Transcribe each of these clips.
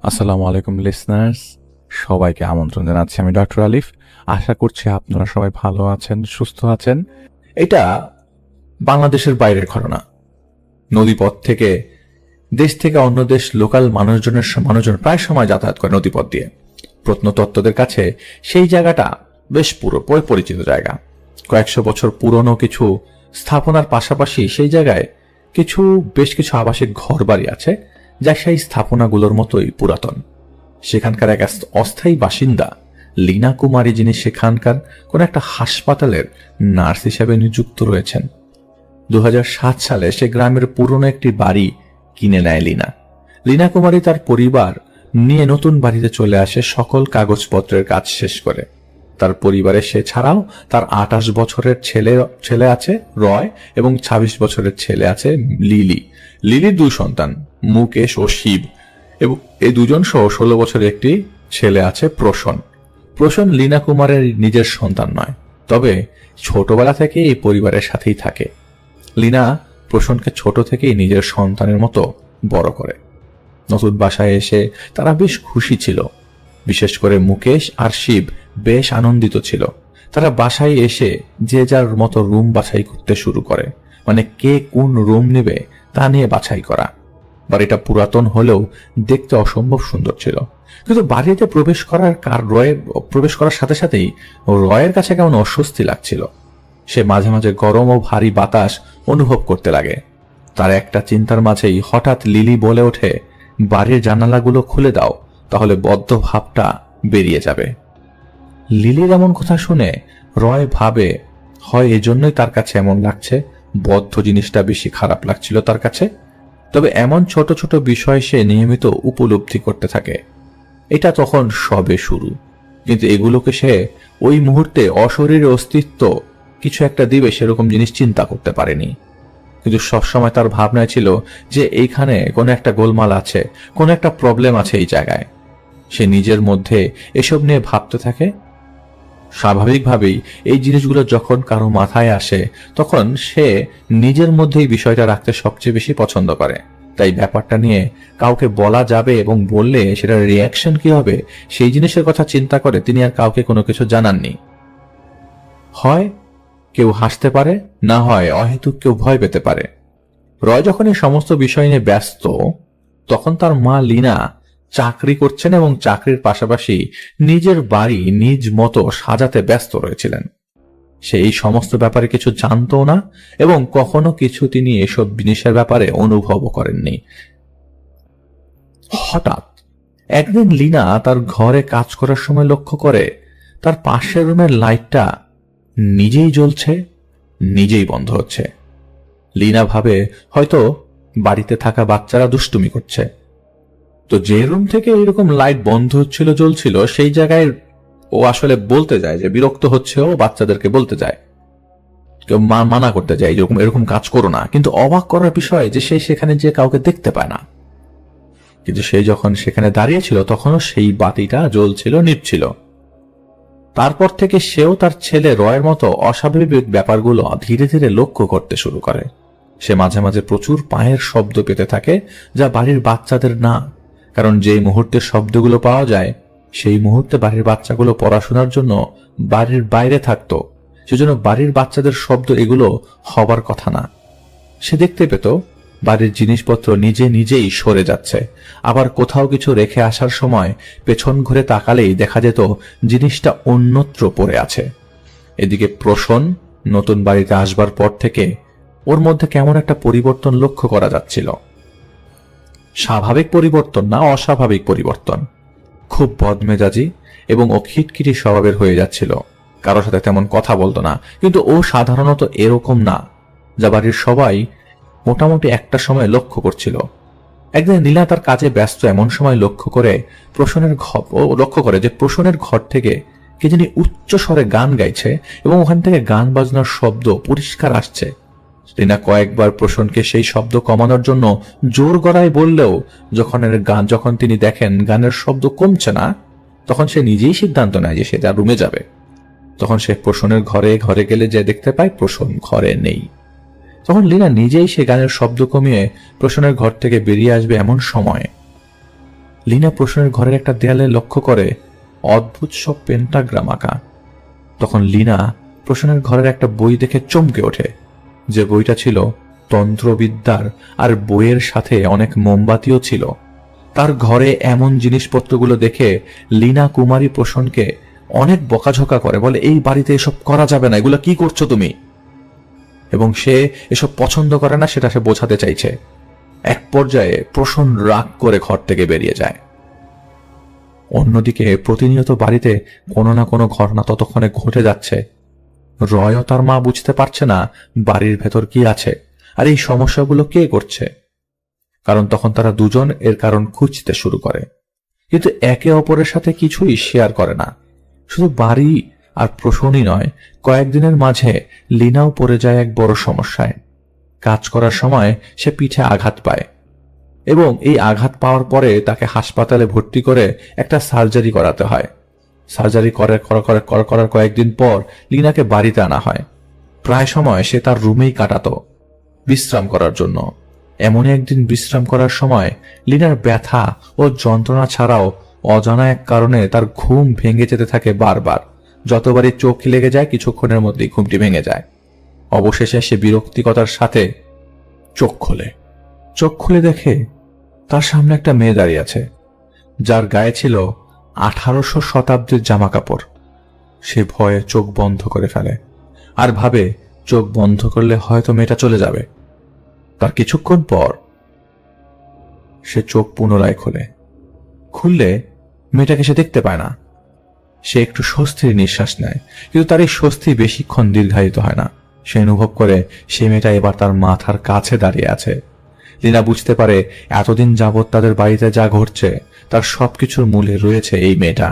আসসালামু আলাইকুম লিসনার্স, সবাইকে আমন্ত্রণ জানাচ্ছি। আমি ডক্টর আলিফ। আশা করছি আপনারা সবাই ভালো আছেন, সুস্থ আছেন। এটা বাংলাদেশের বাইরের ঘটনা। নদীপথ থেকে দেশ থেকে অন্য দেশ লোকাল মানুষজন প্রায় সময় যাতায়াত করে নদীপথ দিয়ে। প্রত্নতত্ত্বদের কাছে সেই জায়গাটা বেশ পুরোপুরি পরিচিত জায়গা। কয়েকশো বছর পুরনো কিছু স্থাপনার পাশাপাশি সেই জায়গায় বেশ কিছু আবাসিক ঘর বাড়ি আছে, যা সেই স্থাপনাগুলোর মতোই পুরাতন। সেখানকার এক অস্থায়ী বাসিন্দা লীনা কুমারী, যিনি সেখানকার কোন একটা হাসপাতালের নার্স হিসেবে নিযুক্ত রয়েছেন। 2007 সালে সে গ্রামের পুরনো একটি বাড়ি কিনে নেয় লীনা কুমারী তার পরিবার নিয়ে নতুন বাড়িতে চলে আসে সকল কাগজপত্রের কাজ শেষ করে। তার পরিবারে সে ছাড়াও তার 28 বছরের ছেলে আছে রয়, এবং 26 বছরের ছেলে আছে লিলির 2 সন্তান মুকেশ ও শিব, এবং এই দুজন সহ 16 বছরের একটি ছেলে আছে প্রসন লীনা কুমারের নিজের সন্তান নয়, তবে ছোটবেলা থেকে এই পরিবারের সাথেই থাকে। লীনা প্রসনকে ছোট থেকেই নিজের সন্তানের মতো বড় করে। নতুন বাসায় এসে তারা বেশ খুশি ছিল। বিশেষ করে মুকেশ আর শিব বেশ আনন্দিত ছিল। তারা বাসায় এসে যে যার মতো রুম বাছাই করতে শুরু করে, মানে কে কোন রুম নেবে তা নিয়ে বাছাই করা। বাড়িটা পুরাতন হলেও দেখতে অসম্ভব সুন্দর ছিল, কিন্তু বাড়িতে প্রবেশ করার সাথে সাথেই রয়ের কাছে কেমন অস্বস্তি লাগছিল। সে মাঝে মাঝে গরম ও ভারী বাতাস অনুভব করতে লাগে। তার একটা চিন্তার মাঝেই হঠাৎ লিলি বলে ওঠে, বাড়ির জানালাগুলো খুলে দাও, তাহলে বদ্ধ ভাবটা বেরিয়ে যাবে। লিলির এমন কথা শুনে রয় ভাবে, হয় এজন্যই তার কাছে এমন লাগছে, বদ্ধ জিনিসটা বেশি খারাপ লাগছিল তার কাছে। তবে এমন ছোট ছোট বিষয় সে নিয়মিত উপলব্ধি করতে থাকে। এটা তখন সবে শুরু, কিন্তু এগুলোকে সে ওই মুহূর্তে অশরীরে অস্তিত্ব কিছু একটা দিবে সেরকম জিনিস চিন্তা করতে পারেনি। কিন্তু সবসময় তার ভাবনায় ছিল যে এইখানে কোনো একটা গোলমাল আছে, কোনো একটা প্রবলেম আছে এই জায়গায়। সে নিজের মধ্যে এসব নিয়ে ভাবতে থাকে। স্বাভাবিকভাবেই এই জিনিসগুলো যখন কারো মাথায় আসে, তখন সে নিজের মধ্যেই বিষয়টা রাখতে সবচেয়ে বেশি পছন্দ করে। তাই ব্যাপারটা নিয়ে কাউকে বলা যাবে এবং বললে সেটার রিয়াকশন কি হবে সেই জিনিসের কথা চিন্তা করে তিনি আর কাউকে কোনো কিছু জানাননি। হয় কেউ হাসতে পারে, না হয় অহেতুক কেউ ভয় পেতে পারে। রয় যখন এই সমস্ত বিষয় নিয়ে ব্যস্ত, তখন তার মা লীনা চাকরি করছেন এবং চাকরির পাশাপাশি নিজের বাড়ি নিজ মতো সাজাতে ব্যস্ত রয়েছিলেন। সে এই সমস্ত ব্যাপারে কিছু জানতো না এবং কখনো কিছু তিনি এসব জিনিসের ব্যাপারে অনুভবও করেননি। হঠাৎ একদিন লীনা তার ঘরে কাজ করার সময় লক্ষ্য করে তার পাশের রুমের লাইটটা নিজেই জ্বলছে, নিজেই বন্ধ হচ্ছে। লীনা ভাবে হয়তো বাড়িতে থাকা বাচ্চারা দুষ্টুমি করছে। তো যে রুম থেকে এরকম লাইট বন্ধ হচ্ছিল জ্বলছিল, সেই জায়গায় ও আসলে বলতে যায় যে বিরক্ত হচ্ছে, ও বাচ্চাদেরকে বলতে যায়, কেউ মানা করতে যায় এরকম কাজ করো না। কিন্তু অবাক করার বিষয় যে সে সেখানে যে কাউকে দেখতে পায় না। কিন্তু সে যখন সেখানে দাঁড়িয়েছিল তখনও সেই বাতিটা জ্বলছিল, নিভছিল। তারপর থেকে সেও তার ছেলে রয়ের মতো অস্বাভাবিক ব্যাপারগুলো ধীরে ধীরে লক্ষ্য করতে শুরু করে। সে মাঝে মাঝে প্রচুর পায়ের শব্দ পেতে থাকে, যা বাড়ির বাচ্চাদের না, কারণ যেই মুহূর্তে শব্দগুলো পাওয়া যায় সেই মুহূর্তে বাড়ির বাচ্চাগুলো পড়াশোনার জন্য বাড়ির বাইরে থাকতো। সেজন্য বাড়ির বাচ্চাদের শব্দ এগুলো হবার কথা না। সে দেখতে পেত বাড়ির জিনিসপত্র নিজে নিজেই সরে যাচ্ছে, আবার কোথাও কিছু রেখে আসার সময় পেছন ঘুরে তাকালেই দেখা যেত জিনিসটা অন্যত্র পড়ে আছে। এদিকে প্রসন নতুন বাড়িতে আসবার পর থেকে ওর মধ্যে কেমন একটা পরিবর্তন লক্ষ্য করা যাচ্ছিল। স্বাভাবিক পরিবর্তন না, অস্বাভাবিক পরিবর্তন। খুব বদমেজাজি এবং ও খিটখিটি স্বভাবের হয়ে যাচ্ছিল। কারোর সাথে তেমন কথা বলতো না, কিন্তু ও সাধারণত এরকম না, যা বাড়ির সবাই মোটামুটি একটা সময় লক্ষ্য করছিল। একদিন নীলা তার কাজে ব্যস্ত এমন সময় লক্ষ্য করে যে প্রসনের ঘর থেকে কে জানি উচ্চ স্বরে গান গাইছে এবং ওখান থেকে গান বাজনার শব্দ পরিষ্কার আসছে। লীনা কয়েকবার প্রসনকে সেই শব্দ কমানোর জন্য জোর গলায় বললেও যখন তিনি দেখেন গানের শব্দ কমছে না, তখন সে নিজেই সিদ্ধান্ত নেয় যে সে তার রুমে যাবে। তখন সে প্রসনের ঘরে গেলে যে দেখতে পায় প্রসন ঘরে নেই। তখন লীনা নিজেই সে গানের শব্দ কমিয়ে প্রসনের ঘর থেকে বেরিয়ে আসবে, এমন সময় লীনা প্রসন্নের ঘরের একটা দেয়ালে লক্ষ্য করে অদ্ভুত সব পেন্টাগ্রাম আঁকা। তখন লীনা প্রসন্নের ঘরের একটা বই দেখে চমকে ওঠে, যে বইটা ছিল তন্ত্রবিদ্যার, আর বইয়ের সাথে অনেক মোমবাতিও ছিল। তার ঘরে এমন জিনিসপত্রগুলো দেখে লীনা কুমারী প্রসন্নকে অনেক বকাঝকা করে, বলে এই বাড়িতে এসব করা যাবে না, এগুলো কি করছো তুমি। এবং সে এসব পছন্দ করে না, সেটা সে বোঝাতে চাইছে। এক পর্যায়ে প্রসন্ন রাগ করে ঘর থেকে বেরিয়ে যায়। অন্যদিকে প্রতিনিয়ত বাড়িতে কোনো না কোনো ঘটনা ততক্ষণে ঘটে যাচ্ছে। রয় ও তার মা বুঝতে পারছে না বাড়ির ভেতর কি আছে আর এই সমস্যাগুলো কে করছে, কারণ তখন তারা দুজন এর কারণ খুঁজতে শুরু করে, কিন্তু একে অপরের সাথে কিছুই শেয়ার করে না। শুধু বাড়ি আর প্রসূনই নয়, কয়েকদিনের মাঝে লীনাও পড়ে যায় এক বড় সমস্যায়। কাজ করার সময় সে পিঠে আঘাত পায় এবং এই আঘাত পাওয়ার পরে তাকে হাসপাতালে ভর্তি করে একটা সার্জারি করাতে হয়। সার্জারি করার কয়েকদিন পর লীনাকে বাড়িতে আনা হয়। প্রায় সময় সে তার রুমেই কাটাতো বিশ্রাম করার জন্য। এমনই একদিন বিশ্রাম করার সময় লীনার ব্যথা ও যন্ত্রণা ছাড়াও অজানা এক কারণে তার ঘুম ভেঙে যেতে থাকে বারবার। যতবারই চোখ লেগে যায় কিছুক্ষণের মধ্যেই ঘুমটি ভেঙে যায়। অবশেষে সে বিরক্তিকতার সাথে চোখ খুলে দেখে তার সামনে একটা মেয়ে দাঁড়িয়ে আছে, যার গায়ে ছিল 1800 শতাব্দীর জামা কাপড়। সে ভয়ে চোখ বন্ধ করে ফেলে আর ভাবে চোখ বন্ধ করলে হয়তো মেয়েটা চলে যাবে। তার কিছুক্ষণ পর সে চোখ পুনরায় খুললে মেয়েটাকে সে দেখতে পায় না। সে একটু স্বস্তির নিঃশ্বাস নেয়, কিন্তু তার এই স্বস্তি বেশিক্ষণ দীর্ঘায়িত হয় না। সে অনুভব করে সে মেয়েটা এবার তার মাথার কাছে দাঁড়িয়ে আছে। লীনা বুঝতে পারে এতদিন যাবৎ তাদের বাড়িতে যা ঘটছে তার সবকিছুর মূলে রয়েছে এই মেয়েটা।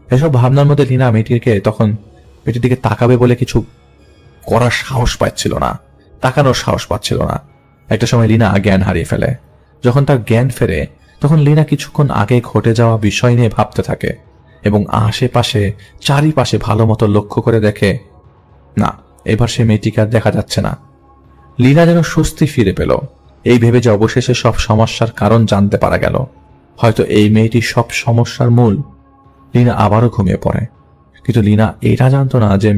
এসব ভাবনার মধ্যে লীনা মেয়েটির দিকে তাকাবে বলে কিছু করার সাহস পাচ্ছিল না, তাকানোর সাহস পাচ্ছিল না। একটা সময় লীনা জ্ঞান হারিয়ে ফেলে। যখন তার জ্ঞান ফেরে তখন লীনা কিছুক্ষণ আগে ঘটে যাওয়া বিষয় নিয়ে ভাবতে থাকে এবং আশেপাশে চারিপাশে ভালো মতো লক্ষ্য করে দেখে না, এবার সে মেয়েটিকে আর দেখা যাচ্ছে না। লীনা যেন স্বস্তি ফিরে পেল এই ভেবে যে অবশেষে সব সমস্যার কারণ জানতে পারা গেল। হয়তো এই মেয়েটি সব সমস্যার মূল। লীনা আবারও ঘুমিয়ে পড়ে, কিন্তু লীনা এটা জানতো না যে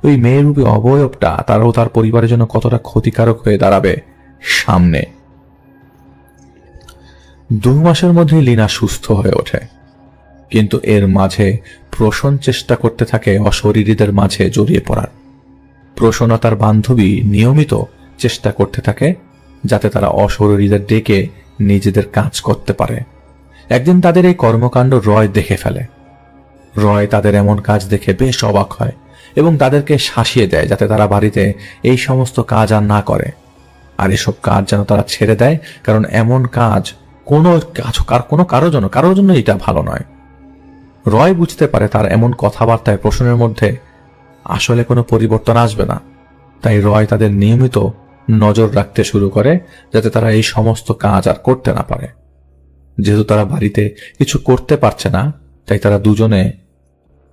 ওই মেয়েরূপী অবয়বটা তারও তার পরিবারের জন্য কতটা ক্ষতিকারক হয়ে দাঁড়াবে সামনে। 2 মাসের মধ্যে লীনা সুস্থ হয়ে ওঠে, কিন্তু এর মাঝে প্রসন্ন চেষ্টা করতে থাকে অশরীরীদের মাঝে জড়িয়ে পড়ার। প্রসন্ন তার বান্ধবী নিয়মিত চেষ্টা করতে থাকে যাতে তারা অশরীরীদের ডেকে নিজেদের কাজ করতে পারে। একদিন তাদের এই কর্মকাণ্ড রয় দেখে ফেলে। রয় তাদের এমন কাজ দেখে বেশ অবাক হয় এবং তাদেরকে শাসিয়ে দেয় যাতে তারা বাড়িতে এই সমস্ত কাজ আর না করে, আর এসব কাজ যেন তারা ছেড়ে দেয়, কারণ এমন কাজ কারোর জন্য এটা ভালো নয়। রয় বুঝতে পারে তার এমন কথাবার্তায় প্রশ্নের মধ্যে আসলে কোনো পরিবর্তন আসবে না, তাই রয় তাদের নিয়মিত নজর রাখতে শুরু করে যাতে তারা এই সমস্ত কাজ আর করতে না পারে। যেহেতু তারা বাড়িতে কিছু করতে পারছে না, তাই তারা দুজনে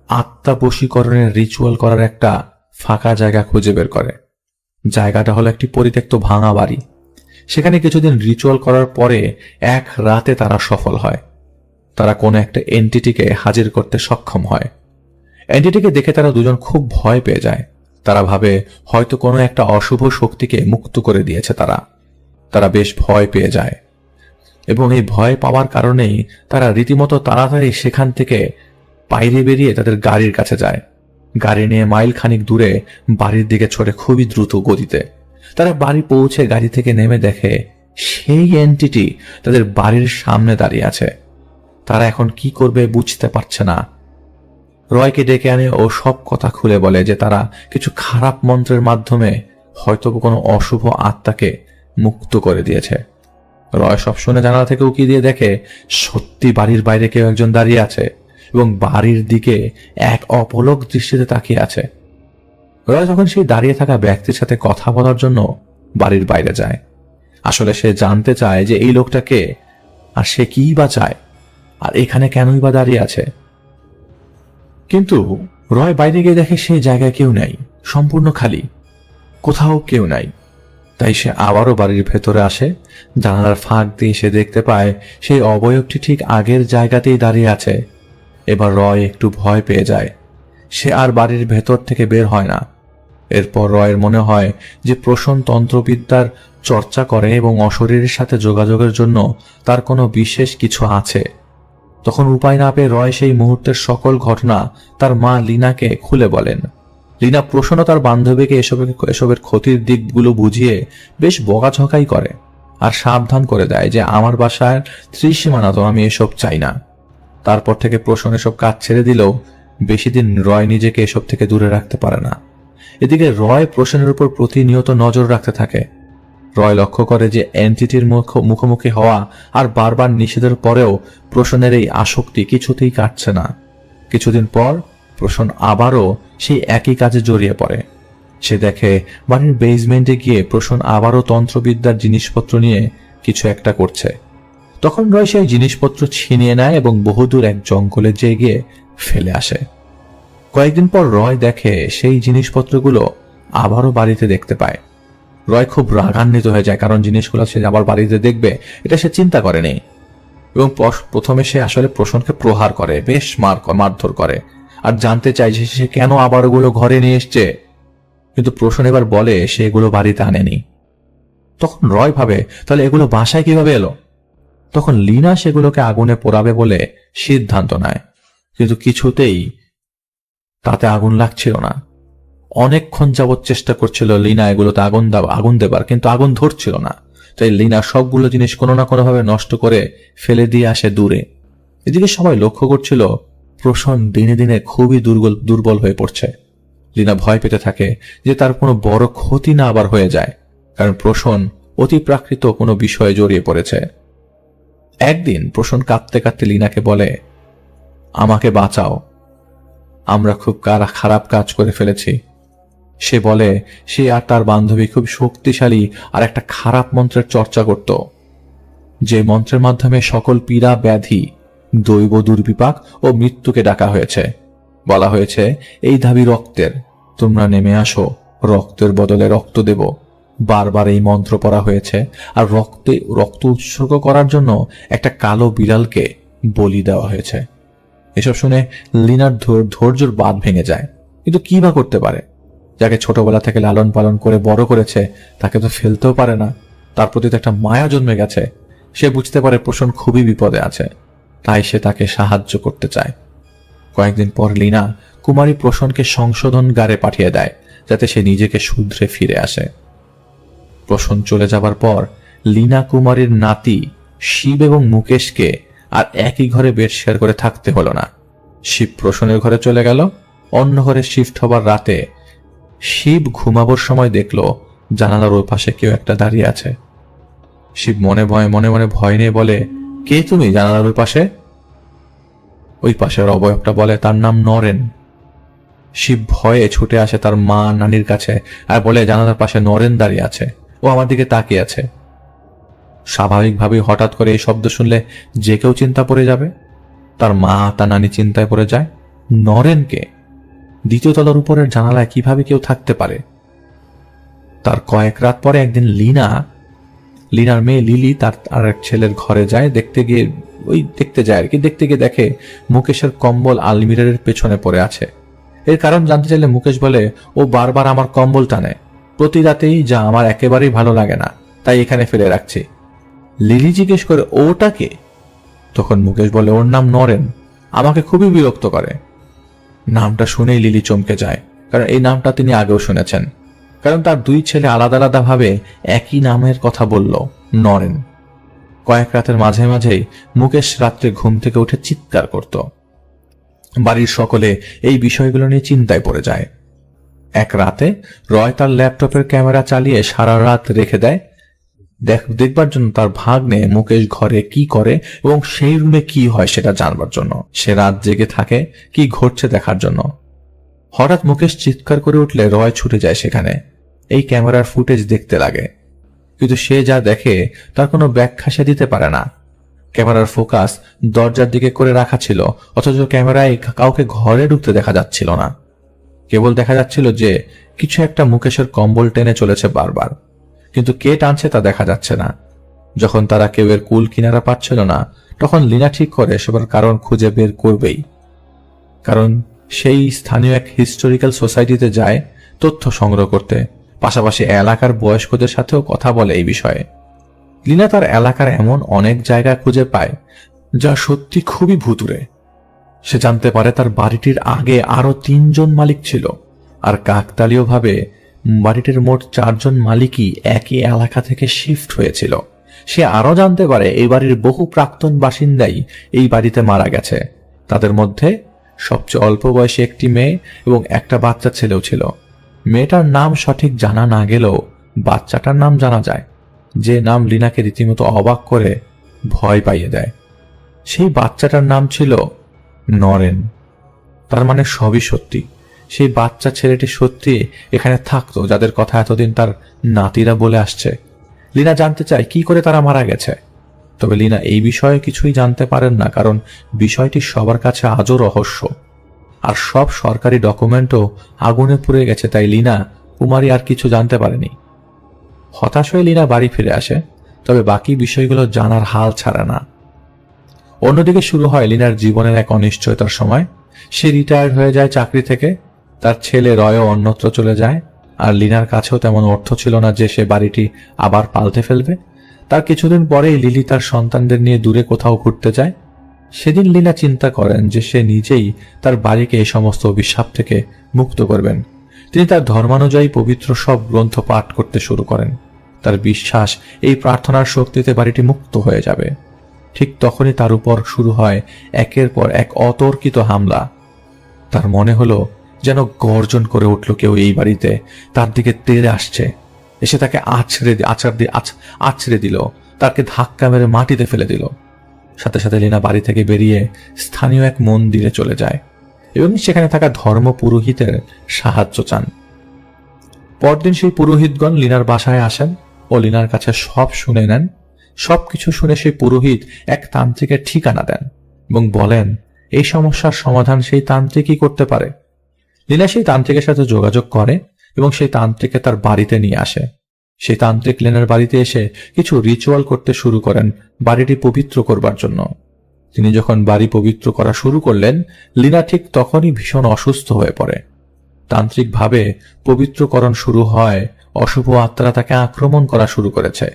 আত্মাবশীকরণের রিচুয়াল করার একটা ফাঁকা জায়গা খুঁজে বের করে। জায়গাটা হলো একটি পরিত্যক্ত ভাঙা বাড়ি। সেখানে কিছুদিন রিচুয়াল করার পরে এক রাতে তারা সফল হয়। তারা কোনো একটা এন্টিটিকে হাজির করতে সক্ষম হয়। এন্টিটিকে দেখে তারা দুজন খুব ভয় পেয়ে যায়। তারা ভাবে হয়তো কোনো একটা অশুভ শক্তিকে মুক্ত করে দিয়েছে তারা বেশ ভয় পেয়ে যায় এবং এই ভয় পাওয়ার কারণেই তারা রীতিমতো তাড়াতাড়ি সেখান থেকে বাইরে বেরিয়ে তাদের গাড়ির কাছে যায়। গাড়ি নিয়ে মাইল খানিক দূরে বাড়ির দিকে ছোটে খুবই দ্রুত গতিতে। তারা বাড়ি পৌঁছে গাড়ি থেকে নেমে দেখে সেই এন্টিটি তাদের বাড়ির সামনে দাঁড়িয়ে আছে। তারা এখন কি করবে বুঝতে পারছে না। রয়কে ডেকে আনে ও সব কথা খুলে বলে যে তারা কিছু খারাপ মন্ত্রের মাধ্যমে হয়তো কোনো অশুভ আত্মাকে মুক্ত করে দিয়েছে। রয় সব শুনে জানালা থেকে উকি দিয়ে দেখে সত্যি বাড়ির বাইরে কেউ একজন দাঁড়িয়ে আছে এবং বাড়ির দিকে এক অপলক দৃষ্টিতে তাকিয়ে আছে। রয় যখন সেই দাঁড়িয়ে থাকা ব্যক্তির সাথে কথা বলার জন্য বাড়ির বাইরে যায়। আসলে সে জানতে চায় যে এই লোকটা কে আর সে কি বা চায় আর এখানে কেনই বা দাঁড়িয়ে আছে। কিন্তু রয় বাইরে গিয়ে দেখে সেই জায়গায় কেউ নাই, সম্পূর্ণ খালি, কোথাও কেউ নাই। তাই সে আবারও বাড়ির ভেতরে আসে। জানালার ফাঁক দিয়ে সে দেখতে পায় সেই অবয়বটি ঠিক আগের জায়গাতেই দাঁড়িয়ে আছে। এবার রয় একটু ভয় পেয়ে যায়। সে আর বাড়ির ভেতর থেকে বের হয় না। এরপর রয়ের মনে হয় যে প্রসন্ন তন্ত্রবিদ্যার চর্চা করে এবং অশরীরের সাথে যোগাযোগের জন্য তার কোনো বিশেষ কিছু আছে। তখন উপায় না পেয়ে রয় সেই মুহূর্তের সকল ঘটনা তার মা লীনাকে খুলে বলেন। লীনা প্রসন্ন তার বান্ধবীকে এসবের ক্ষতির দিকগুলো বুঝিয়ে বেশ বকাঝকাই করে আর সাবধান করে দেয় যে আমার বাসার ত্রিসীমানা তো আমি এসব চাই না। তারপর থেকে প্রসন্ন এসব কাজ ছেড়ে দিলেও বেশি দিন রয় নিজেকে এসব থেকে দূরে রাখতে পারে না। এদিকে রয় প্রসন্নের উপর প্রতিনিয়ত নজর রাখতে থাকে। রয় লক্ষ্য করে যে এন্টিটির মুখোমুখি হওয়া আর বারবার নিষেধের পরেও প্রসন্নের এই আসক্তি কিছুতেই কাটছে না। কিছুদিন পর প্রসন্ন আবারও সেই একই কাজে জড়িয়ে পড়ে। সে দেখে বাড়ির বেসমেন্টে গিয়ে প্রসন্ন আবারও তন্ত্রবিদ্যার জিনিসপত্র নিয়ে কিছু একটা করছে। তখন রয় সেই জিনিসপত্র ছিনিয়ে নেয় এবং বহুদূর এক জঙ্গলে যেয়ে গিয়ে ফেলে আসে। কয়েকদিন পর রয় দেখে সেই জিনিসপত্রগুলো আবারও বাড়িতে দেখতে পায়। রয় খুব রাগান্বিত হয়ে যায়, কারণ জিনিসগুলো সে আবার বাড়িতে দেখবে এটা সে চিন্তা করেনি। এবং প্রথমে সে আসলে প্রসন্নকে প্রহার করে, বেশ মারধর করে আর জানতে চায় যে সে কেন আবার ওগুলো ঘরে নিয়ে এসছে। কিন্তু প্রসন্ন এবার বলে সে এগুলো বাড়িতে আনেনি। তখন রয় ভাবে তাহলে এগুলো বাসায় কিভাবে এলো। তখন লীনা সেগুলোকে আগুনে পোড়াবে বলে সিদ্ধান্ত নেয়, কিন্তু কিছুতেই তাতে আগুন লাগছিল না। অনেকক্ষণ যাবৎ চেষ্টা করছিল লীনা এগুলোতে আগুন দেবার, কিন্তু আগুন ধরছিল না। তাই লীনা সবগুলো জিনিস কোনো না কোনোভাবে নষ্ট করে ফেলে দিয়ে আসে দূরে। এদিকে সবাই লক্ষ্য করছিল প্রসন্ন দিনে দিনে খুবই দুর্বল হয়ে পড়ছে। লীনা ভয় পেতে থাকে যে তার কোনো বড় ক্ষতি না আবার হয়ে যায়, কারণ প্রসন্ন অতিপ্রাকৃত কোনো বিষয়ে জড়িয়ে পড়েছে। একদিন প্রসন্ন কাঁদতে কাঁদতে লীনাকে বলে, আমাকে বাঁচাও, আমরা খুব খারাপ কাজ করে ফেলেছি। সে বলে সে আর তার বান্ধবী খুব শক্তিশালী আর একটা খারাপ মন্ত্রের চর্চা করত, যে মন্ত্রের মাধ্যমে সকল পীড়া ব্যাধি, দৈব দুর্বিপাক ও মৃত্যুকে ডাকা হয়েছে। বলা হয়েছে এই দাবি রক্তের, তোমরা নেমে আসো, রক্তের বদলে রক্ত দেব। বারবার এই মন্ত্র পড়া হয়েছে আর রক্ত উৎসর্গ করার জন্য একটা কালো বিড়ালকে বলি দেওয়া হয়েছে। এসব শুনে লীনার ধৈর্যের বাঁধ ভেঙে যায়। কিন্তু কি বা করতে পারে, যাকে ছোটবেলা থেকে লালন পালন করে বড় করেছে তাকে তো ফেলতেও পারে না। তার প্রতি তো একটা মায়া জন্মে গেছে। সে বুঝতে পারে প্রসন্ন খুবই বিপদে আছে, তাই সে তাকে সাহায্য করতে চায়। কয়েকদিন পর লীনা কুমারী প্রসন্নকে সংশোধনগারে পাঠিয়ে দেয়, যাতে সে নিজেকে শুধরে ফিরে আসে। প্রসন্ন চলে যাবার পর লীনা কুমারীর নাতি শিব এবং মুকেশকে আর একই ঘরে বেড শেয়ার করে থাকতে হলো না। শিব প্রসন্নের ঘরে চলে গেল। অন্য ঘরে শিফট হবার রাতে শিব ঘুমাবার সময় দেখল জানালার ওই পাশে কেউ একটা দাঁড়িয়ে আছে। শিব মনে মনে ভয় নিয়ে বলে, কে তুমি জানালার ওই পাশে? ওই পাশের অবয়বটা বলে তার নাম নরেন। শিব ভয়ে ছুটে আসে তার মা নানির কাছে আর বলে জানালার পাশে নরেন দাঁড়িয়ে আছে, ও আমার দিকে তাকিয়ে আছে। স্বাভাবিকভাবেই হঠাৎ করে এই শব্দ শুনলে যে কেউ চিন্তা পড়ে যাবে। তার মা তার নানি চিন্তায় পড়ে যায়, নরেনকে দ্বিতীয় তলার উপরের জানালায় কিভাবে কেউ থাকতে পারে। তার কয়েক রাত পরে একদিন লীনার মেয়ে লিলি তার আর এক ছেলের ঘরে যায়। দেখতে গিয়ে দেখে মুকেশের কম্বল আলমিরারের পেছনে পড়ে আছে। এর কারণ জানতে চাইলে মুকেশ বলে, ও বারবার আমার কম্বল টানে, প্রতি রাতেই, যা আমার একেবারেই ভালো লাগে না, তাই এখানে ফেলে রাখছি। লিলি জিজ্ঞেস করে, ওটাকে? তখন মুকেশ বলে, ওর নাম নরেন, আমাকে খুবই বিরক্ত করে। নামটা শুনেই লিলি চমকে যায়, কারণ এই নামটা তিনি আগেও শুনেছেন, কারণ তার দুই ছেলে আলাদা আলাদা ভাবে একই নামের কথা বলল, নরেন। কয়েক রাতের মাঝেই মুকেশ রাত্রে ঘুম থেকে উঠে চিৎকার করত। বাড়ির সকলে এই বিষয়গুলো নিয়ে চিন্তায় পড়ে যায়। এক রাতে রয় তার ল্যাপটপের ক্যামেরা চালিয়ে সারা রাত রেখে দেয় দেখবার জন্য তার ভাগ্নে মুকেশ ঘরে কি করে এবং সেই রুমে কি হয় সেটা জানবার জন্য। সে রাত জেগে থাকে কি ঘটছে দেখার জন্য। হঠাৎ মুকেশ চিৎকার করে উঠলে রয় ছুটে যায় সেখানে। এই ক্যামেরার ফুটেজ দেখতে লাগে, কিন্তু সে যা দেখে তার কোনো ব্যাখ্যা সে দিতে পারে না। ক্যামেরার ফোকাস দরজার দিকে করে রাখা ছিল, অথচ ক্যামেরায় কাউকে ঘরে ঢুকতে দেখা যাচ্ছিল না। কেবল দেখা যাচ্ছিল যে কিছু একটা মুকেশের কম্বল টেনে চলেছে বারবার। কিন্তু কে টানছে তা দেখা যাচ্ছে না। যখন তারা কেউ এর কুল কিনারা পাচ্ছিল না, তখন লিনা ঠিক করে এসবের কারণ খুঁজে বের করবেই। কারণ সেই স্থানীয় এক হিস্টোরিক্যাল সোসাইটিতে যায় তথ্য সংগ্রহ করতে, পাশাপাশি এলাকার বয়স্কদের সাথেও কথা বলে এই বিষয়ে। লিনা তার এলাকার এমন অনেক জায়গা খুঁজে পায় যা সত্যি খুবই ভুতুড়ে। সে জানতে পারে তার বাড়িটির আগে আরো 3 জন মালিক ছিল, আর কাকতালীয়ভাবে বাড়িটির মোট 4 জন মালিকই একই এলাকা থেকে শিফট হয়েছিল। সে আরো জানতে পারে এই বাড়ির বহু প্রাক্তন বাসিন্দাই এই বাড়িতে মারা গেছে। তাদের মধ্যে সবচেয়ে অল্প বয়সী একটি মেয়ে এবং একটা বাচ্চা ছেলেও ছিল। মেয়েটার নাম সঠিক জানা না গেলেও বাচ্চাটার নাম জানা যায়, যে নাম লিনাকে রীতিমতো অবাক করে ভয় পাইয়ে দেয়। সেই বাচ্চাটার নাম ছিল নরেন। তার মানে সবই সত্যি, সেই বাচ্চা ছেলেটি সত্যি এখানে থাকতো, যাদের কথা এতদিন তার নাতিরা বলে আসছে। লিনা জানতে চায় কি করে তারা মারা গেছে, তবে লিনা এই বিষয়ে কিছুই জানতে পারেন না, কারণ বিষয়টি সবার কাছে আজও রহস্য। আর সব সরকারি ডকুমেন্টও আগুনে পুড়ে গেছে, তাই লিনা কুমারী আর কিছু জানতে পারেনি। হতাশ হয়ে লিনা বাড়ি ফিরে আসে, তবে বাকি বিষয়গুলো জানার হাল ছাড়ে না। অন্যদিকে শুরু হয় লিনার জীবনের এক অনিশ্চয়তার সময়। সে রিটায়ার্ড হয়ে যায় চাকরি থেকে, তার ছেলে রয়ও অন্যত্র চলে যায়, আর লিনার কাছেও তেমন অর্থ ছিল না যে সে বাড়িটি আবার পাল্টে ফেলবে। তার কিছুদিন পরেই লিলি তার সন্তানদের নিয়ে দূরে কোথাও ঘুরতে যায়। সেদিন লিনা চিন্তা করেন যে সে নিজেই তার বাড়িকে এই সমস্ত অভিশাপ থেকে মুক্ত করবেন। তিনি তার ধর্মানুযায়ী পবিত্র সব গ্রন্থ পাঠ করতে শুরু করেন। তার বিশ্বাস এই প্রার্থনার শক্তিতে বাড়িটি মুক্ত হয়ে যাবে। ঠিক তখনই তার উপর শুরু হয় একের পর এক অতর্কিত হামলা। তার মনে হলো যেন গর্জন করে উঠল কেউ এই বাড়িতে তার দিকে তেড়ে আসছে, এসে তাকে আছড়ে দিল, তাকে ধাক্কা মেরে মাটিতে ফেলে দিল। সাথে সাথে লিনা বাড়ি থেকে বেরিয়ে স্থানীয় এক মন্দিরে চলে যায় এবং সেখানে থাকা ধর্ম পুরোহিতের সাহায্য চান। পরদিন সেই পুরোহিতগণ লিনার বাসায় আসেন ও লিনার কাছে সব শুনে নেন। সবকিছু শুনে সেই পুরোহিত এক তান্ত্রিকের ঠিকানা দেন এবং বলেন এই সমস্যার সমাধান সেই তান্ত্রিকই করতে পারে। লিনা সেই তান্ত্রিকের সাথে যোগাযোগ করে এবং সেই তান্ত্রিককে তার বাড়িতে নিয়ে আসে। সেই তান্ত্রিক লিনার বাড়িতে এসে কিছু রিচুয়াল করতে শুরু করেন বাড়িটি পবিত্র করবার জন্য। তিনি যখন বাড়ি পবিত্র করা শুরু করলেন, লিনা ঠিক তখনই ভীষণ অসুস্থ হয়ে পড়ে। তান্ত্রিক ভাবে পবিত্রকরণ শুরু হয়, অশুভ আত্মারা তাকে আক্রমণ করা শুরু করেছে।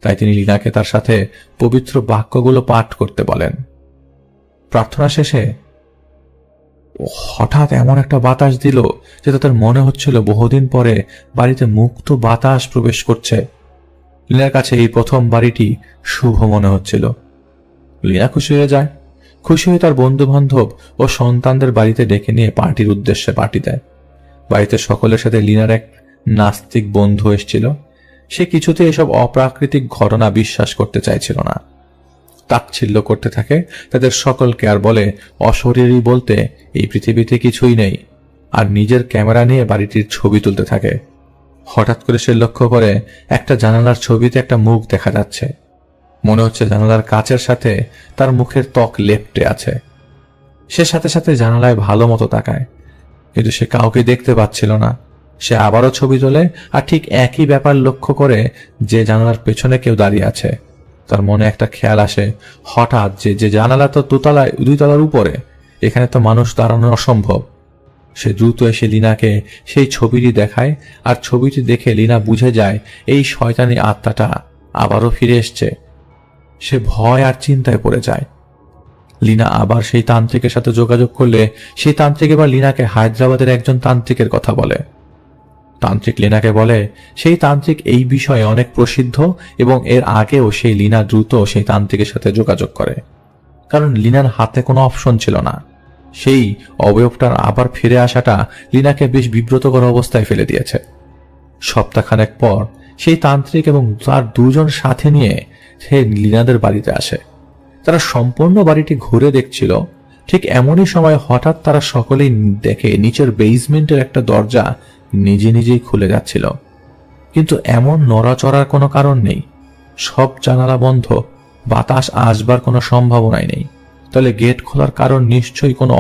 তাই তিনি লিনাকে তার সাথে পবিত্র বাক্যগুলো পাঠ করতে বলেন। প্রার্থনা শেষে হঠাৎ এমন একটা বাতাস দিল যে তাদের মনে হচ্ছিল বহুদিন পরে বাড়িতে মুক্ত বাতাস প্রবেশ করছে। লিনার কাছে এই প্রথম বাড়িটি শুভ মনে হচ্ছিল। লিনা খুশি হয়ে যায়। খুশি হয়ে তার বন্ধু বান্ধব ও সন্তানদের বাড়িতে ডেকে নিয়ে পার্টির উদ্দেশ্যে পার্টি দেয়। বাড়িতে সকলের সাথে লিনার এক নাস্তিক বন্ধু এসেছিল। সে কিছুতে এসব অপ্রাকৃতিক ঘটনা বিশ্বাস করতে চাইছিল না। তাচ্ছিল্য করতে থাকে তাদের সকলকে, আর বলে অশরীরী বলতে এই পৃথিবীতে কিছুই নেই, আর নিজের ক্যামেরা নিয়ে বাড়িটির ছবি তুলতে থাকে। হঠাৎ করে সে লক্ষ্য করে একটা জানালার ছবিতে একটা মুখ দেখা যাচ্ছে। মনে হচ্ছে জানালার কাচের সাথে তার মুখের ত্বক লেপ্টে আছে। সে সাথে সাথে জানালায় ভালো মতো তাকায়, কিন্তু সে কাউকে দেখতে পাচ্ছিল না। সে আবারও ছবি তোলে আর ঠিক একই ব্যাপার লক্ষ্য করে যে জানালার পেছনে কেউ দাঁড়িয়ে আছে। তার মনে একটা খেয়াল আসে হঠাৎ যে জানালা তো 2 তলার উপরে, এখানে তো মানুষ দাঁড়ানো অসম্ভব। সে দ্রুত এসে লিনাকে সেই ছবিটি দেখায়, আর ছবিটি দেখে লিনা বুঝে যায় এই শয়তানি আত্মাটা আবারও ফিরে এসছে। সে ভয় আর চিন্তায় পড়ে যায়। লিনা আবার সেই তান্ত্রিকের সাথে যোগাযোগ করলে সেই তান্ত্রিক এবার লিনাকে হায়দ্রাবাদের একজন তান্ত্রিকের কথা বলে। তান্ত্রিক লিনাকে বলে সেই তান্ত্রিক এই বিষয়ে অনেক প্রসিদ্ধ এবং এর আগেও সেই লিনা দ্রুত সেই তান্ত্রিকের সাথে যোগাযোগ করে, কারণ লিনার হাতে কোনো অপশন ছিল না। সেই অবয়বটার আবার ফিরে আসাটা লিনাকে বেশ বিব্রতকর অবস্থায় ফেলে দিয়েছে। সপ্তাহখানেক পর সেই তান্ত্রিক এবং তার 2 জন সাথে নিয়ে সে লিনাদের বাড়িতে আসে। তারা সম্পূর্ণ বাড়িটি ঘুরে দেখছিল। ঠিক এমনই সময় হঠাৎ তারা সকলেই দেখে নিচের বেসমেন্টের একটা দরজা নিজে নিজেই খুলে যাচ্ছিল, কিন্তু এমন নড়াচড়ার কোনো কারণ নেই। সব জানালা বন্ধ, বাতাস আসবার কোনো সম্ভাবনাই নেই। তাহলে গেট খোলার কারণ নিশ্চয়ই কোনো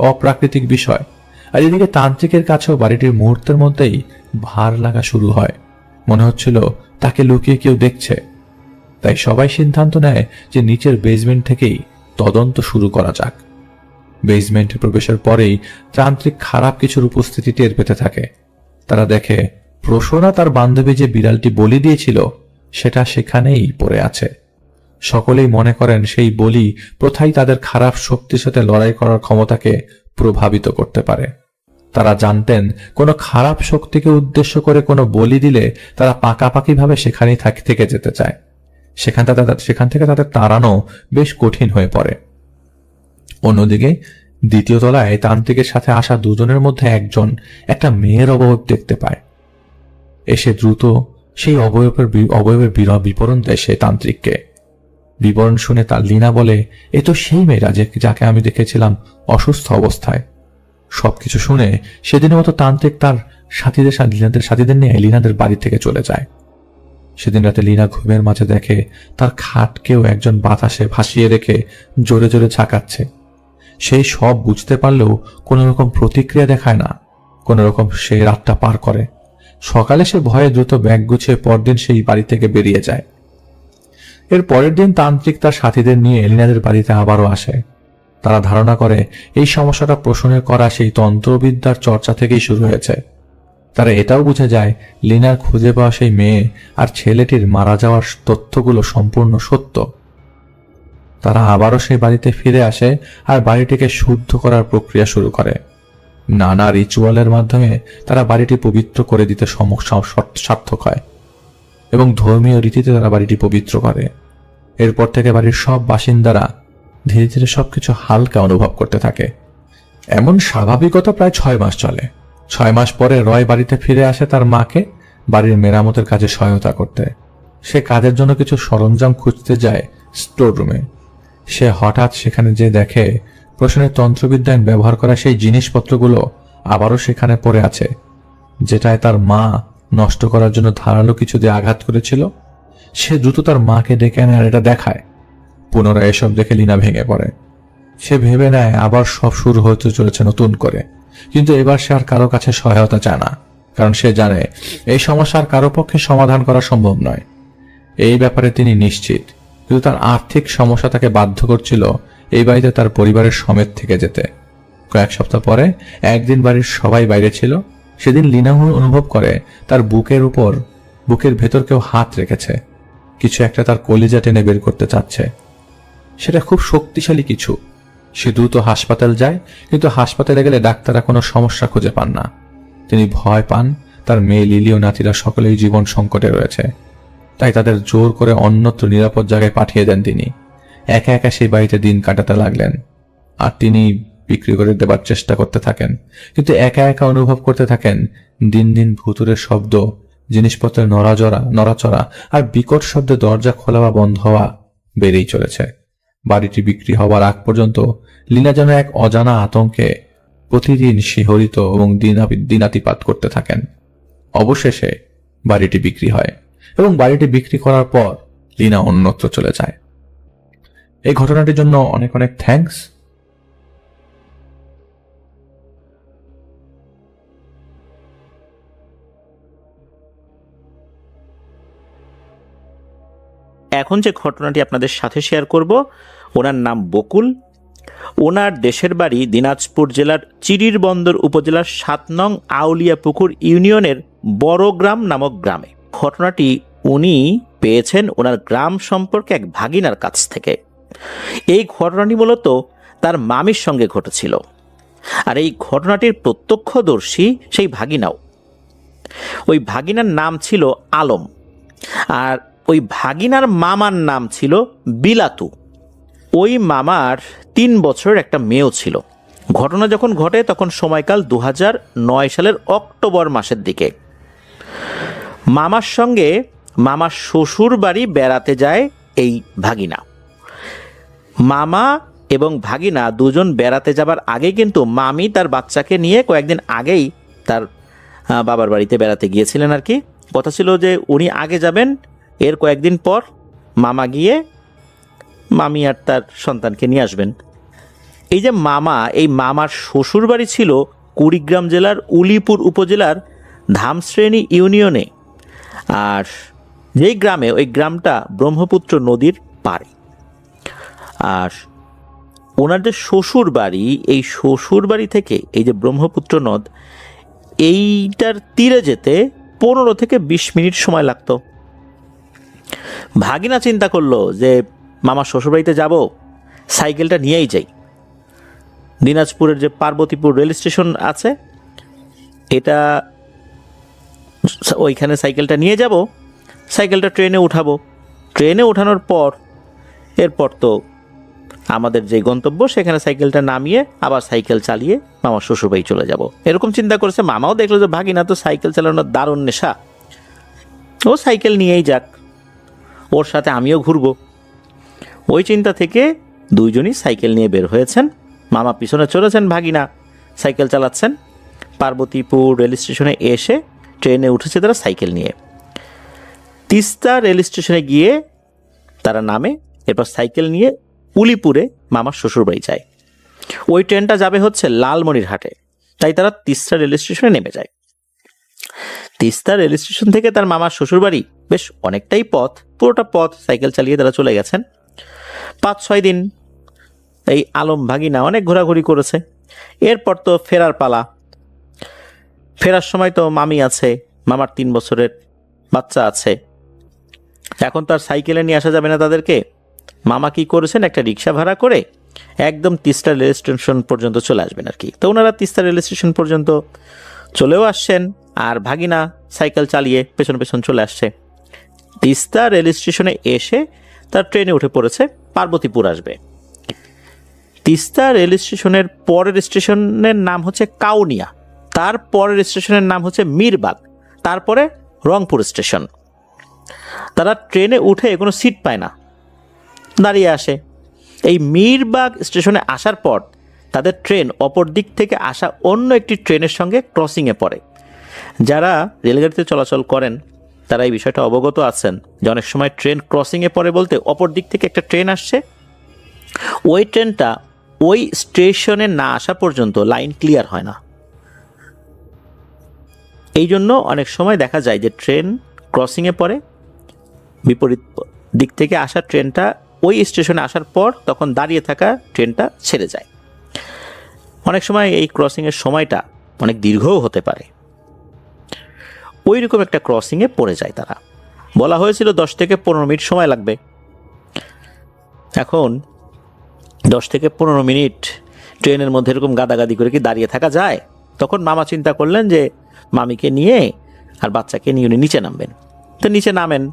অপ্রাকৃতিক বিষয়। আর এদিকে তান্ত্রিকের কাছেও বাড়িটির মুহূর্তের মধ্যেই ভার লাগা শুরু হয়। মনে হচ্ছিল তাকে লুকিয়ে কেউ দেখছে। তাই সবাই সিদ্ধান্ত নেয় যে নিচের বেসমেন্ট থেকেই তদন্ত শুরু করা যাক। বেসমেন্টে প্রবেশের পরেই তান্ত্রিক খারাপ কিছুর উপস্থিতি টের পেতে থাকে। তারা দেখে প্রসূনা তার বান্ধবী যে বিড়ালটি বলি দিয়েছিল সেটা সেখানেই পড়ে আছে। সকলেই মনে করেন সেই বলি প্রথাই তাদের খারাপ শক্তির সাথে লড়াই করার ক্ষমতাকে প্রভাবিত করতে পারে। তারা জানতেন কোনো খারাপ শক্তিকে উদ্দেশ্য করে কোনো বলি দিলে তারা পাকাপাকিভাবে সেখানেই থেকে যেতে চায়। সেখান থেকে তাদের তাড়ানো বেশ কঠিন হয়ে পড়ে। অন্যদিকে দ্বিতীয় তলায় তান্ত্রিকের সাথে আসা দুজনের মধ্যে একজন একটা মেয়ের অবয়ব দেখতে পায়। এসে দ্রুত সেই অবয়বের বিবরণ দেয় সে তান্ত্রিককে। বিবরণ শুনে তার লীনা বলে, এ তো সেই মেয়েরা যাকে আমি দেখেছিলাম অসুস্থ অবস্থায়। সবকিছু শুনে সেদিনের মতো তান্ত্রিক তার সাথীদের নিয়ে লীনাদের বাড়ি থেকে চলে যায়। সেদিন রাতে লীনা ঘুমের মাঝে দেখে তার খাটকেও একজন বাতাসে ভাসিয়ে রেখে জোরে জোরে ঝাঁকাচ্ছে। সেই সব বুঝতে পারলেও কোনো রকম প্রতিক্রিয়া দেখায় না। কোনো রকম সে রাতটা পার করে। সকালে সে ভয়ে দ্রুত ব্যাগ গুছিয়ে পরদিন সেই বাড়ি থেকে বেরিয়ে যায়। এর পরের দিন তান্ত্রিক তার সাথীদের নিয়ে লীনাদের বাড়িতে আবারও আসে। তারা ধারণা করে এই সমস্যাটা প্রশ্নের করা সেই তন্ত্রবিদ্যার চর্চা থেকেই শুরু হয়েছে। তারা এটাও বুঝে যায় লীনার খুঁজে পাওয়া সেই মেয়ে আর ছেলেটির মারা যাওয়ার তথ্যগুলো সম্পূর্ণ সত্য। তারা আবারও সেই বাড়িতে ফিরে আসে আর বাড়িটিকে শুদ্ধ করার প্রক্রিয়া শুরু করে। নানা রিচুয়ালের মাধ্যমে তারা বাড়িটি পবিত্র করে দিতে সার্থক হয় এবং ধর্মীয় রীতিতে তারা বাড়িটি পবিত্র করে। এরপর থেকে বাড়ির সব বাসিন্দারা ধীরে ধীরে সবকিছু হালকা অনুভব করতে থাকে। এমন স্বাভাবিকতা প্রায় 6 মাস চলে। 6 মাস পরে রয় বাড়িতে ফিরে আসে তার মাকে বাড়ির মেরামতের কাজে সহায়তা করতে। সে কাজের জন্য কিছু সরঞ্জাম খুঁজতে যায় স্টোর রুমে। সে হঠাৎ সেখানে যে দেখে প্রশ্নের তন্ত্রবিদ্যায় ব্যবহার করা সেই জিনিসপত্রগুলো আবারও সেখানে পড়ে আছে, যেটায় তার মা নষ্ট করার জন্য ধারালো কিছু দিয়ে আঘাত করেছিল। সে দ্রুত তার মাকে ডেকে আনে আর এটা দেখায়। পুনরায় এসব দেখে লীনা ভেঙে পড়ে। সে ভেবে নেয় আবার সব শুরু হতে চলেছে নতুন করে। কিন্তু এবার সে আর কারো কাছে সহায়তা চায় না, কারণ সে জানে এই সমস্যার কারো পক্ষে সমাধান করা সম্ভব নয়। এই ব্যাপারে তিনি নিশ্চিত, কিন্তু তার আর্থিক সমস্যা তাকে বাধ্য করছিল এই বাড়িতে তার পরিবারের সমেত থেকে যেতে। কয়েক সপ্তাহ পরে একদিন বাড়ির সবাই বাইরে ছিল। সেদিন লীনা অনুভব করে তার বুকের ভেতর কেউ হাত রেখেছে। কিছু একটা তার কলিজা টেনে বের করতে চাচ্ছে। সেটা খুব শক্তিশালী কিছু। সে দ্রুত হাসপাতাল যায়, কিন্তু হাসপাতালে গেলে ডাক্তাররা কোনো সমস্যা খুঁজে পান না। তিনি ভয় পান তার মেয়ে লিলি ও নাতিরা সকলেই জীবন সংকটে রয়েছে। তাই তাদের জোর করে অন্যত্র নিরাপদ জায়গায় পাঠিয়ে দেন তিনি। একা একা সেই বাড়িতে দিন কাটাতে লাগলেন। আর তিনি বিক্রি করে দেবার চেষ্টা করতে থাকেন, কিন্তু একা একা অনুভব করতে থাকেন দিন দিন ভুতুরের শব্দ, জিনিসপত্রের নড়াচড়া আর বিকট শব্দে দরজা খোলা বা বন্ধ হওয়া বেড়েই চলেছে। বাড়িটি বিক্রি হবার আগ পর্যন্ত লীনা যেন এক অজানা আতঙ্কে প্রতিদিন শিহরিত এবং দিনাতিপাত করতে থাকেন। অবশেষে বাড়িটি বিক্রি হয় এবং বাড়িটি বিক্রি করার পর লীনা অন্যত্র চলে যায়। এই ঘটনাটির জন্য অনেক অনেক থ্যাঙ্কস। এখন যে ঘটনাটি আপনাদের সাথে শেয়ার করব, ওনার নাম বকুল। ওনার দেশের বাড়ি দিনাজপুর জেলার চিরিরবন্দর উপজেলার 7 নং আউলিয়াপুকুর ইউনিয়নের বড়গ্রাম নামক গ্রামে। ঘটনাটি উনি পেয়েছেন ওনার গ্রাম সম্পর্কে এক ভাগিনার কাছ থেকে। এই ঘটনাটি মূলত তার মামির সঙ্গে ঘটেছিল, আর এই ঘটনাটির প্রত্যক্ষদর্শী সেই ভাগিনাও। ওই ভাগিনার নাম ছিল আলম, আর ওই ভাগিনার মামার নাম ছিল বিলাতু। ওই মামার 3 বছরের একটা মেয়েও ছিল। ঘটনা যখন ঘটে তখন সময়কাল 2009 সালের অক্টোবর মাসের দিকে। মামার সঙ্গে মামার শ্বশুর বাড়ি বেড়াতে যায় এই ভাগিনা। মামা এবং ভাগিনা দুজন বেড়াতে যাবার আগে কিন্তু মামি তার বাচ্চাকে নিয়ে কয়েকদিন আগেই তার বাবার বাড়িতে বেড়াতে গিয়েছিলেন আর কি। কথা ছিল যে উনি আগে যাবেন, এর কয়েকদিন পর মামা গিয়ে মামি আর তার সন্তানকে নিয়ে আসবেন। এই যে মামা, এই মামার শ্বশুর বাড়ি ছিল কুড়িগ্রাম জেলার উলিপুর উপজেলার ধামশ্রেণী ইউনিয়নে। আর যেই গ্রামে, ওই গ্রামটা ব্রহ্মপুত্র নদীর পাড়ে। আর ওনার যে শ্বশুর বাড়ি, এই শ্বশুর বাড়ি থেকে এই যে ব্রহ্মপুত্র নদ, এইটার তীরে যেতে 15 থেকে 20 মিনিট সময় লাগতো। ভাগিনা চিন্তা করলো যে মামার শ্বশুরবাড়িতে যাব, সাইকেলটা নিয়েই যাই। দিনাজপুরের যে পার্বতীপুর রেল স্টেশন আছে, এটা ওইখানে সাইকেলটা নিয়ে যাব, সাইকেলটা ট্রেনে উঠাবো। ট্রেনে উঠানোর পর এরপর তো আমাদের যে গন্তব্য, সেখানে সাইকেলটা নামিয়ে আবার সাইকেল চালিয়ে মামার শ্বশুরবাড়ি চলে যাব, এরকম চিন্তা করেছে। মামাও দেখলো যে ভাগিনা তো সাইকেল চালানোর দারুণ নেশা, ও সাইকেল নিয়েই যাক, ওর সাথে আমিও ঘুরবো। ওই চিন্তা থেকে দুইজনই সাইকেল নিয়ে বের হয়েছেন। মামা পিছনে চলেছেন, ভাগিনা সাইকেল চালাচ্ছেন। পার্বতীপুর রেল স্টেশনে এসে ট্রেনে উঠেছে তারা সাইকেল নিয়ে। তিস্তা রেল স্টেশনে গিয়ে তারা নামে, এরপর সাইকেল নিয়ে উলিপুরে মামার শ্বশুরবাড়ি যায়। ওই ট্রেনটা যাবে হচ্ছে লালমনিরহাটে, তাই তারা তিস্তা রেল স্টেশনে নেমে যায়। তিস্তা রেল স্টেশন থেকে তার মামার শ্বশুরবাড়ি বেশ অনেকটাই পথ, পুরোটা পথ সাইকেল চালিয়ে তারা চলে গেছেন। 5-6 দিন এই আলম ভাগিনা অনেক ঘোরাঘুরি করেছে। এরপর তো ফেরার পালা। ফেরার সময় তো মামি আছে, মামার 3 বছরের বাচ্চা আছে। এখন তো আর সাইকেলে নিয়ে আসা যাবে না তাদেরকে। মামা কি করেছেন, একটা রিক্সা ভাড়া করে একদম তিস্তা রেল স্টেশন পর্যন্ত চলে আসবেন আর কি। তো ওনারা তিস্তা রেল স্টেশন পর্যন্ত চলেও আসছেন, আর ভাগিনা সাইকেল চালিয়ে পেছন পেছন চলে আসছে। তিস্তা রেল স্টেশনে এসে তার ট্রেনে উঠে পড়েছে, পার্বতীপুর আসবে। তিস্তা রেল স্টেশনের পরের স্টেশনের নাম হচ্ছে কাউনিয়া, তার পরের স্টেশনের নাম হচ্ছে মিরবাগ, তারপরে রংপুর স্টেশন। তারা ট্রেনে উঠে কোনো সিট পায় না, দাঁড়িয়ে আসে। এই মিরবাগ স্টেশনে আসার পর তাদের ট্রেন অপর দিক থেকে আসা অন্য একটি ট্রেনের সঙ্গে ক্রসিংয়ে পড়ে। যারা রেলগাড়িতে চলাচল করেন তারা এই বিষয়টা অবগত আছেন যে অনেক সময় ট্রেন ক্রসিংয়ে পড়ে বলতে অপর দিক থেকে একটা ট্রেন আসছে, ওই ট্রেনটা ওই স্টেশনে না আসা পর্যন্ত লাইন ক্লিয়ার হয় না। এই জন্য অনেক সময় দেখা যায় যে ট্রেন ক্রসিংয়ে পড়ে, বিপরীত দিক থেকে আসা ট্রেনটা ওই স্টেশনে আসার পর তখন দাঁড়িয়ে থাকা ট্রেনটা ছেড়ে যায়। অনেক সময় এই ক্রসিংয়ের সময়টা অনেক দীর্ঘও হতে পারে। ওই রকম একটা ক্রসিংয়ে পড়ে যায় তারা। বলা হয়েছিল 10 থেকে 15 মিনিট সময় লাগবে। এখন 10 থেকে 15 মিনিট ট্রেনের মধ্যে এরকম গাদাগাদি করে কি দাঁড়িয়ে থাকা যায়? তখন মামা চিন্তা করলেন যে মামিকে নিয়ে আর বাচ্চাকে নিয়ে উনি নিচে নামবেন। তো নিচে নামেন,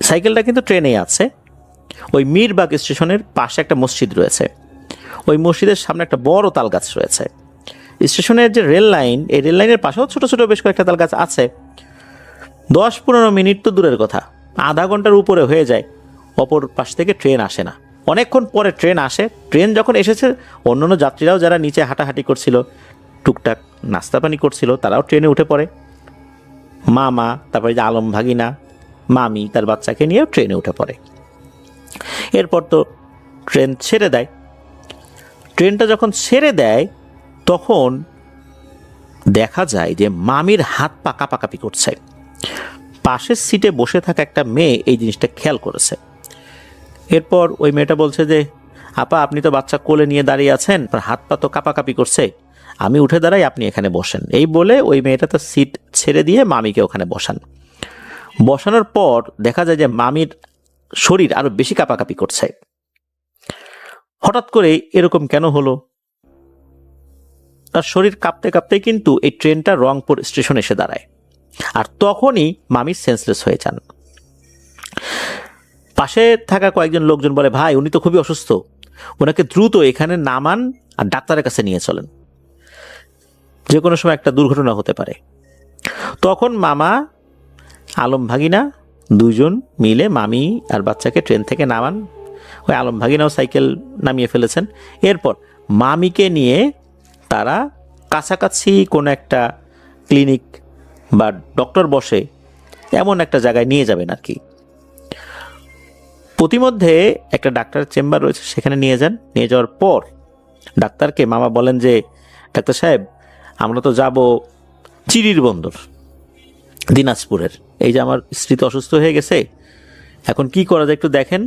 সাইকেলটা কিন্তু ট্রেনেই আছে। ওই মিরবাগ স্টেশনের পাশে একটা মসজিদ রয়েছে, ওই মসজিদের সামনে একটা বড় তাল গাছ রয়েছে। স্টেশনের যে রেল লাইন, এই রেল লাইনের পাশেও ছোট ছোট বেশ কয়েকটা তাল গাছ আছে। 10-15 মিনিট তো দূরের কথা, আধা ঘন্টার উপরে হয়ে যায়, অপর পাশ থেকে ট্রেন আসে না। অনেকক্ষণ পরে ট্রেন আসে। ট্রেন যখন এসেছে, অন্যান্য যাত্রীরাও যারা নিচে হাঁটাহাঁটি করছিল, টুকটাক নাস্তা পানি করছিল, তারাও ট্রেনে উঠে পড়ে। মামা, তারপরে যে আলম ভাগিনা, মামি তার বাচ্চাকে নিয়েও ট্রেনে উঠে পড়ে। এরপর তো ট্রেন ছেড়ে দেয়। ট্রেনটা যখন ছেড়ে দেয় তখন দেখা যায় যে মামির হাত পা কাঁপাকাঁপি করছে। পাশের সিটে বসে থাকা একটা মেয়ে এই জিনিসটা খেয়াল করেছে। এরপর ওই মেয়েটা বলছে যে, আপা আপনি তো বাচ্চা কোলে নিয়ে দাঁড়িয়ে আছেন, আর হাত পা তো কাঁপাকাঁপি করছে, আমি উঠে দাঁড়াই, আপনি এখানে বসেন। এই বলে ওই মেয়েটা তো সিট ছেড়ে দিয়ে মামিকে ওখানে বসান। বসানোর পর দেখা যায় যে মামির শরীর আরো বেশি কাঁপাকাঁপি করছে। হঠাৎ করে এরকম কেন হলো? তার শরীর কাঁপতে কাঁপতে কিন্তু এই ট্রেনটা রংপুর স্টেশনে এসে দাঁড়ায়, আর তখনই মামি সেন্সলেস হয়ে যান। পাশে থাকা কয়েকজন লোকজন বলে, ভাই উনি তো খুবই অসুস্থ, ওনাকে দ্রুত এখানে নামান আর ডাক্তারের কাছে নিয়ে চলেন, যে কোনো সময় একটা দুর্ঘটনা হতে পারে। তখন মামা, আলম ভাগিনা দুজন মিলে মামি আর বাচ্চাকে ট্রেন থেকে নামান। ওই আলম ভাগিনাও সাইকেল নামিয়ে ফেলেছেন। এরপর মামিকে নিয়ে তারা কাছাকাছি কোনো একটা ক্লিনিক বা ডক্টর বসে এমন একটা জায়গায় নিয়ে যাবেন আর কি। প্রতিমধ্যে একটা ডাক্তারের চেম্বার রয়েছে, সেখানে নিয়ে যান। নিয়ে যাওয়ার পর ডাক্তারকে মামা বলেন যে, ডাক্তার সাহেব আমরা তো যাব চিরির বন্দর, দিনাজপুরের। এই যে আমার স্ত্রী তো অসুস্থ হয়ে গেছে, এখন কি করা যায় একটু দেখেন।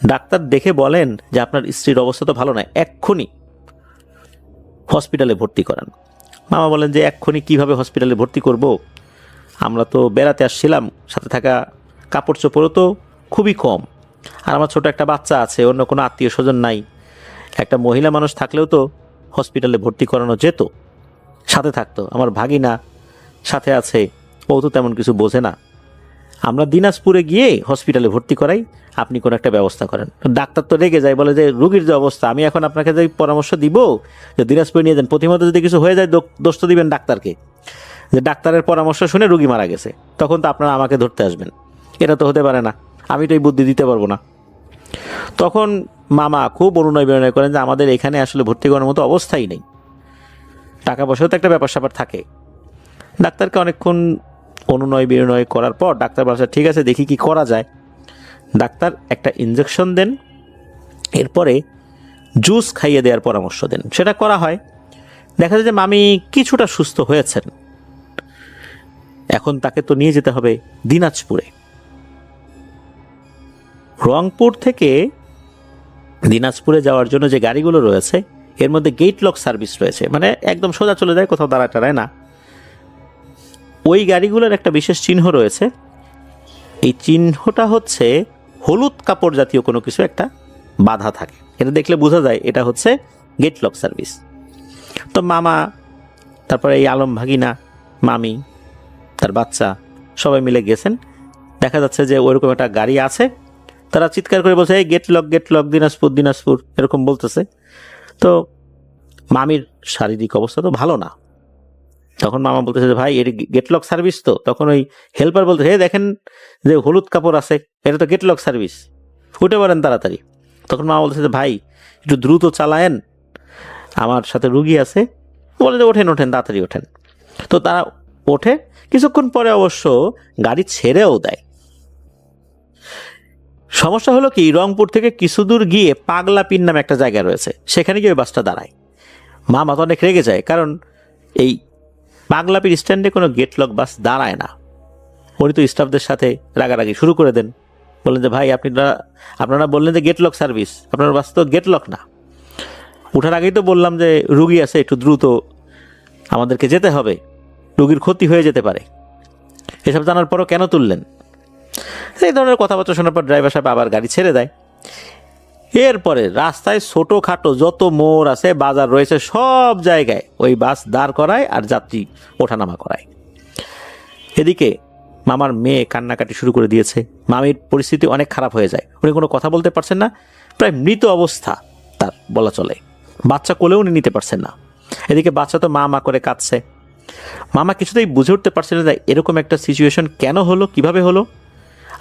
ডাক্তার দেখে বলেন যে আপনার স্ত্রীর অবস্থা তো ভালো নয়, এক্ষুনি হসপিটালে ভর্তি করান। মামা বলেন যে এক্ষুনি কিভাবে হসপিটালে ভর্তি করব, আমরা তো বেড়াতে আসছিলাম, সাথে থাকা কাপড় চোপড়ও তো খুবই কম, আর আমার ছোট একটা বাচ্চা আছে, অন্য কোনো আত্মীয় স্বজন নাই, একটা মহিলা মানুষ থাকলেও তো হসপিটালে ভর্তি করানো যেত, সাথে থাকতো, আমার ভাগিনা সাথে আছে, ও তো তেমন কিছু বোঝে না, আমরা দিনাজপুরে গিয়ে হসপিটালে ভর্তি করাই, আপনি কোনো একটা ব্যবস্থা করেন। ডাক্তার তো রেগে যায়, বলে যে রুগীর যে অবস্থা, আমি এখন আপনাকে যে পরামর্শ দিব যে দিনাজপুরে নিয়ে যান, প্রতিমধ্যে যদি কিছু হয়ে যায় দোষ তো দিবেন ডাক্তারকে, যে ডাক্তারের পরামর্শ শুনে রুগী মারা গেছে, তখন তো আপনারা আমাকে ধরতে আসবেন, এটা তো হতে পারে না, আমি তো এই বুদ্ধি দিতে পারবো না। তখন মামা খুব অনুনয় বিনয় করেন যে আমাদের এখানে আসলে ভর্তি করার মতো অবস্থাই নেই, টাকা পয়সাও তো একটা ব্যাপার স্যাপার থাকে। ডাক্তারকে অনেকক্ষণ অনুনয় বিনয় করার পর ডাক্তার বলছে ঠিক আছে দেখি কি করা যায়। ডাক্তার একটা ইনজেকশন দেন, এরপরে জুস খাইয়ে দেওয়ার পরামর্শ দেন, সেটা করা হয়। দেখা যায় যে মামি কিছুটা সুস্থ হয়েছেন। এখন তাকে তো নিয়ে যেতে হবে দিনাজপুরে। রংপুর থেকে দিনাজপুরে যাওয়ার জন্য যে গাড়িগুলো রয়েছে এর মধ্যে গেট লক সার্ভিস রয়েছে, মানে একদম সোজা চলে যায়, কোথাও দাঁড়ায় টাড়ায় না। ওই গাড়িগুলোর একটা বিশেষ চিহ্ন রয়েছে, এই চিহ্নটা হচ্ছে হলুদ কাপড় জাতীয় কোনো কিছু একটা বাধা থাকে, এটা দেখলে বোঝা যায় এটা হচ্ছে গেট লক সার্ভিস। তো মামা, তারপরে এই আলম ভাগিনা, মামি, তার বাচ্চা সবাই মিলে গেছেন। দেখা যাচ্ছে যে ওইরকম একটা গাড়ি আছে, তারা চিৎকার করে বলছে এই গেট লক দিনাজপুর দিনাজপুর এরকম বলতেছে। তো মামির শারীরিক অবস্থা তো ভালো না, তখন মামা বলতেছে যে ভাই এর গেট লক সার্ভিস তো, তখন ওই হেল্পার বলতে হে দেখেন যে হলুদ কাপড় আছে, এটা তো গেট লক সার্ভিস, উঠে পড়েন তাড়াতাড়ি। তখন মামা বলতেছে যে ভাই একটু দ্রুত চালায়েন, আমার সাথে রুগী আছে, বলে যে ওঠেন তাড়াতাড়ি ওঠেন। তো তারা ওঠে, কিছুক্ষণ পরে অবশ্য গাড়ি ছেড়েও দেয়। সমস্যা হলো কি, রংপুর থেকে কিছু দূর গিয়ে পাগলাপিন নামে একটা জায়গা রয়েছে, সেখানে গিয়ে বাসটা দাঁড়ায়। মামা তো অনেক রেগে যায়, কারণ এই পাগলাপির স্ট্যান্ডে কোনো গেট লক বাস দাঁড়ায় না। উনি তো স্টাফদের সাথে রাগারাগি শুরু করে দেন, বললেন যে ভাই আপনারা বললেন যে গেট লক সার্ভিস, আপনার বাস তো গেট লক না, ওঠার আগেই তো বললাম যে রুগী আছে, একটু দ্রুত আমাদেরকে যেতে হবে, রুগীর ক্ষতি হয়ে যেতে পারে, এসব জানার পরও কেন তুললেন? এই ধরনের কথাবার্তা শোনার পর ড্রাইভার সাহেব আবার গাড়ি ছেড়ে দেয়। এরপরে রাস্তায় ছোটোখাটো যত মোড় আছে, বাজার রয়েছে, সব জায়গায় ওই বাস দাঁড় করায় আর যাত্রী ওঠানামা করায়। এদিকে মামার মেয়ে কান্নাকাটি শুরু করে দিয়েছে, মামির পরিস্থিতি অনেক খারাপ হয়ে যায়, উনি কোনো কথা বলতে পারছেন না, প্রায় মৃত অবস্থা তার বলা চলে, বাচ্চা কোলেও উনি নিতে পারছেন না। এদিকে বাচ্চা তো মা করে কাঁদছে। মামা কিছুতেই বুঝে উঠতে পারছেন না যে এরকম একটা সিচুয়েশন কেন হলো, কিভাবে হলো,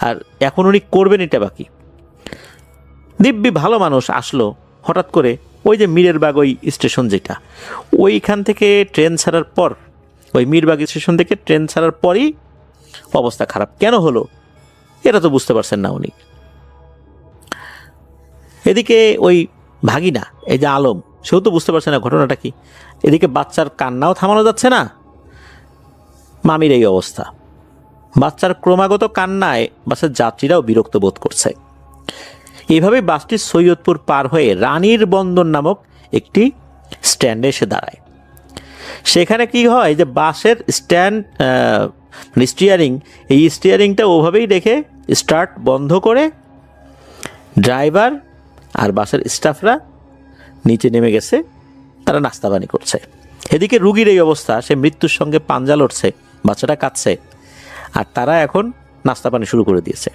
আর এখন উনি করবেন এটা বাকি। দিব্যি ভালো মানুষ আসলো হঠাৎ করে, ওই যে মীরেরবাগ ওই স্টেশন যেটা, ওইখান থেকে ট্রেন ছাড়ার পর, ওই মীরবাগ স্টেশন থেকে ট্রেন ছাড়ার পরই অবস্থা খারাপ কেন হলো এটা তো বুঝতে পারছেন না উনি। এদিকে ওই ভাগিনা, এই যে আলম, সেও তো বুঝতে পারছে না ঘটনাটা কি। এদিকে বাচ্চার কান্নাও থামানো যাচ্ছে না, মামির এই অবস্থা, বাচ্চার ক্রমাগত কান্নায় বাসের যাত্রীরাও বিরক্ত বোধ করছে। এইভাবে বাসটি সৈয়দপুর পার হয়ে রানীর বন্দর নামক একটি স্ট্যান্ডে এসে দাঁড়ায়। সেখানে কি হয় যে বাসের স্টিয়ারিং, এই স্টিয়ারিংটা ওভাবেই রেখে স্টার্ট বন্ধ করে ড্রাইভার আর বাসের স্টাফরা নিচে নেমে গেছে, তারা নাস্তা পানি করছে। এদিকে রুগীর এই অবস্থা, সে মৃত্যুর সঙ্গে পাঞ্জা লড়ছে, বাচ্চাটা কাঁদছে, আর তারা এখন নাস্তা পানি শুরু করে দিয়েছে।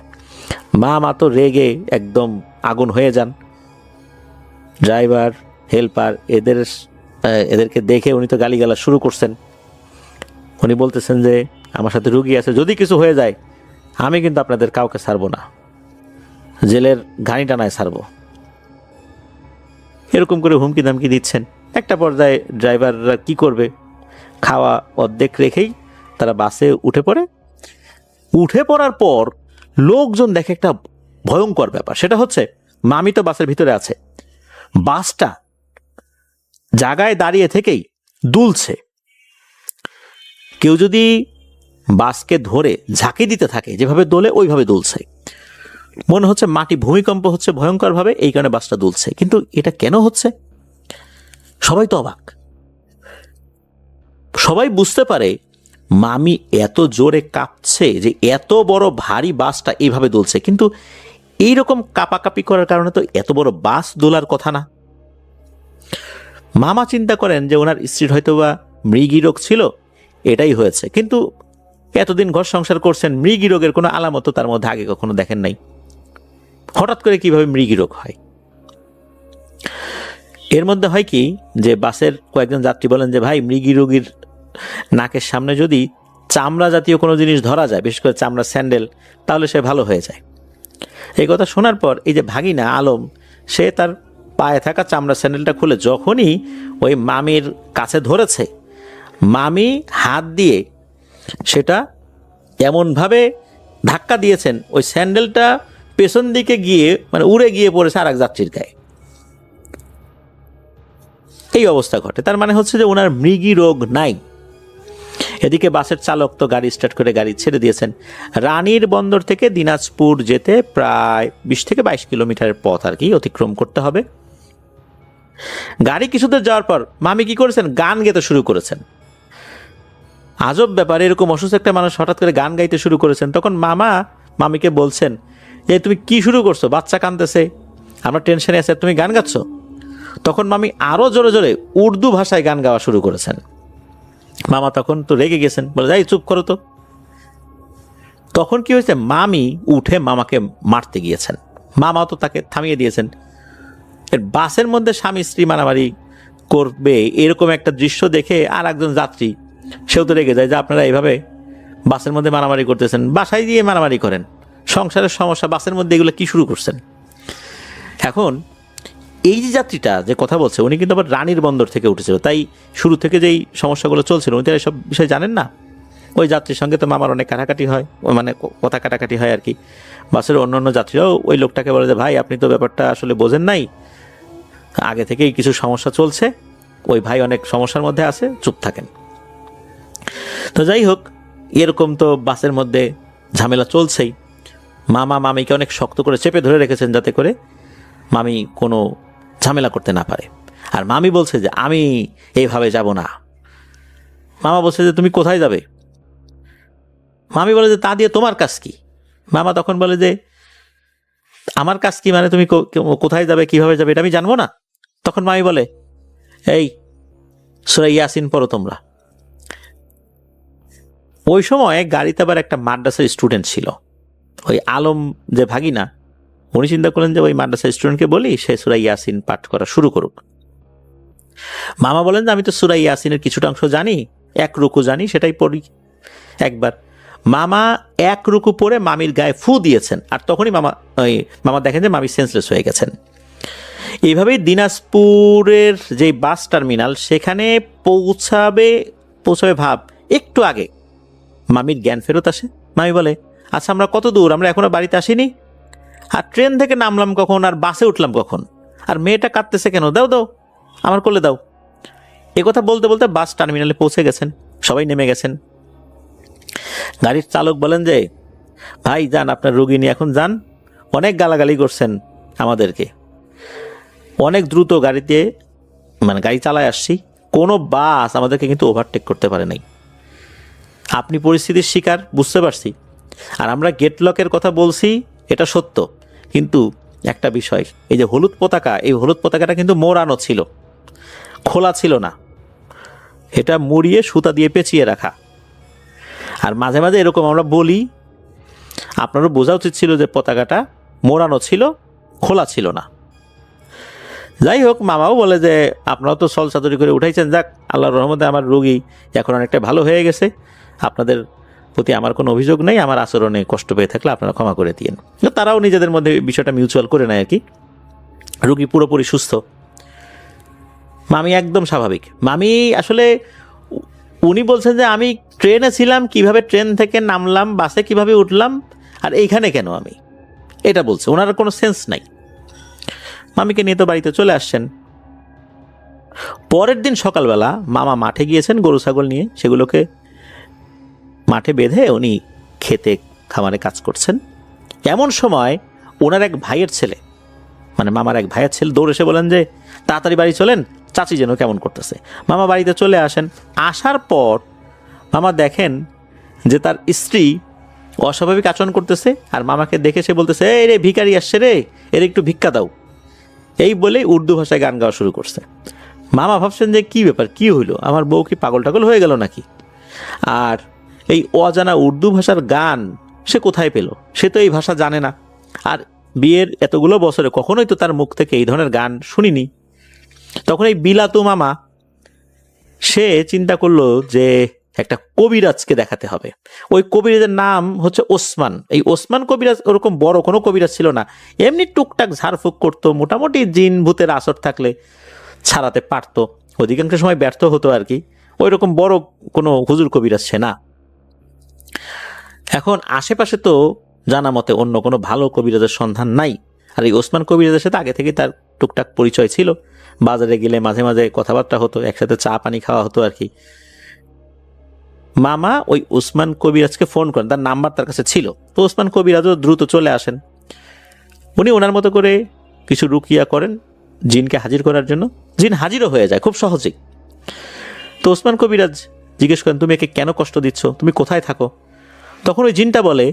মা তো রেগে একদম আগুন হয়ে যান। ড্রাইভার, হেল্পার এদেরকে দেখে উনি তো গালিগালাজ শুরু করছেন। উনি বলতেছেন যে আমার সাথে রুগী আছে, যদি কিছু হয়ে যায় আমি কিন্তু আপনাদের কাউকে ছাড়বো না, জেলের ঘানি টানায় ছাড়বো, এরকম করে হুমকি দামকি দিচ্ছেন। একটা পর্যায়ে ড্রাইভাররা কি করবে, খাওয়া অর্ধেক রেখেই তারা বাসে উঠে পড়ার পর লোকজন দেখে একটা ভয়ঙ্কর ব্যাপার, সেটা হচ্ছে মামি তো বাসের ভিতরে আছে, বাসটা জায়গায় দাঁড়িয়ে থেকেই দুলছে। কেউ যদি বাসকে ধরে ঝাঁকি দিতে থাকে, যেভাবে দোলে ওইভাবে দুলছে। মনে হচ্ছে মাটি ভূমিকম্প হচ্ছে ভয়ঙ্করভাবে, এই কারণে বাসটা দুলছে। কিন্তু এটা কেন হচ্ছে? সবাই তো অবাক। সবাই বুঝতে পারে মামি এত জোরে কাঁপছে যে এত বড় ভারী বাসটা এইভাবে দুলছে, কিন্তু এইরকম কাঁপাকাঁপি করার কারণে তো এত বড় বাস দোলার কথা না। মামা চিন্তা করেন যে ওনার স্ত্রীর হয়তোবা মৃগী রোগ ছিল, এটাই হয়েছে। কিন্তু এতদিন ঘর সংসার করছেন, মৃগী রোগের কোনো আলামত তার মধ্যে আগে কখনো দেখেন নাই। হঠাৎ করে কিভাবে মৃগী রোগ হয়? এর মধ্যে হয় কি যে বাসের কয়েকজন যাত্রী বলেন যে ভাই, মৃগী রোগীর নাকের সামনে যদি চামড়া জাতীয় কোনো জিনিস ধরা যায়, বিশেষ করে চামড়া স্যান্ডেল, তাহলে সে ভালো হয়ে যায়। এই কথা শোনার পর এই যে ভাগিনা আলম, সে তার পায়ে থাকা চামড়া স্যান্ডেলটা খুলে যখনই ওই মামির কাছে ধরেছে, মামি হাত দিয়ে সেটা এমনভাবে ধাক্কা দিয়েছেন ওই স্যান্ডেলটা পেছন দিকে গিয়ে মানে উড়ে গিয়ে পড়েছে আর এক যাত্রীর গায়ে। এই অবস্থা ঘটে। তার মানে হচ্ছে যে ওনার মৃগী রোগ নাই। এদিকে বাসের চালক তো গাড়ি স্টার্ট করে গাড়ি ছেড়ে দিয়েছেন। রানীর বন্দর থেকে দিনাজপুর যেতে প্রায় 20 থেকে 22 কিলোমিটারের পথ আর কি অতিক্রম করতে হবে। গাড়ি কিছুদূর যাওয়ার পর মামি কি করেছেন? গান গেতে শুরু করেছেন। আজব ব্যাপার, এরকম অসুস্থ একটা মানুষ হঠাৎ করে গান গাইতে শুরু করেছেন। তখন মামা মামিকে বলছেন যে তুমি কি শুরু করছো? বাচ্চা কাঁদতেছে, আমরা টেনশনে আছি, তুমি গান গাচ্ছ? তখন মামি আরো জোরে জোরে উর্দু ভাষায় গান গাওয়া শুরু করেছেন। মামা তখন তো রেগে গেছেন, বলে যাই চুপ করো তো। তখন কি হয়েছে? মামি উঠে মামাকে মারতে গিয়েছেন। মামাও তো তাকে থামিয়ে দিয়েছেন। এর বাসের মধ্যে স্বামী স্ত্রী মারামারি করবে এরকম একটা দৃশ্য দেখে আর একজন যাত্রী, সেও তো রেগে যায় যে আপনারা এইভাবে বাসের মধ্যে মারামারি করতেছেন, বাসায় দিয়ে মারামারি করেন, সংসারের সমস্যা, বাসের মধ্যে এগুলো কি শুরু করছেন? এখন এই যে যাত্রীটা যে কথা বলছে, উনি কিন্তু আবার রানীর বন্দর থেকে উঠেছিল, তাই শুরু থেকে যেই সমস্যাগুলো চলছিল উনি তো এসব বিষয় জানেন না। ওই যাত্রীর সঙ্গে তো মামার অনেক কাটাকাটি হয়, মানে কথা কাটাকাটি হয় আর কি। বাসের অন্য যাত্রীরাও ওই লোকটাকে বলে যে ভাই, আপনি তো ব্যাপারটা আসলে বোঝেন নাই, আগে থেকেই কিছু সমস্যা চলছে, ওই ভাই অনেক সমস্যার মধ্যে আছে, চুপ থাকেন। তো যাই হোক, এরকম তো বাসের মধ্যে ঝামেলা চলছেই। মামা মামিকে অনেক শক্ত করে চেপে ধরে রেখেছেন যাতে করে মামি কোনো ঝামেলা করতে না পারে। আর মামি বলছে যে আমি এইভাবে যাব না। মামা বলছে যে তুমি কোথায় যাবে? মামি বলে যে তা দিয়ে তোমার কাজ কি? মামা তখন বলে যে আমার কাজ কি মানে? তুমি কোথায় যাবে, কিভাবে যাবে, এটা আমি জানবো না? তখন মামি বলে, এই সূরা ইয়াসিন পড়ো তোমরা। ওই সময় গাড়িতে আবার একটা মাদ্রাসার স্টুডেন্ট ছিল, ওই আলম যে ভাগিনা, উনি চিন্তা করলেন যে ওই মাদ্রাসার স্টুডেন্টকে বলি সে সূরা ইয়াসিন পাঠ করা শুরু করুক। মামা বলেন যে আমি তো সূরা ইয়াসিনের কিছুটা অংশ জানি, এক রুকু জানি, সেটাই পড়ি একবার। মামা এক রুকু পড়ে মামির গায়ে ফু দিয়েছেন, আর তখনই মামা দেখেন যে মামি সেন্সলেস হয়ে গেছেন। এইভাবেই দিনাজপুরের যে বাস টার্মিনাল, সেখানে পৌঁছাবে ভাব একটু আগে মামির জ্ঞান ফেরত আসে। মামি বলে, আচ্ছা আমরা কত দূর? আমরা এখনো বাড়িতে আসিনি। আর ট্রেন থেকে নামলাম কখন? আর বাসে উঠলাম কখন? আর মেয়েটা কাঁদতেছে কেন? দাও দাও, আমার কোলে দাও। কথা বলতে বলতে বাস টার্মিনালে পৌঁছে গেছেন, সবাই নেমে গেছেন। গাড়ির চালক বলেন যে ভাই যান, আপনার রোগী নিয়ে এখন যান, অনেক গালাগালি করছেন আমাদেরকে, অনেক দ্রুত গাড়িতে মানে গাড়ি চালায় আসছি, কোনো বাস আমাদেরকে কিন্তু ওভারটেক করতে পারে নাই। আপনি পরিস্থিতির শিকার, বুঝতে পারছি। আর আমরা গেট লকের কথা বলছি, এটা সত্য, কিন্তু একটা বিষয়, এই যে হলুদ পতাকা, এই হলুদ পতাকাটা কিন্তু মোড়ানো ছিল, খোলা ছিল না, এটা মুড়িয়ে সুতা দিয়ে পেঁচিয়ে রাখা। আর মাঝে মাঝে এরকম আমরা বলি, আপনারও বোঝা উচিত ছিল যে পতাকাটা মোড়ানো ছিল, খোলা ছিল না। যাই হোক, মামাও বলে যে আপনারাও তো সল চাদরি করে উঠাইছেন, যাক আল্লাহর রহমতে আমার রোগী এখন অনেকটা ভালো হয়ে গেছে, আপনাদের প্রতি আমার কোনো অভিযোগ নেই, আমার আচরণে কষ্ট পেয়ে থাকলে আপনারা ক্ষমা করে দিয়েন। তারাও নিজেদের মধ্যে বিষয়টা মিউচুয়াল করে নেয় আর কি। রোগী পুরোপুরি সুস্থ, মামি একদম স্বাভাবিক। মামি আসলে উনি বলছেন যে আমি ট্রেনে ছিলাম, কিভাবে ট্রেন থেকে নামলাম, বাসে কিভাবে উঠলাম, আর এইখানে কেন আমি, এটা বলছে, ওনার কোনো সেন্স নাই। মামিকে নিয়ে তো বাড়িতে চলে আসছেন। পরের দিন সকালবেলা মামা মাঠে গিয়েছেন গরু ছাগল নিয়ে, সেগুলোকে মাঠে বেঁধে উনি খেতে খামারে কাজ করছেন। এমন সময় ওনার এক ভাইয়ের ছেলে, মানে মামার এক ভাইয়ের ছেলে দৌড়ে এসে বলেন যে তাড়াতাড়ি বাড়ি চলেন, চাচি যেন কেমন করতেছে। মামা বাড়িতে চলে আসেন। আসার পর মামা দেখেন যে তার স্ত্রী অস্বাভাবিক আচরণ করতেছে, আর মামাকে দেখে সে বলতেছে, এই রে ভিখারি আসছে রে, এর একটু ভিক্ষা দাও। এই বলে উর্দু ভাষায় গান গাওয়া শুরু করছে। মামা ভাবছেন যে কি ব্যাপার, কি হইলো, আমার বউ কি পাগল টাগল হয়ে গেল নাকি? আর এই অজানা উর্দু ভাষার গান সে কোথায় পেল? সে তো এই ভাষা জানে না, আর বিয়ের এতগুলো বছরে কখনোই তো তার মুখ থেকে এই ধরনের গান শুনিনি। তখন এই বিলাতু মামা সে চিন্তা করলো যে একটা কবিরাজকে দেখাতে হবে। ওই কবিরাজের নাম হচ্ছে ওসমান। এই ওসমান কবিরাজ ওরকম বড় কোনো কবিরাজ ছিল না, এমনি টুকটাক ঝাড়ফুঁক করতো, মোটামুটি জিন ভূতের আসর থাকলে ছাড়াতে পারতো, অধিকাংশ সময় ব্যর্থ হতো আর কি। ওই রকম বড় কোনো হুজুর কবিরাজ সে না। এখন আশেপাশে তো জানা মতে অন্য কোনো ভালো কবিরাজের সন্ধান নাই, আর এই ওসমান কবিরাজের সাথে আগে থেকে তার টুকটাক পরিচয় ছিল, বাজারে গেলে মাঝে মাঝে কথাবার্তা হতো, একসাথে চা পানি খাওয়া হতো আর কি। মামা ওই ওসমান কবিরাজকে ফোন করেন, তার নাম্বার তার কাছে ছিল। তো ওসমান কবিরাজও দ্রুত চলে আসেন। উনি ওনার মতো করে কিছু রুকিয়া করেন জিনকে হাজির করার জন্য। জিন হাজিরও হয়ে যায় খুব সহজেই। তো ওসমান কবিরাজ জিজ্ঞেস করেন, তুমি একে কেন কষ্ট দিচ্ছ, তুমি কোথায় থাকো? তখন ওই জিনটা বলে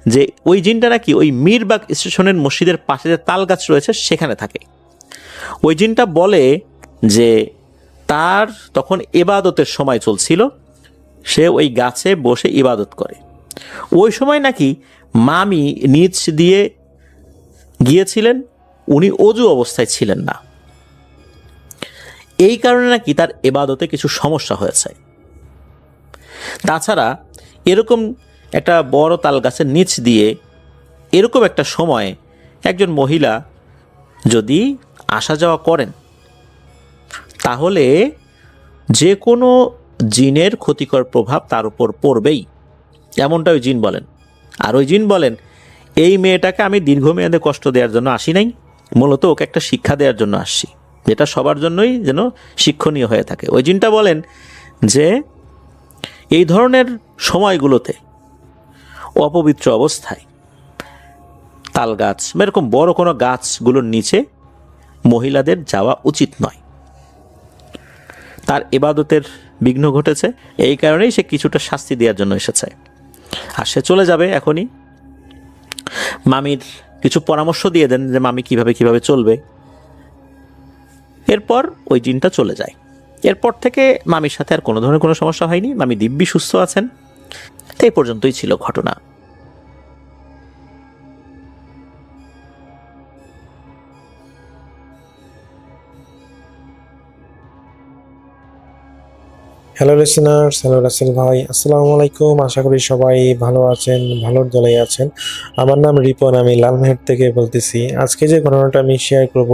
যে ওই জিনটা নাকি ওই মীরবাগ স্টেশনের মসজিদের পাশে যে তাল গাছ রয়েছে সেখানে থাকে। ওই জিনটা বলে যে তার তখন ইবাদতের সময় চলছিল, সে ওই গাছে বসে ইবাদত করে। ওই সময় নাকি মামি নিচ দিয়ে গিয়েছিলেন, উনি অজু অবস্থায় ছিলেন না, এই কারণে নাকি তার ইবাদতে কিছু সমস্যা হয়েছে। তাছাড়া এরকম একটা বড় তাল গাছের নিচ দিয়ে এরকম একটা সময় একজন মহিলা যদি আসা যাওয়া করেন, তাহলে যে কোনো জিনের ক্ষতিকর প্রভাব তার উপর পড়বেই, এমনটা ওই জিন বলেন। আর ওই জিন বলেন, এই মেয়েটাকে আমি দীর্ঘমেয়াদে কষ্ট দেওয়ার জন্য আসি নাই, মূলত ওকে একটা শিক্ষা দেওয়ার জন্য আসছি, যেটা সবার জন্যই যেন শিক্ষণীয় হয়ে থাকে। ওই জিনটা বলেন যে এই ধরনের সময়গুলোতে অপবিত্র অবস্থায় তাল গাছ এরকম বড় কোনো গাছগুলোর নিচে মহিলাদের যাওয়া উচিত নয়। তার ইবাদতের বিঘ্ন ঘটেছে, এই কারণেই সে কিছুটা শাস্তি দেওয়ার জন্য এসেছে, আর সে চলে যাবে এখনই। মামির কিছু পরামর্শ দিয়ে দেন যে মামি কিভাবে কিভাবে চলবে। এরপর ওই জিনটা চলে যায়। এরপর থেকে মামির সাথে আর কোনো ধরনের কোনো সমস্যা হয়নি, মামি দিব্যি সুস্থ আছেন। এই পর্যন্তই ছিল ঘটনা। হ্যালো লিসেনার্স, হ্যালো রাসেল ভাই, আসসালামু আলাইকুম। আশা করি সবাই ভালো আছেন, ভালোর দলেই আছেন। আমার নাম রিপন, আমি লালমেহের থেকে বলতেছি। আজকে যে ঘটনাটা আমি শেয়ার করব,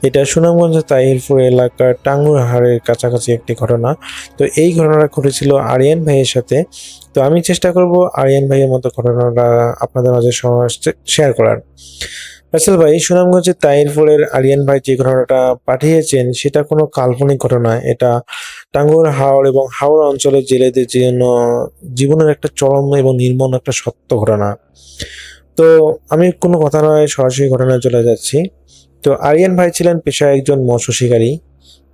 এটা সুনামগঞ্জ তাহিরপুর এলাকার টাঙ্গুরহাড়ের কাছাকাছি একটি ঘটনা। তো এই ঘটনাটা ঘটেছিল আরিয়ান ভাইয়ের সাথে। তো আমি চেষ্টা করব আরিয়ান ভাইয়ের মতো ঘটনাটা আপনাদের মাঝে শেয়ার করার। রাসেল ভাই, সুনামগঞ্জের তাহিরপুরের আরিয়ান ভাই যে ঘটনাটা পাঠিয়েছেন সেটা কোনো কাল্পনিক ঘটনা। এটা টাঙ্গুয়ার হাওড় এবং হাওড় অঞ্চলের জেলেদের জন্য জীবনের একটা চরম এবং নির্মম একটা সত্য ঘটনা। তো আমি কোনো কথা নয় সরাসরি ঘটনায় চলে যাচ্ছি। তো আরিয়ান ভাই ছিলেন পেশায় একজন মৎস্য শিকারী।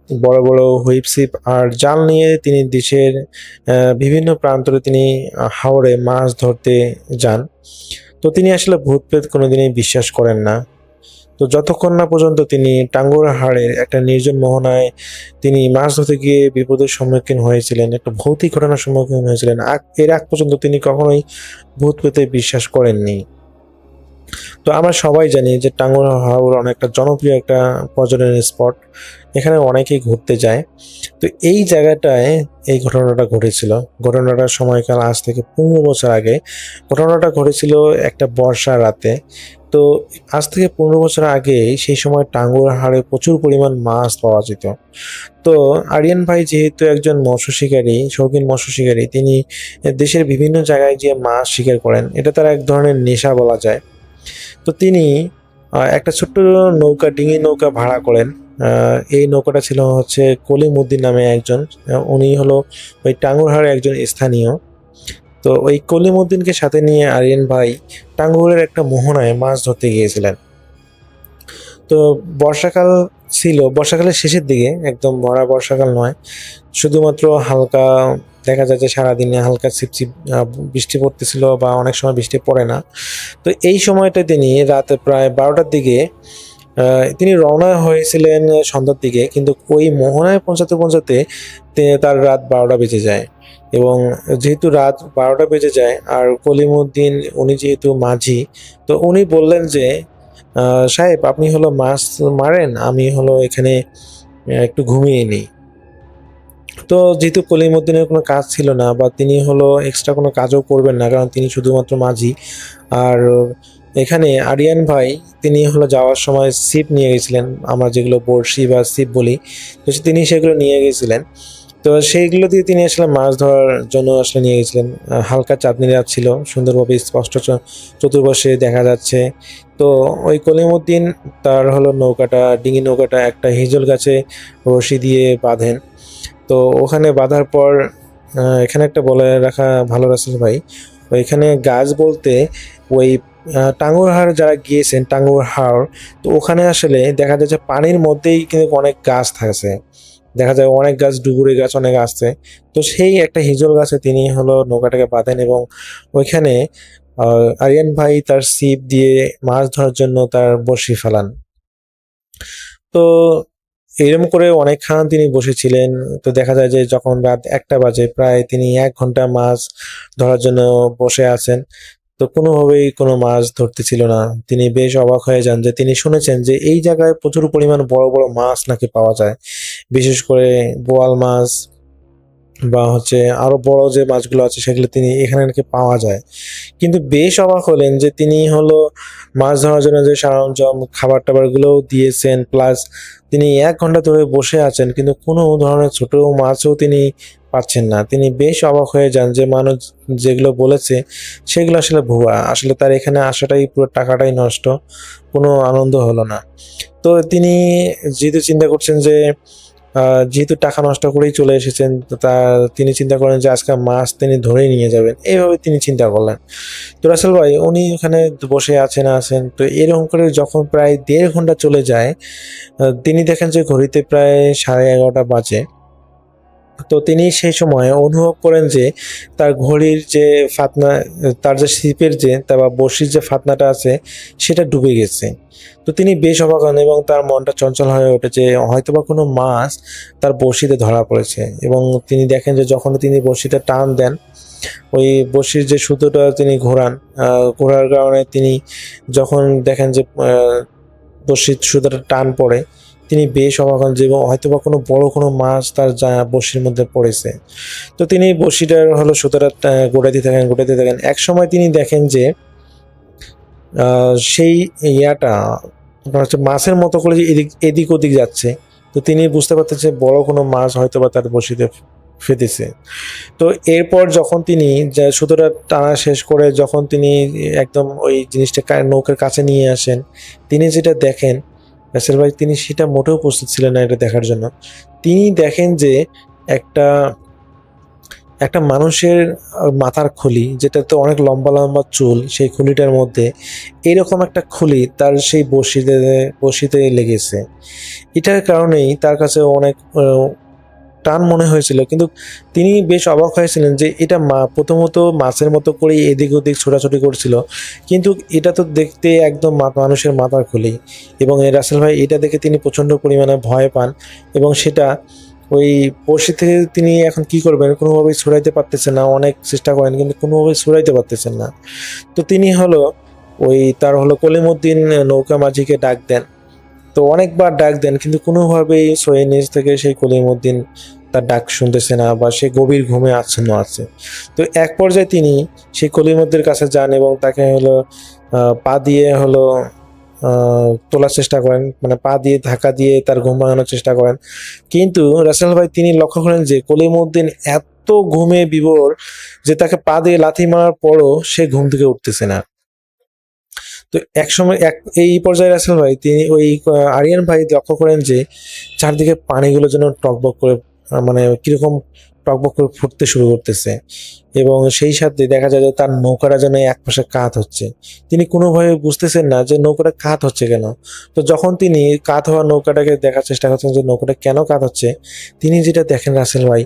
বড় বড় হুইপ ছিপ আর জাল নিয়ে তিনি দেশের বিভিন্ন প্রান্তরে তিনি হাওড়ে মাছ ধরতে যান। তো তিনি আসলে ভূত প্রেত কোনোদিনই বিশ্বাস করেন না। তো যতক্ষণ না পর্যন্ত তিনি টাঙ্গুয়ারহাড়ের একটা নির্জন মোহনায় তিনি মাছ ধরতে গিয়ে বিপদের সম্মুখীন হয়েছিলেন, একটা ভৌতিক ঘটনার সম্মুখীন হয়েছিলেন, এর আগ পর্যন্ত তিনি কখনোই ভূত প্রেতে বিশ্বাস করেননি। তো আমরা সবাই জানি যে টাঙ্গুয়ারহাড় অনেকটা জনপ্রিয় একটা পর্যটন স্পট, এখানে অনেকেই ঘুরতে যায়। তো এই জায়গাটায় এই ঘটনাটা ঘটেছিল। ঘটনাটার সময়কাল আজ থেকে 15 বছর আগে। ঘটনাটা ঘটেছিল একটা বর্ষার রাতে। তো আজ থেকে 15 বছর আগে সেই সময় টাঙ্গুয়ারহাড়ে প্রচুর পরিমাণ মাছ পাওয়া যেত। তো আরিয়ান ভাই যেহেতু একজন মৎস্য শিকারী, শৌখিন মৎস্য শিকারী, তিনি দেশের বিভিন্ন জায়গায় গিয়ে মাছ শিকার করেন, এটা তার এক ধরনের নেশা বলা যায়। তো তিনি একটা ছোট্ট নৌকা, ডিঙি নৌকা ভাড়া করেন। এই নৌকাটা ছিল হচ্ছে কলিমউদ্দিন নামে একজন, উনি হলো ওই টাঙ্গুয়ারহাড়ের একজন স্থানীয়। তো তো ওই কলিমুদ্দিনকে সাথে নিয়ে আরিয়ান ভাই টাঙ্গুয়ারের একটা মোহনায় মাছ ধরতে গিয়েছিলেন। তো বর্ষাকাল ছিল, বর্ষাকালের শেষের দিকে, একদম ভরা বর্ষাকাল নয়, শুধুমাত্র হালকা দেখা যায় যে সারাদিনে হালকা ছিপছিপ বৃষ্টি পড়তেছিল, বা অনেক সময় বৃষ্টি পড়ে না। তো এই সময়টা তিনি রাতে প্রায় 12টার দিকে তিনি রওনা হয়েছিলেন সন্ধ্যার দিকে, কিন্তু ওই মোহনায় পৌঁছাতে পৌঁছাতে তার রাত 12টা বেজে যায়। এবং যেহেতু রাত 12টা বেজে যায়, আর কলিমুদ্দিন উনি যেহেতু মাঝি, তো উনি বললেন যে সাহেব, আপনি হলো মাছ মারেন, আমি হলো এখানে একটু ঘুমিয়ে নিই। তো যেহেতু কলিমুদ্দিনের কোনো কাজ ছিল না, বা তিনি হলো এক্সট্রা কোনো কাজও করবেন না, কারণ তিনি শুধুমাত্র মাঝি। আর এখানে আরিয়ান ভাই তিনি হলো যাওয়ার সময় ছিপ নিয়ে গেছিলেন, আমরা যেগুলো বড়শি বা ছিপ বলি, তো তিনি সেগুলো নিয়ে গেছিলেন। তো সেইগুলো দিয়ে তিনি আসলে মাছ ধরার জন্য আসলে নিয়ে গেছিলেন। হালকা চাঁদনি রাত ছিল, সুন্দরভাবে স্পষ্ট চতুর্পাশে দেখা যাচ্ছে। তো ওই কলিমুদ্দিন তার হলো নৌকাটা, ডিঙি নৌকাটা একটা হিজল গাছে রশি দিয়ে বাঁধেন। তো ওখানে বাঁধার পর এখানে একটা বলে রাখা ভালো রাসেল ভাই, ওইখানে গাছ বলতে ওই টাঙ্গুয়ার যারা গিয়েছেন, টাঙ্গুয়ার, তো ওখানে আসলে দেখা যায় যে পানির মধ্যেই কিন্তু অনেক গাছ থাকছে, দেখা যায় অনেক গাছ, ডুবুরি গাছ অনেক আসছে। তো সেই একটা হিজল গাছে তিনি হলো নৌকাটাকে বাঁধেন, এবং ওইখানে আরিয়ান ভাই তার ছিপ দিয়ে মাছ ধরার জন্য তার বড়শি ফেলান। তো এরকম করে অনেকক্ষণ তিনি বসেছিলেন। তো দেখা যায় যে যখন রাত 1টা বাজে, প্রায় তিনি 1 ঘন্টা মাছ ধরার জন্য বসে আছেন। তো কোনোভাবেই কোনো মাছ ধরতেছিল না। তিনি বেশ অবাক হয়ে যান, যে তিনি শুনেছেন যে এই জায়গায় প্রচুর পরিমাণ বড় বড় মাছ নাকি পাওয়া যায়, বিশেষ করে বোয়াল মাছ, বা হচ্ছে আরো বড় যে মাছগুলো আছে সেগুলো তিনি এখানে নাকি পাওয়া যায়। কিন্তু বেশ অবাক হলেন যে তিনি হলো মাছ ধরার জন্য যে সরঞ্জাম, খাবার টাবার গুলোও দিয়েছেন, প্লাস তিনি 1 ঘন্টা ধরে বসে আছেন, কিন্তু কোনো ধরনের ছোট মাছও তিনি পাচ্ছেন না। তিনি বেশ অবাক হয়ে যান যে মানুষ যেগুলো বলেছে সেগুলো আসলে ভুয়া, আসলে তার এখানে আসাটাই পুরো টাকাটাই নষ্ট, কোনো আনন্দ হলো না। তো তিনি যেহেতু চিন্তা করছেন যে যেহেতু টাকা নষ্ট করেই চলে এসেছেন, তো তিনি চিন্তা করেন যে আজকে মাছ তিনি ধরেই নিয়ে যাবেন, এইভাবে তিনি চিন্তা করলেন। তো রাসেল ভাই উনি ওখানে বসে আছেন, তো এরকম করে যখন প্রায় 1.5 ঘন্টা চলে যায়, তিনি দেখেন যে ঘড়িতে প্রায় 11:30 বাজে। তো তিনি সেই সময় অনুভব করেন যে তার ঘড়ির যে ফাতনা, তার যে ছিপের যে বা বড়শির যে ফাতনাটা আছে সেটা ডুবে গেছে। তো তিনি বেশ অবাক হন, এবং তার মনটা চঞ্চল হয়ে ওঠে যে হয়তোবা কোনো মাছ তার বড়শিতে ধরা পড়েছে। এবং তিনি দেখেন যে যখন তিনি বড়শিটা টান দেন, ওই বড়শির যে সুতোটা তিনি ঘোরার কারণে তিনি যখন দেখেন যে বড়শির সুতোটা টান পড়ে, তিনি বেশ অবাক হন যে হয়তোবা কোনো বড় কোনো মাছ তার বড়শির মধ্যে পড়েছে। তো তিনি বড়শিটার হলো সুতোটা গোটাতে থাকেন। এক সময় তিনি দেখেন যে সেই ইয়াটা আপনার হচ্ছে মাছের মতো করে যে এদিক ওদিক যাচ্ছে। তো তিনি বুঝতে পারতেন যে বড় কোনো মাছ হয়তোবা তার বড়শিতে ফেঁদেছে। তো এরপর যখন তিনি সুতোটা টানা শেষ করে যখন তিনি একদম ওই জিনিসটা নৌকার কাছে নিয়ে আসেন, তিনি যেটা দেখেন রাসেল ভাই, তিনি সেটা মোটেও প্রস্তুত ছিলেন না এটা দেখার জন্য। তিনি দেখেন যে একটা একটা মানুষের মাথার খুলি, যেটা তো অনেক লম্বা লম্বা চুল, সেই খুলিটার মধ্যে এরকম একটা খুলি তার সেই বড়শিতে লেগেছে। এটার কারণেই তার কাছে অনেক টান মনে হয়েছিল, কিন্তু তিনি বেশ অবাক হয়েছিলেন যে এটা প্রথমত মাছের মতো করে এদিক ওদিক ছোটাছুটি করছিল, কিন্তু এটা তো দেখতে একদম মানুষের মাথার খুলি। এবং এই রাসেল ভাই এটা দেখে তিনি প্রচণ্ড পরিমাণে ভয় পান, এবং সেটা ওই বড়শি থেকে তিনি এখন কি করবেন, কোনোভাবেই ছড়াইতে পারতেছেন না। অনেক চেষ্টা করেন কিন্তু কোনোভাবেই ছড়াইতে পারতেছেন না। তো তিনি হলো তার হলো কলিমুদ্দিন নৌকা মাঝিকে ডাক দেন। তো অনেকবার ডাক দেন, কিন্তু কোনোভাবেই নিচ থেকে সেই কলিমুদ্দিন তার ডাক শুনতেছে না, বা সে গভীর ঘুমে আচ্ছন্ন আছে। তো এক পর্যায়ে তিনি সেই কলিমুদ্দিনের কাছে যান, এবং তাকে হলো পা দিয়ে হলো তোলার চেষ্টা করেন, মানে পা দিয়ে ধাক্কা দিয়ে তার ঘুম ভাঙানোর চেষ্টা করেন। কিন্তু রাসেল ভাই তিনি লক্ষ্য করেন যে কলিমুদ্দিন এত ঘুমে বিভোর যে তাকে পা দিয়ে লাথি মারার পরও সে ঘুম থেকে উঠতেছে না। তো একসময় এই পর্যায়ে রাসেল ভাই তিনি আরিয়ান ভাই লক্ষ্য করেন যে চারদিকে পানিগুলো যেন টকবক করে মানে কিরকম টকবক করে ফুটতে শুরু করতেছে, এবং সেই সাথে দেখা যায় যে তার নৌকাটা যেন এক পাশে কাত হচ্ছে। তিনি কোনোভাবে বুঝতেছেন না যে নৌকাটা কাত হচ্ছে কেন। তো যখন তিনি কাত হওয়া নৌকাটাকে দেখার চেষ্টা করছেন যে নৌকাটা কেন কাত হচ্ছে, তিনি যেটা দেখেন রাসেল ভাই,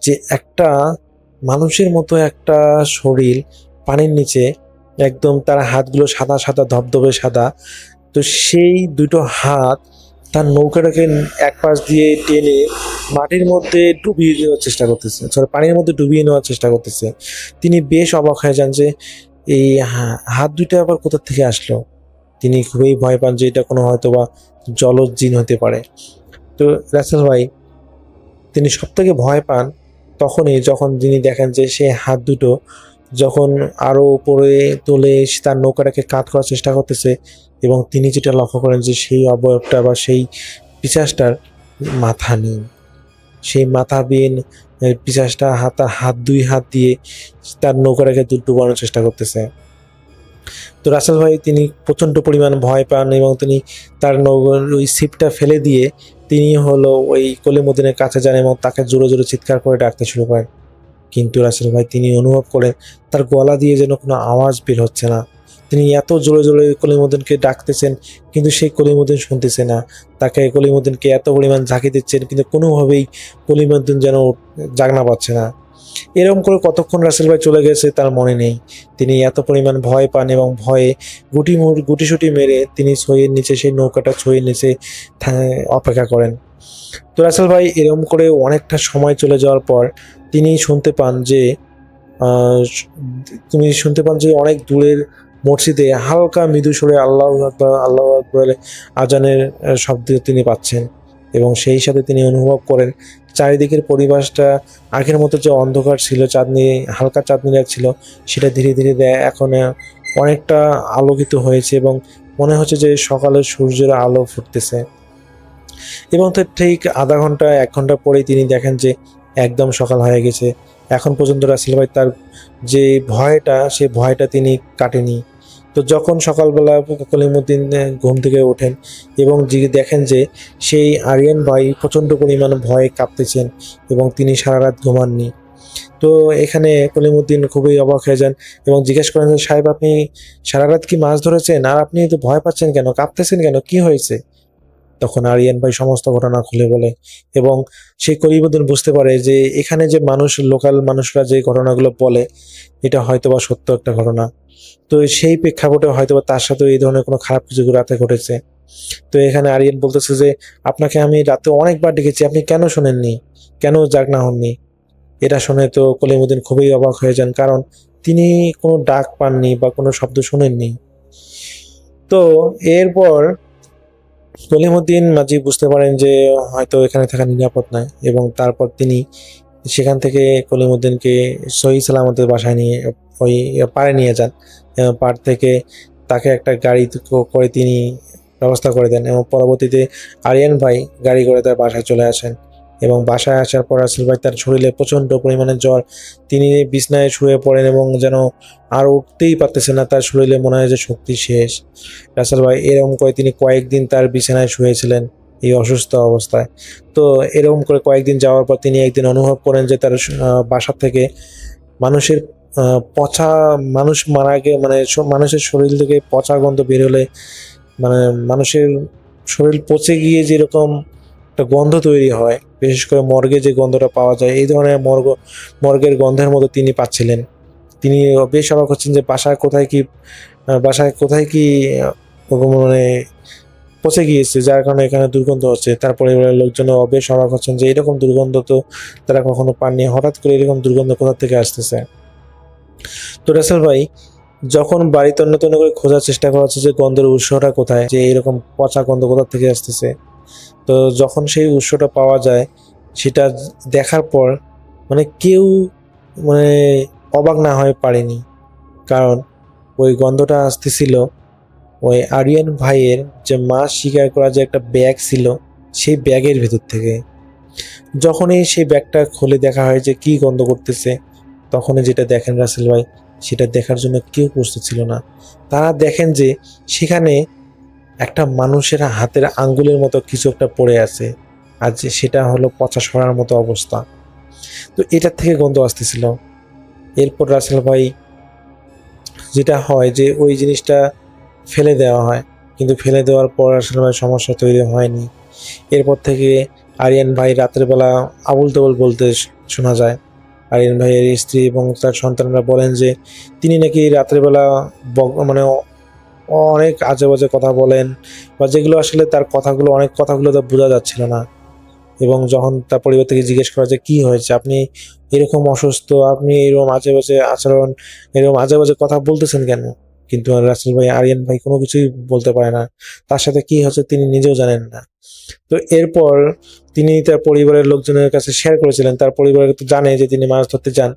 যে একটা মানুষের মতো একটা শরীর পানির নিচে, একদম তার হাতগুলো সাদা সাদা ধবধবে সাদা। তো সেই দুটো হাত তার নৌকাটাকে এক পাশ দিয়ে টেনে মাটির মধ্যে ডুবিয়ে দেওয়ার চেষ্টা করতেছে, সরি পানির মধ্যে ডুবিয়ে নেওয়ার চেষ্টা করতেছে। তিনি বেশ অবাক হয়ে যান যে এই হাত দুইটা আবার কোথা থেকে আসলো। তিনি খুবই ভয় পান যে এটা কোনো হয়তো বা জলজ জিন হতে পারে। তো রাসেল ভাই, তিনি সব থেকে ভয় পান তখনই যখন তিনি দেখেন যে সেই হাত দুটো যখন আরো উপরে তুলে তার নৌকাটাকে কাত করার চেষ্টা করতেছে, এবং তিনি যেটা লক্ষ্য করেন যে সেই অবয়বটা বা সেই পিশাচটার মাথা নেই। সেই মাথাবিহীন পিশাচটা দুই হাত দিয়ে তার নৌকাটাকে ডুবানোর চেষ্টা করতেছে। তো রাসেল ভাই তিনি প্রচণ্ড পরিমাণ ভয় পান, এবং তিনি তার ওই ছিপটা ফেলে দিয়ে তিনি হলো ওই কলিমুদ্দিনের কাছে যান এবং তাকে জোরে জোরে চিৎকার করে ডাকতে শুরু করেন। কিন্তু রাসেল ভাই তিনি অনুভব করেন তার গলা দিয়ে যেন কোনো আওয়াজ বের হচ্ছে না। তিনি এত জোরে জোরে কলিমুদ্দিনকে ডাকতেছেন, কিন্তু সেই কলিমুদ্দিন শুনতেছে না। তাকে কলিমুদ্দিনকে এত পরিমাণ ঝাঁকি দিচ্ছেন, কিন্তু কোনোভাবেই কলিমুদ্দিন যেন জাগনা পাচ্ছে না। এরকম করে কতক্ষণ রাসেল ভাই চলে গেছে তার মনে নেই। তিনি এত পরিমাণ ভয় পান এবং ভয়ে গুটিসুটি মেরে তিনি ছইয়ের নিচে, সেই নৌকাটা ছইয়ের নিচে অপেক্ষা করেন। তো রাসেল ভাই এরকম করে অনেকটা সময় চলে যাওয়ার পর তিনি শুনতে পান যে অনেক দূরের মসজিদে হালকা মৃদু সুরে আল্লাহু আকবার আল্লাহু আকবার আজানের শব্দ তিনি পাচ্ছেন, এবং সেই সাথে তিনি অনুভব করেন চারিদিকের পরিবেশটা আগের মতো যে অন্ধকার ছিল, হালকা চাঁদনি রাত ছিল, সেটা ধীরে ধীরে এখন অনেকটা আলোকিত হয়েছে, এবং মনে হচ্ছে যে সকালের সূর্যের আলো ফুটতেছে। এবং তো ঠিক আধা ঘন্টা 1 ঘন্টা পরেই তিনি দেখেন যে একদম সকাল হয়ে গেছে। এখন পর্যন্ত রাসেল ভাই তার যে ভয়টা, সেই ভয়টা তিনি কাটেনি। তো যখন সকালবেলা কলিমুদ্দিন ঘুম থেকে ওঠেন এবং দেখেন যে সেই আরিয়ান ভাই প্রচণ্ড পরিমাণ ভয়ে কাঁপতেছেন এবং তিনি সারা রাত ঘুমাননি। তো এখানে কলিমুদ্দিন খুবই অবাক হয়ে যান এবং জিজ্ঞেস করেন যে, সাহেব আপনি সারা রাত কি মাছ ধরেছেন, আর আপনি তো ভয় পাচ্ছেন কেন, কাঁপতেছেন কেন, কি হয়েছে? তখন আরিয়ান ভাই সমস্ত ঘটনা খুলে বলে, এবং সেই কলিমুদ্দিন বুঝতে পারে যে এখানে যে লোকাল মানুষরা যে ঘটনাগুলো বলে এটা হয়তোবা সত্য একটা ঘটনা। তো সেই প্রেক্ষাপটে হয়তোবা তার সাথে এই ধরনের কোনো খারাপ কিছু রাতে ঘটেছে। তো এখানে আরিয়ান বলতেছে যে আপনাকে আমি রাতে অনেকবার ডেকেছি, আপনি কেন শোনেননি, কেন জাগনা হননি? এটা শুনে তো কলিমুদ্দিন খুবই অবাক হয়ে যান, কারণ তিনি কোনো ডাক পাননি বা কোনো শব্দ শোনেননি। তো এরপর কলিমুদ্দিন মাঝি বুঝতে পারেন যে হয়তো এখানে থাকা নিরাপদ নয়, এবং তারপর তিনি সেখান থেকে কলিমুদ্দিনকে সহি সালামতের বাসায় নিয়ে ওই পাড়ে নিয়ে যান। পাড় থেকে তাকে একটা গাড়ি করে তিনি ব্যবস্থা করে দেন, এবং পরবর্তীতে আরিয়ান ভাই গাড়ি করে তার বাসায় চলে আসেন। এবং বাসায় আসার পর রাসেল ভাই তার শরীরে প্রচণ্ড পরিমাণে জ্বর, তিনি বিছনায় শুয়ে পড়েন এবং যেন আর উঠতেই পারতেছেন না, তার শরীরে মনে হয় যে শক্তি শেষ। রাসেল ভাই এরকম করে তিনি কয়েকদিন তার বিছানায় শুয়েছিলেন এই অসুস্থ অবস্থায়। তো এরকম করে কয়েকদিন যাওয়ার পর তিনি একদিন অনুভব করেন যে তার বাসা থেকে মানুষের পচা, মানুষ মারা গিয়ে মানে মানুষের শরীর থেকে পচা গন্ধ বের হলে, মানে মানুষের শরীর পচে গিয়ে যেরকম একটা গন্ধ তৈরি হয়, বিশেষ করে মর্গে যে গন্ধটা পাওয়া যায়, এই ধরনের মর্গের গন্ধের মতো তিনি পাচ্ছিলেন। তিনি বেশ অবাক হচ্ছেন যে বাসায় কোথায় কি মানে পচে গিয়েছে, যার কারণে এখানে দুর্গন্ধ হচ্ছে। তার পরিবারের লোকজন বেশ অবাক হচ্ছেন যে এরকম দুর্গন্ধ তো তারা কখনো পাননি, হঠাৎ করে এরকম দুর্গন্ধ কোথা থেকে আসতেছে। তো রাসেল ভাই যখন বাড়িতে অন্য করে খোঁজার চেষ্টা করা হচ্ছে যে গন্ধের উৎসটা কোথায়, যে এরকম পচা গন্ধ কোথা থেকে আসতেছে, তো যখন সেই উৎসটা পাওয়া যায় সেটা দেখার পর মানে কেউ মানে অবাক না হয়ে পারেনি, কারণ ওই গন্ধটা আসতেছিল ওই আরিয়ান ভাইয়ের যে মাছ শিকার করা যে একটা ব্যাগ ছিল সেই ব্যাগের ভেতর থেকে। যখনই সেই ব্যাগটা খুলে দেখা হয় যে কি গন্ধ করতেছে, তখনই যেটা দেখেন রাসেল ভাই, সেটা দেখার জন্য কেউ প্রস্তুত ছিল না। তারা দেখেন যে সেখানে একটা মানুষের হাতের আঙ্গুলের মতো কিছু একটা পড়ে আছে, আর যে সেটা হলো পচা সরার মতো অবস্থা। তো এটার থেকে গন্ধ আসতেছিল। এরপর রাসেল ভাই যেটা হয় যে ওই জিনিসটা ফেলে দেওয়া হয়, কিন্তু ফেলে দেওয়ার পর রাসেল ভাই সমস্যা তৈরি হয়নি। এরপর থেকে আরিয়ান ভাই রাতের বেলা আবুল তাবুল বলতে শোনা যায়। আরিয়ান ভাইয়ের স্ত্রী এবং তার সন্তানরা বলেন যে তিনি নাকি রাতের বেলা মানে অনেক আজে বাজে কথা বলেন, বা যেগুলো আসলে তার কথাগুলো অনেক কথাগুলো তো বোঝা যাচ্ছিল না। এবং যখন তার পরিবার থেকে জিজ্ঞেস করা যে কি হয়েছে, আপনি এরকম অসুস্থ, আপনি এরকম আজে বাজে আচরণ, এরকম আজে বাজে কথা বলতেছেন কেন? কিন্তু রাসেল ভাই, আরিয়ান ভাই কোনো কিছুই বলতে পারে না। তার সাথে কি হচ্ছে তিনি নিজেও জানেন না। তো এরপর তিনি তার পরিবারের লোকজনের কাছে শেয়ার করেছিলেন। তার পরিবার তো জানে যে তিনি মাছ ধরতে যান।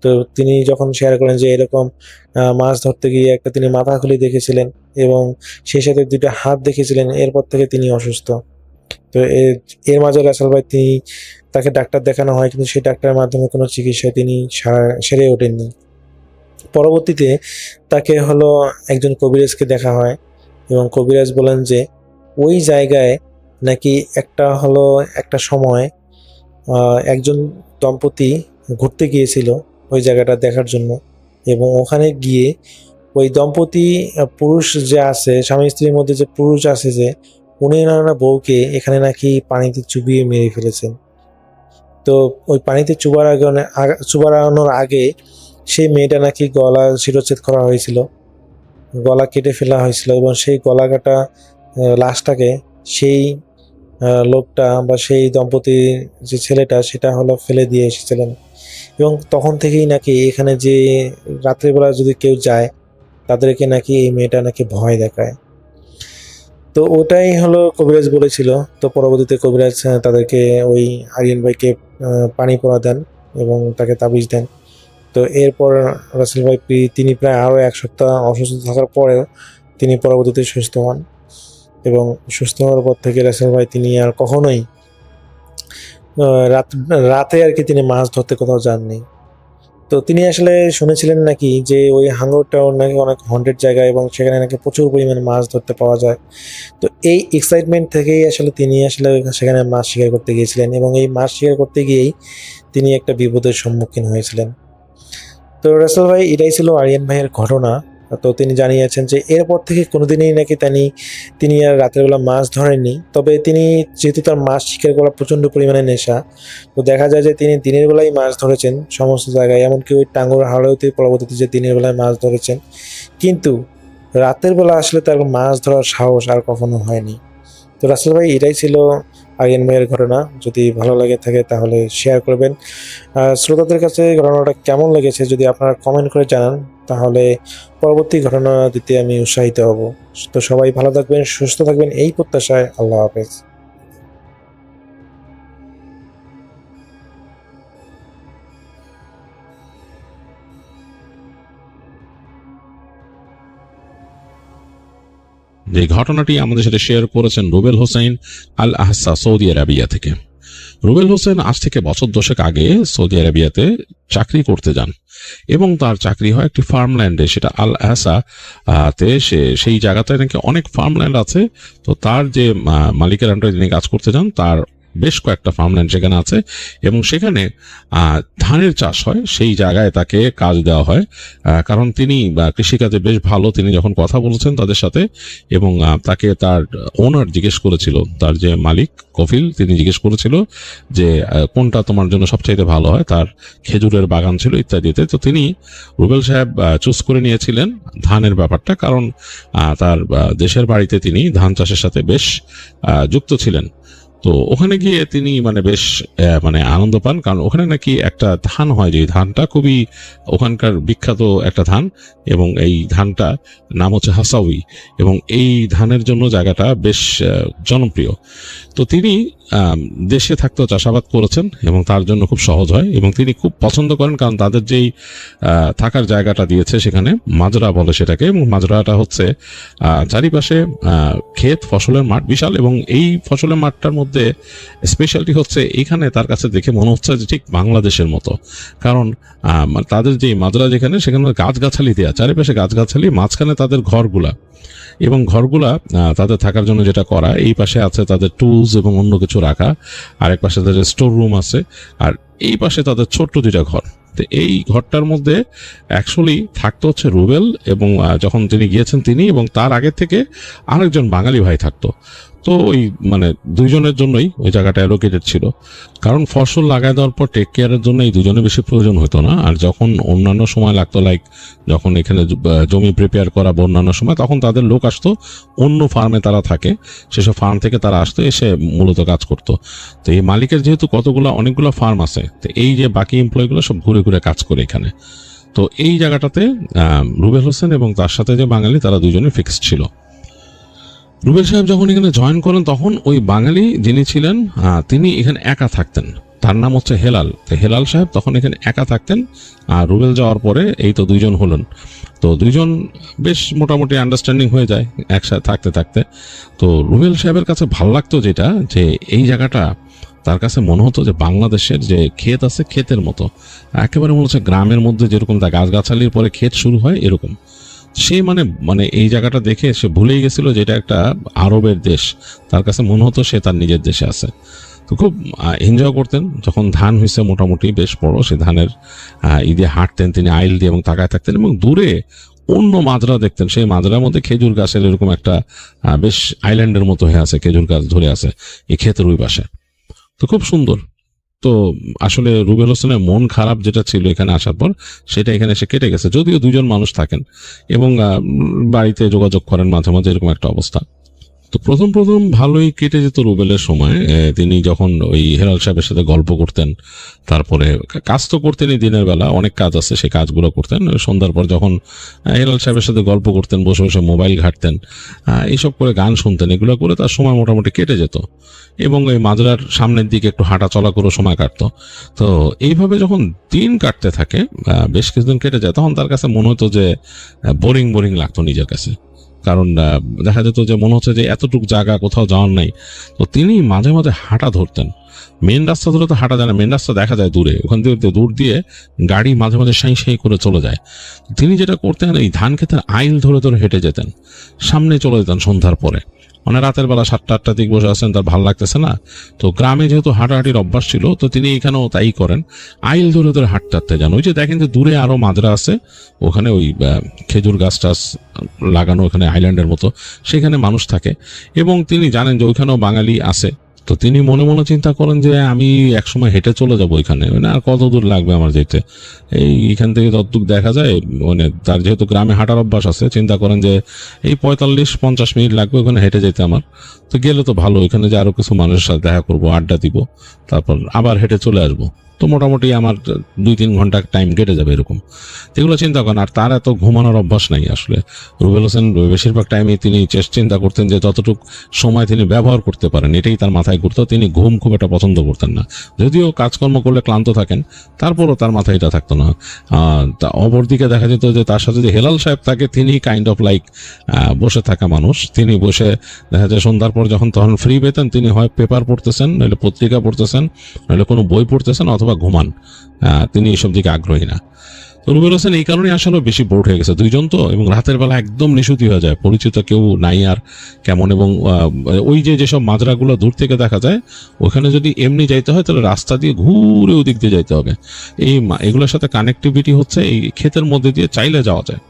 তো তিনি যখন শেয়ার করেন যে এরকম মাছ ধরতে গিয়ে একটা তিনি মাথা খুলি দেখেছিলেন এবং সেই সাথে দুইটা হাত দেখেছিলেন, এরপর থেকে তিনি অসুস্থ। তো এর মাঝে রাসেল ভাই তাকে ডাক্তার দেখানো হয়, কিন্তু সেই ডাক্তারের মাধ্যমে কোনো চিকিৎসায় তিনি সেরে ওঠেননি। পরবর্তীতে তাকে হলো একজন কবিরাজকে দেখা হয় এবং কবিরাজ বলেন যে ওই জায়গায় নাকি একটা সময় একজন দম্পতি ঘুরতে গিয়েছিল ওই জায়গাটা দেখার জন্য, এবং ওখানে গিয়ে ওই দম্পতি পুরুষ যে আছে, স্বামী স্ত্রীর মধ্যে যে পুরুষ আছে, যে উনি ওনার বউকে এখানে নাকি পানিতে চুবিয়ে মেরে ফেলেছেন। তো ওই পানিতে চুবানোর আগে সেই মেয়েটা নাকি গলা শিরচ্ছেদ করা হয়েছিল, গলা কেটে ফেলা হয়েছিল, এবং সেই গলা কাটা লাশটাকে সেই লোকটা বা সেই দম্পতির যে ছেলেটা সেটা হলো ফেলে দিয়ে এসেছিলেন। এবং তখন থেকেই নাকি এখানে যে রাত্রিবেলা যদি কেউ যায় তাদেরকে নাকি এই মেয়েটা নাকি ভয় দেখায়। তো ওটাই হলো কবিরাজ বলেছিল। তো পরবর্তীতে কবিরাজ তাদেরকে ওই আরিয়ান ভাইকে পানি পড়া দেন এবং তাকে তাবিজ দেন। তো এরপর রাসেল ভাই তিনি প্রায় আরও 1 সপ্তাহ অসুস্থ থাকার পরেও তিনি পরবর্তীতে সুস্থ হন, এবং সুস্থ হওয়ার পর থেকে রাসেল ভাই তিনি আর কখনোই রাতে আর কি তিনি মাছ ধরতে কোথাও যাননি। তো তিনি আসলে শুনেছিলেন নাকি যে ওই হাঙ্গর টাউন নাকি অনেক হন্টেড জায়গা এবং সেখানে নাকি প্রচুর পরিমাণে মাছ ধরতে পাওয়া যায়। তো এই এক্সাইটমেন্ট থেকেই আসলে তিনি সেখানে মাছ শিকার করতে গিয়েছিলেন, এবং এই মাছ শিকার করতে গিয়েই তিনি একটা বিপদের সম্মুখীন হয়েছিলেন। তো রাসেল ভাই, এটাই ছিল আরিয়ান ভাইয়ের ঘটনা। তো তিনি জানিয়েছেন যে এরপর থেকে কোনোদিনই নাকি তিনি আর রাতের বেলা মাছ ধরেননি। তবে তিনি যেহেতু তার মাছ শিকার করা প্রচণ্ড পরিমাণে নেশা, তো দেখা যায় যে তিনি দিনের বেলায় মাছ ধরেছেন সমস্ত জায়গায়, এমনকি ওই টাঙ্গুর হাওড়েতে পরবর্তীতে যে দিনের বেলায় মাছ ধরেছেন, কিন্তু রাতের বেলা আসলে তার মাছ ধরার সাহস আর কখনো হয়নি। তো রাসেল ভাই, এটাই ছিল আরিয়ান ভাইয়ের ঘটনা। যদি ভালো লাগে থাকে তাহলে শেয়ার করবেন। শ্রোতাদের কাছে ঘটনাটা কেমন লেগেছে যদি আপনারা কমেন্ট করে জানান, তাহলে পরবর্তী ঘটনা দিতে আমি উৎসাহিত হব। তো সবাই ভালো থাকবেন, সুস্থ থাকবেন, এই প্রত্যাশায় আল্লাহ হাফেজ। যে ঘটনাটি আমাদের সাথে শেয়ার করেছেন রুবেল হোসেন আল আহসা, সৌদি আরবিয়া থেকে। রুবেল হোসেন আজ থেকে বছর 10 আগে সৌদি আরবিয়াতে চাকরি করতে যান এবং তার চাকরি হয় একটি ফার্মল্যান্ডে, সেটা আল আহসা তে। সেই জায়গাটায় নাকি অনেক ফার্মল্যান্ড আছে। তো তার যে মালিকের আন্ডারে যিনি কাজ করতে যান, তার বেশ কয়েকটা ফার্মল্যান্ড সেখানে আছে এবং সেখানে ধানের চাষ হয়। সেই জায়গায় তাকে কাজ দেওয়া হয়, কারণ তিনি কৃষিকাজে বেশ ভালো। তিনি যখন কথা বলেছেন তাদের সাথে, এবং তাকে তার ওনার জিজ্ঞেস করেছিল, তার যে মালিক কফিল, তিনি জিজ্ঞেস করেছিল যে কোনটা তোমার জন্য সবচাইতে ভালো হয়। তার খেজুরের বাগান ছিল ইত্যাদিতে। তো তিনি, রুবেল সাহেব, চুজ করে নিয়েছিলেন ধানের ব্যাপারটা, কারণ তার দেশের বাড়িতে তিনি ধান চাষের সাথে বেশ যুক্ত ছিলেন। তো ওখানে গিয়ে তিনি বেশ আনন্দ পান, কারণ ওখানে নাকি একটা ধান হয়, যে ধানটা খুবই ওখানকার বিখ্যাত একটা ধান, এবং এই ধানটা নাম হচ্ছে হাসাউই, এবং এই ধানের জন্য জায়গাটা বেশ জনপ্রিয়। তো তিনি দেশে থাকতেও চাষাবাদ করেছেন এবং তার জন্য খুব সহজ হয়, এবং তিনি খুব পছন্দ করেন, কারণ তাদের যেই থাকার জায়গাটা দিয়েছে সেখানে মাজরা বলে সেটাকে, এবং মাজরাটা হচ্ছে চারিপাশে ক্ষেত, ফসলের মাঠ বিশাল, এবং এই ফসলের মাঠটার মধ্যে স্পেশালিটি হচ্ছে এখানে তার কাছে দেখে মনে হচ্ছে যে ঠিক বাংলাদেশের মতো, কারণ তাদের যে মাজরা যেখানে, সেখানে গাছগাছালি দেওয়া, চারিপাশে গাছগাছালি, মাঝখানে তাদের ঘরগুলা, এবং ঘরগুলা তাদের থাকার জন্য যেটা করা, এই পাশে আছে তাদের টুলস এবং অন্য কিছু রাখা, আরেক পাশে তাদের স্টোর রুম আছে, আর এই পাশে তাদের ছোট্ট 2টা ঘর। তো এই ঘরটার মধ্যে অ্যাকচুয়ালি থাকতো হচ্ছে রুবেল, এবং যখন তিনি গিয়েছেন তিনি এবং তার আগে থেকে আরেকজন বাঙালি ভাই থাকতো। তো ওই মানে 2জনের জন্যই ওই জায়গাটা অ্যালোকেটেড ছিল, কারণ ফসল লাগাই দেওয়ার পর টেক কেয়ারের জন্য এই 2জনের বেশি প্রয়োজন হতো না। আর যখন অন্যান্য সময় লাগতো, লাইক যখন এখানে জমি প্রিপেয়ার করা বা অন্যান্য সময়, তখন তাদের লোক আসতো, অন্য ফার্মে তারা থাকে, সেসব ফার্ম থেকে তারা আসতো, এসে মূলত কাজ করতো। তো এই মালিকের যেহেতু অনেকগুলো ফার্ম আছে, তো এই যে বাকি এমপ্লয়িগুলো সব ঘুরে ঘুরে কাজ করে এখানে। তো এই জায়গাটাতে রুবেল হোসেন এবং তার সাথে যে বাঙালি, তারা 2জনই ফিক্সড ছিল। রুবেল সাহেব যখন এখানে জয়েন করেন, তখন ওই বাঙালি যিনি ছিলেন তিনি এখানে একা থাকতেন, তার নাম হচ্ছে হেলাল। তো হেলাল সাহেব তখন এখানে একা থাকতেন, আর রুবেল যাওয়ার পরে এই তো 2জন হলেন। তো 2জন বেশ মোটামুটি আন্ডারস্ট্যান্ডিং হয়ে যায় একসাথে থাকতে থাকতে। তো রুবেল সাহেবের কাছে ভালো লাগতো যেটা, যে এই জায়গাটা তার কাছে মনে হতো যে বাংলাদেশের যে ক্ষেত আছে, ক্ষেতের মতো একেবারে মনে হচ্ছে গ্রামের মধ্যে যেরকম তা গাছগাছালির পরে ক্ষেত শুরু হয়, এরকম। সে মানে এই জায়গাটা দেখে সে ভুলেই গেছিল যে এটা একটা আরবের দেশ। তার কাছে মনে হতো সে তার নিজের দেশে আছে। তো খুব এনজয় করতেন। যখন ধান হয়েছে মোটামুটি বেশ বড়, সে ধানের ঈদে হাঁটতেন তিনি আইল দিয়ে এবং তাকায় থাকতেন, এবং দূরে অন্য মাজরা দেখতেন। সেই মাজরার মধ্যে খেজুর গাছের এরকম একটা বেশ আইল্যান্ডের মতো হয়ে আছে, খেজুর গাছ ধরে আছে এই ক্ষেতের ওই পাশে। তো খুব সুন্দর। তো আসলে রুবেল হোসেনের মন খারাপ যেটা ছিল এখানে আসার পর, সেটা এখানে এসে কেটে গেছে। যদিও 2জন মানুষ থাকেন এবং বাড়িতে যোগাযোগ করেন মাঝে মাঝে, এরকম একটা অবস্থা। তো প্রথম ভালোই কেটে যেত রুবেলের সময়। তিনি যখন ওই হেলাল সাহেবের সাথে গল্প করতেন, তারপরে কাজ তো করতেনই, দিনের বেলা অনেক কাজ আছে, সেই কাজগুলো করতেন। সন্ধ্যার পর যখন হেলাল সাহেবের সাথে গল্প করতেন, বসে বসে মোবাইল ঘাঁটতেন, এইসব করে গান শুনতেন, এগুলো করে তার সময় মোটামুটি কেটে যেত। এবং ওই মাজরার সামনের দিকে একটু হাঁটা চলা করে সময় কাটতো। তো এইভাবে যখন দিন কাটতে থাকে, বেশ কিছুদিন কেটে যায়, তখন তার কাছে মনে হতো যে বোরিং লাগতো নিজের কাছে। কারণ দেখা যেত যে মনে হচ্ছে যে এতটুকু জায়গা, কোথাও যাওয়ার নাই। তো তিনি মাঝে মাঝে হাঁটা ধরতেন। মেন রাস্তা ধরে তো হাঁটা যায় না, মেন রাস্তা দেখা যায় দূরে, ওখান থেকে দূর দিয়ে গাড়ি মাঝে মাঝে সাঁই করে চলে যায়। তিনি যেটা করতেন, এই ধান ক্ষেতের আইল ধরে হেঁটে যেতেন, সামনে চলে যেতেন সন্ধ্যার পরে। মানে রাতের বেলা 7টা-8টার দিকে বসে আছেন, তার ভালো লাগতেছে না। তো গ্রামে যেহেতু হাঁটাহাঁটির অভ্যাস ছিল, তো তিনি এখানেও তাই করেন, আইল ধরে হাঁটতে যান। ওই যে দেখেন যে দূরে আরো মাজরা আছে, ওখানে ওই খেজুর গাছ টাছ লাগানো, ওখানে আইল্যান্ডের মতো, সেখানে মানুষ থাকে। এবং তিনি জানেন যে ওইখানেও বাঙালি আছে। তো তিনি মনে মনে চিন্তা করেন যে আমি একসময় হেঁটে চলে যাবো ওইখানে, মানে আর কত দূর লাগবে আমার যেতে, এইখান থেকে যতদূর দেখা যায়। মানে তার যেহেতু গ্রামে হাঁটার অভ্যাস আছে, চিন্তা করেন যে এই 45-50 মিনিট লাগবে ওখানে হেঁটে যেতে আমার। তো গেলে তো ভালো, ওইখানে যে আরো কিছু মানুষের সাথে দেখা করবো, আড্ডা দিব, তারপর আবার হেঁটে চলে আসবো। তো মোটামুটি আমার 2-3 ঘন্টা টাইম কেটে যাবে এরকম। এগুলো চিন্তা করেন। আর তার এত ঘুমানোর অভ্যাস নাই আসলে। রুবেল হোসেন বেশিরভাগ টাইমে তিনি চিন্তা করতেন যে যতটুকু সময় তিনি ব্যবহার করতে পারেন, এটাই তার মাথায় ঘুরতো। তিনি ঘুম খুব একটা পছন্দ করতেন না, যদিও কাজকর্ম করলে ক্লান্ত থাকেন, তারপরও তার মাথায় এটা থাকতো না। অপরদিকে দেখা যেত যে তার সাথে যে হেলাল সাহেব থাকে, তিনি কাইন্ড অফ লাইক বসে থাকা মানুষ। তিনি বসে দেখা যায় সন্ধ্যার পর যখন তখন ফ্রি পেতেন, তিনি হয় পেপার পড়তেছেন, নইলে পত্রিকা পড়তেছেন, নইলে কোনো বই পড়তেছেন, অথবা ঘুমান। তিনি এসব দিকে আগ্রহী না। তো রুবেল হোসেন এই কারণে আসলে বেশি বোর্ড হয়ে গেছে। 2জন তো, এবং রাতের বেলা একদম নিশুতি হয়ে যায়, পরিচিত কেউ নাই আর কেমন। এবং ওই যেসব মাজরাগুলো দূর থেকে দেখা যায়, ওখানে যদি এমনি যাইতে হয় তাহলে রাস্তা দিয়ে ঘুরে ওদিক দিয়ে যাইতে হবে। এগুলোর সাথে কানেক্টিভিটি হচ্ছে এই ক্ষেতের মধ্যে দিয়ে চাইলে যাওয়া যায়।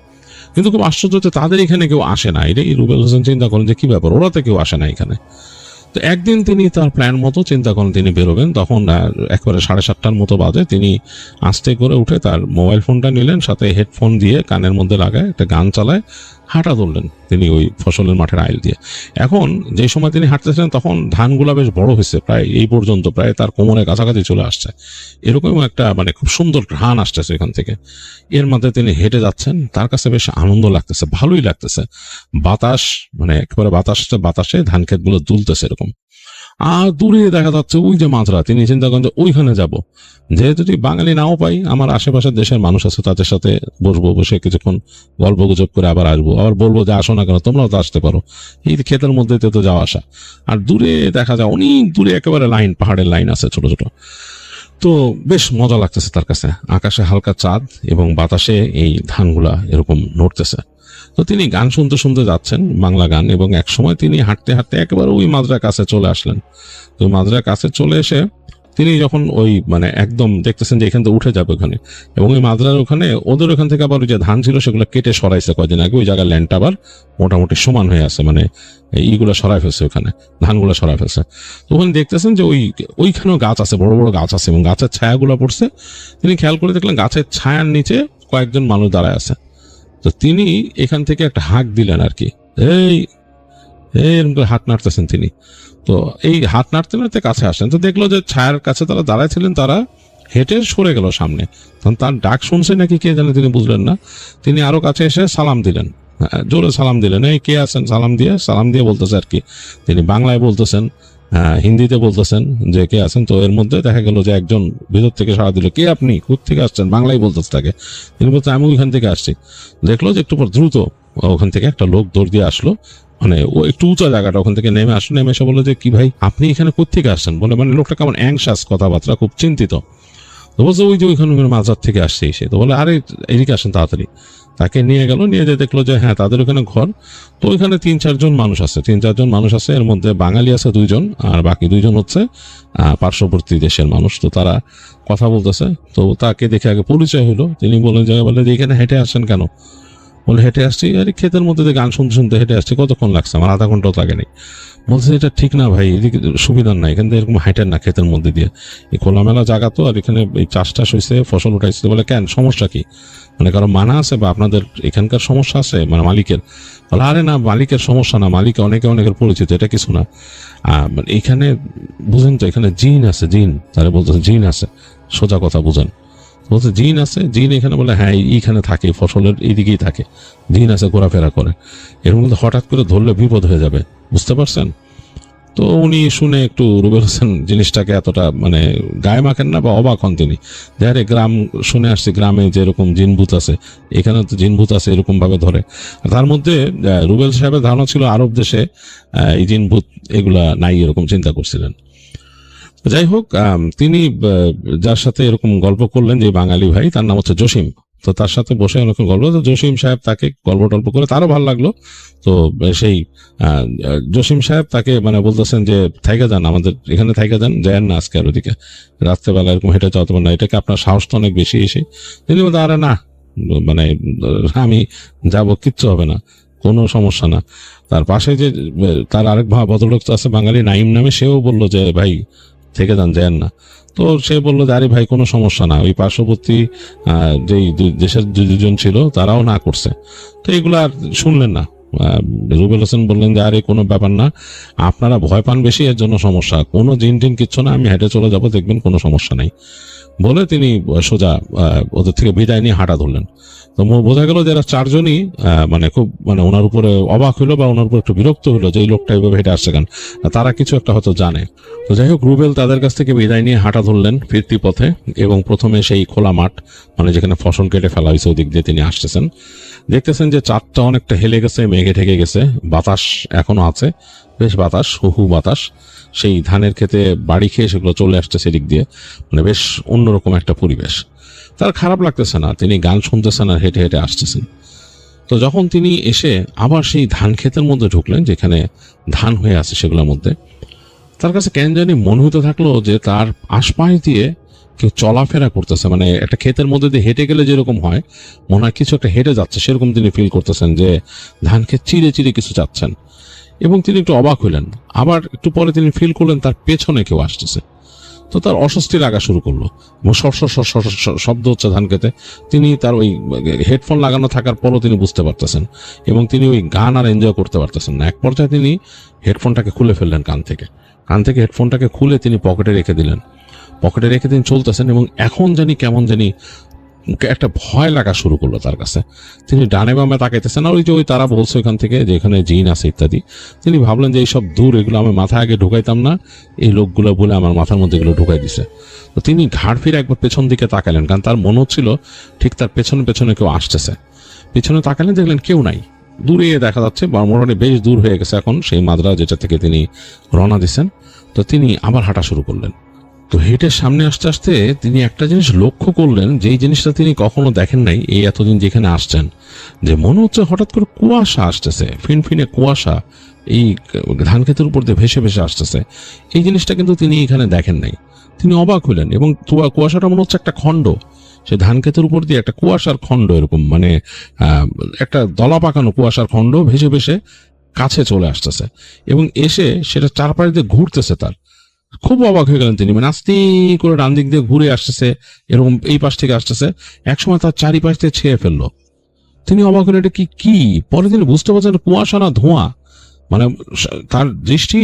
কিন্তু খুব আশ্চর্য যে তাদের এখানে কেউ আসে না। এটাই রুবেল হোসেন চিন্তা করেন যে কি ব্যাপার, ওরা তো কেউ আসে না এখানে। তো একদিন তিনি তার প্ল্যান মতো চিন্তা করেন তিনি বেরোবেন। তখন একবারে 7:30টার মতো বাজে। তিনি আস্তে করে উঠে তার মোবাইল ফোনটা নিলেন, সাথে হেডফোন দিয়ে কানের মধ্যে লাগায় একটা গান চালায় হাঁটা ধরলেন তিনি ওই ফসলের মাঠের আইল দিয়ে। এখন যে সময় তিনি হাঁটতেছেন, তখন ধানগুলা বেশ বড় হয়েছে, প্রায় এই পর্যন্ত, প্রায় তার কোমরের কাছাকাছি চলে আসছে। এরকম একটা মানে খুব সুন্দর ঘ্রাণ আসতেছে এখান থেকে। এর মধ্যে তিনি হেঁটে যাচ্ছেন, তার কাছে বেশ আনন্দ লাগতেছে, ভালোই লাগতেছে। বাতাস, মানে একেবারে বাতাসে ধান ক্ষেতগুলো দুলতেছে এরকম। আর দূরে দেখা যাচ্ছে ওই যে মাজরা। তিনি চিন্তা করেন যে ওইখানে যাব, যেহেতু যদি বাঙালি নাও পাই, আমার আশেপাশের দেশের মানুষ আছে, তাদের সাথে বসবো, বসে কিছুক্ষণ গল্প গুজব করে আবার আসবো, আবার বলবো যে আসো না কেন, তোমরাও তো আসতে পারো, এই ক্ষেতের মধ্যে তো যাওয়া আসা। আর দূরে দেখা যায় অনেক দূরে একেবারে লাইন, পাহাড়ের লাইন আছে ছোট ছোট। তো বেশ মজা লাগতেছে তার কাছে। আকাশে হালকা চাঁদ এবং বাতাসে এই ধানগুলা এরকম নড়তেছে। তো তিনি গান শুনতে শুনতে যাচ্ছেন, বাংলা গান, এবং এক সময় তিনি হাঁটতে হাঁটতে একেবারে ওই মাদ্রার কাছে চলে আসলেন। তো মাদ্রার কাছে চলে এসে তিনি যখন ওই মানে একদম দেখতেছেন যে এখান থেকে উঠে যাবে ওখানে, এবং ওই মাদ্রার ওখানে ওদের ওখান থেকে আবার ওই যে ধান ছিল সেগুলো কেটে সরাইছে কয়দিন আগে, ওই জায়গার ল্যান্ডটা আবার মোটামুটি সমান হয়ে আছে, মানে এইগুলো সরাই ফেলছে, ওখানে ধানগুলো সরাই ফেলছে। তো ওখানে দেখতেছেন যে ওইখানেও গাছ আছে, বড় বড় গাছ আছে, এবং গাছের ছায়াগুলো পড়ছে। তিনি খেয়াল করে দেখলেন গাছের ছায়ার নিচে কয়েকজন মানুষ দাঁড়ায় আছে। তো তিনি এখান থেকে একটা হাঁক দিলেন আর কি, এই এরকম করে হাত নাড়তেছেন তিনি। তো এই হাত নাড়তে নাড়তে কাছে আসেন, তো দেখলো যে ছায়ার কাছে তারা দাঁড়ায় ছিলেন, তারা হেঁটে সরে গেল সামনে। তখন তার ডাক শুনছে নাকি কে জানে, তিনি বুঝলেন না। তিনি আরো কাছে এসে সালাম দিলেন, জোরে সালাম দিলেন, এই কে আছেন, সালাম দিয়ে বলতেছে আর কি। তিনি বাংলায় বলতেছেন, হিন্দিতে বলতেছেন যে কে আছেন। তো এর মধ্যে দেখা গেল যে একজন ভিতর থেকে সাড়া দিল, কে আপনি, কোথা থেকে আসছেন, বাংলায় বলতেছে তাকে। তিনি বলতে আমি ওইখান থেকে আসছি। দেখলো যে একটু পর দ্রুত ওখান থেকে একটা লোক দৌড় দিয়ে আসলো, মানে ও একটু উঁচা জায়গাটা, ওখান থেকে নেমে আসলো। নেমে এসে বললো যে কি ভাই আপনি এখানে কোথেকে আসছেন বলে, মানে লোকটা কেমন অ্যাংশাস, কথাবার্তা খুব চিন্তিত। তো বলছে ওই যে ওইখানে মাজার থেকে আসছে এসে। তো বলে আরে এদিকে আসেন তাড়াতাড়ি। তাকে নিয়ে গেল, নিয়ে যেয়ে দেখলো যে হ্যাঁ তাদের ওখানে ঘর। তো ওইখানে 3-4 মানুষ আছে, এর মধ্যে বাঙালি আছে 2 আর বাকি 2 হচ্ছে পার্শ্ববর্তী দেশের মানুষ। তো তারা কথা বলতেছে। তো তাকে দেখে আগে পরিচয় হলো। তিনি বলে যে এখানে হেঁটে আসেন কেন? বলে হেঁটে আসছি, আরে ক্ষেতের মধ্যে দিয়ে গান শুনতে শুনতে হেঁটে আসছি, কতক্ষণ লাগছে? আমার আধা ঘন্টাও লাগে নেই। বলছে এটা ঠিক না ভাই, এদিকে সুবিধার না, এখান থেকে এরকম হাইটেন না ক্ষেতের মধ্যে দিয়ে, এই খোলামেলা জায়গা তো, আর এখানে এই চাষ হয়েছে, ফসল উঠাইছে। বলে কেন, সমস্যা কি, মানে কারো মানা আছে বা আপনাদের এখানকার সমস্যা আছে, মানে মালিকের? বলে আরে না, মালিকের সমস্যা না, মালিক অনেকের পরিচিত, এটা কিছু না। এখানে বুঝেন তো, এখানে জিন আছে, জিন। তারা বলতেছে জিন আছে, সোজা কথা বুঝেন। বলছে জিন আছে, জিন এখানে? বলে হ্যাঁ এইখানে থাকে, ফসলের এইদিকেই থাকে, জিন আছে, ঘোরাফেরা করে। এর মধ্যে হঠাৎ করে ধরলে বিপদ হয়ে যাবে, বুঝতে পারছেন? তো উনি শুনে একটু, রুবেল হোসেন জিনিসটাকে এতটা মানে গায়ে মাখেন না বা অবাক হন তিনি, যে আরে গ্রাম শুনে আসছে, গ্রামে যেরকম জিনভূত আছে এখানে তো জিনভূত আছে, এরকম ভাবে ধরে। আর তার মধ্যে রুবেল সাহেবের ধারণা ছিল আরব দেশে এই জিনভূত এগুলা নাই, এরকম চিন্তা করছিলেন। যাই হোক, তিনি যার সাথে এরকম গল্প করলেন, যে বাঙালি ভাই, তার নাম হচ্ছে জসিম। তো তার সাথে বসে অনেকক্ষণ গল্প, তো জসিম সাহেব তাকে গল্প টল্প করে তারও ভালো লাগলো। তো সেই জসিম সাহেব তাকে মানে বলতেছেন যে থাইকা যান, আমাদের এখানে থাইকা যান, যায় না আজকে আর ওদিকে রাত্রেবেলা এরকম হেঁটে যাওয়াতে পারেন না, এটাকে আপনার সাহস তো অনেক বেশি। এসে তিনি বলতে আরে না, মানে আমি যাব, কিচ্ছু হবে না, কোনো সমস্যা না। তার পাশে যে তার আরেক ভদ্রলোক আছে বাঙালি, নাইম নামে, সেও বললো যে ভাই থেকে যান, যায় না। তো সে বললো যে আরে ভাই কোনো সমস্যা না, ওই পার্শ্ববর্তী যেই দেশের 2 ছিল তারাও না করছে। তো এগুলো আর শুনলেন না। রুবেল হোসেন বললেন যে আরে কোনো ব্যাপার না, আপনারা ভয় পান বেশি, এর জন্য সমস্যা, কোনো জিন টিন কিচ্ছু না, আমি হেঁটে চলে যাবো, দেখবেন কোনো সমস্যা নেই। বলে তিনি সোজা ওদের থেকে বিদায় নিয়ে হাঁটা ধরলেন। তো বোঝা গেল যে এরা 4 জনই মানে খুব মানে ওনার উপরে অবাক হইলো বা ওনার উপর একটু বিরক্ত হইলো যে এই লোকটা এইভাবে হেঁটে আসছে কেন, তারা কিছু একটা হয়তো জানে। তো যাই হোক, রুবেল তাদের কাছ থেকে বিদায় নিয়ে হাঁটা ধরলেন ফিরতি পথে, এবং প্রথমে সেই খোলা মাঠ, মানে যেখানে ফসল কেটে ফেলা হয়েছে, ওদিক দিয়ে তিনি আসতেছেন। দেখতেছেন যে চাঁদটা অনেকটা হেলে গেছে, মেঘে ঢেকে গেছে, বাতাস এখনো আছে, বেশ বাতাস, হু বাতাস। সেই ধানের খেতে বাড়ি খেয়ে সেগুলো চলে আসছে সেদিক দিয়ে, মানে বেশ অন্যরকম একটা পরিবেশ। তার খারাপ লাগতেছে না, তিনি গান শুনতেছেন আর হেঁটে হেঁটে আসতেছেন। তো যখন তিনি এসে আবার সেই ধান ক্ষেতের মধ্যে ঢুকলেন, যেখানে ধান হয়ে আছে সেগুলোর মধ্যে, তার কাছে কেন জানি মনে হতে থাকলো যে তার আশপাশ দিয়ে কেউ চলাফেরা করতেছে, মানে একটা ক্ষেতের মধ্যে দিয়ে হেঁটে গেলে যেরকম হয়, মনে হয় কিছু একটা হেঁটে যাচ্ছে, সেরকম তিনি ফিল করতেছেন যে ধান ক্ষেত চিরে চিরে কিছু যাচ্ছেন। এবং তিনি একটু অবাক হইলেন। আবার একটু পরে তিনি ফিল করলেন তার পেছনে কেউ আসতেছে। তো তার অস্বস্তি লাগা শুরু করলো, শব্দ হচ্ছে ধান খেতে। তিনি তার ওই হেডফোন লাগানো থাকার পরও তিনি বুঝতে পারতেছেন, এবং তিনি ওই গান আর এনজয় করতে পারতেছেন না। এক পর্যায়ে তিনি হেডফোনটাকে খুলে ফেললেন, কান থেকে হেডফোনটাকে খুলে তিনি পকেটে রেখে দিলেন। পকেটে রেখে তিনি চলতেছেন, এবং এখন জানি কেমন জানি একটা ভয় লাগা শুরু করলো তার কাছে। তিনি ডানে বামে তাকাইতেছেন, আর ওই তারা বলছে ওইখান থেকে যে এখানে জিন আছে ইত্যাদি। তিনি ভাবলেন যে এইসব দূর, এগুলো আমি মাথায় আগে ঢুকাইতাম না, এই লোকগুলো বলে আমার মাথার মধ্যে এগুলো ঢুকাই দিছে। তো তিনি ঘাড় ফিরে একবার পেছন দিকে তাকালেন, কারণ তার মনে হচ্ছিল ঠিক তার পেছনে পেছনে কেউ আসতেছে। পেছনে তাকালেন, দেখলেন কেউ নাই, দূরে দেখা যাচ্ছে, মোটামুটি বেশ দূর হয়ে গেছে এখন সেই মাদ্রা যেটা থেকে তিনি রওনা দিচ্ছেন। তো তিনি আবার হাঁটা শুরু করলেন, তো হেঁটে সামনে আসতে আসতে তিনি একটা জিনিস লক্ষ্য করলেন, যেই জিনিসটা তিনি কখনো দেখেন নাই এই এতদিন যেখানে আসছেন, যে মনে হচ্ছে হঠাৎ করে কুয়াশা আসতেছে, ফিনফিনে কুয়াশা এই ধান ক্ষেতের উপর দিয়ে ভেসে ভেসে আসতেছে। এই জিনিসটা কিন্তু তিনি এখানে দেখেন নাই। তিনি অবাক হলেন, এবং কুয়াশাটা মনে হচ্ছে একটা খণ্ড, সে ধান ক্ষেতের উপর দিয়ে একটা কুয়াশার খণ্ড, এরকম মানে একটা দলা পাকানো কুয়াশার খণ্ড ভেসে ভেসে কাছে চলে আসতেছে, এবং এসে সেটা চারপাশ দিয়ে ঘুরতেছে। তার খুব অবাক হয়ে গেলেন তিনি, মানে আস্তে করে ডান দিক দিয়ে ঘুরে আসতেছে, এরকম এই পাশ থেকে আসতেছে, একসময় তার চারিপাশ দিয়ে ছেয়ে ফেললো। তিনি অবাক হলেন, এটা কি? পরে তিনি বুঝতে পারছেন কুয়াশা না ধোঁয়া, মানে তার দৃষ্টি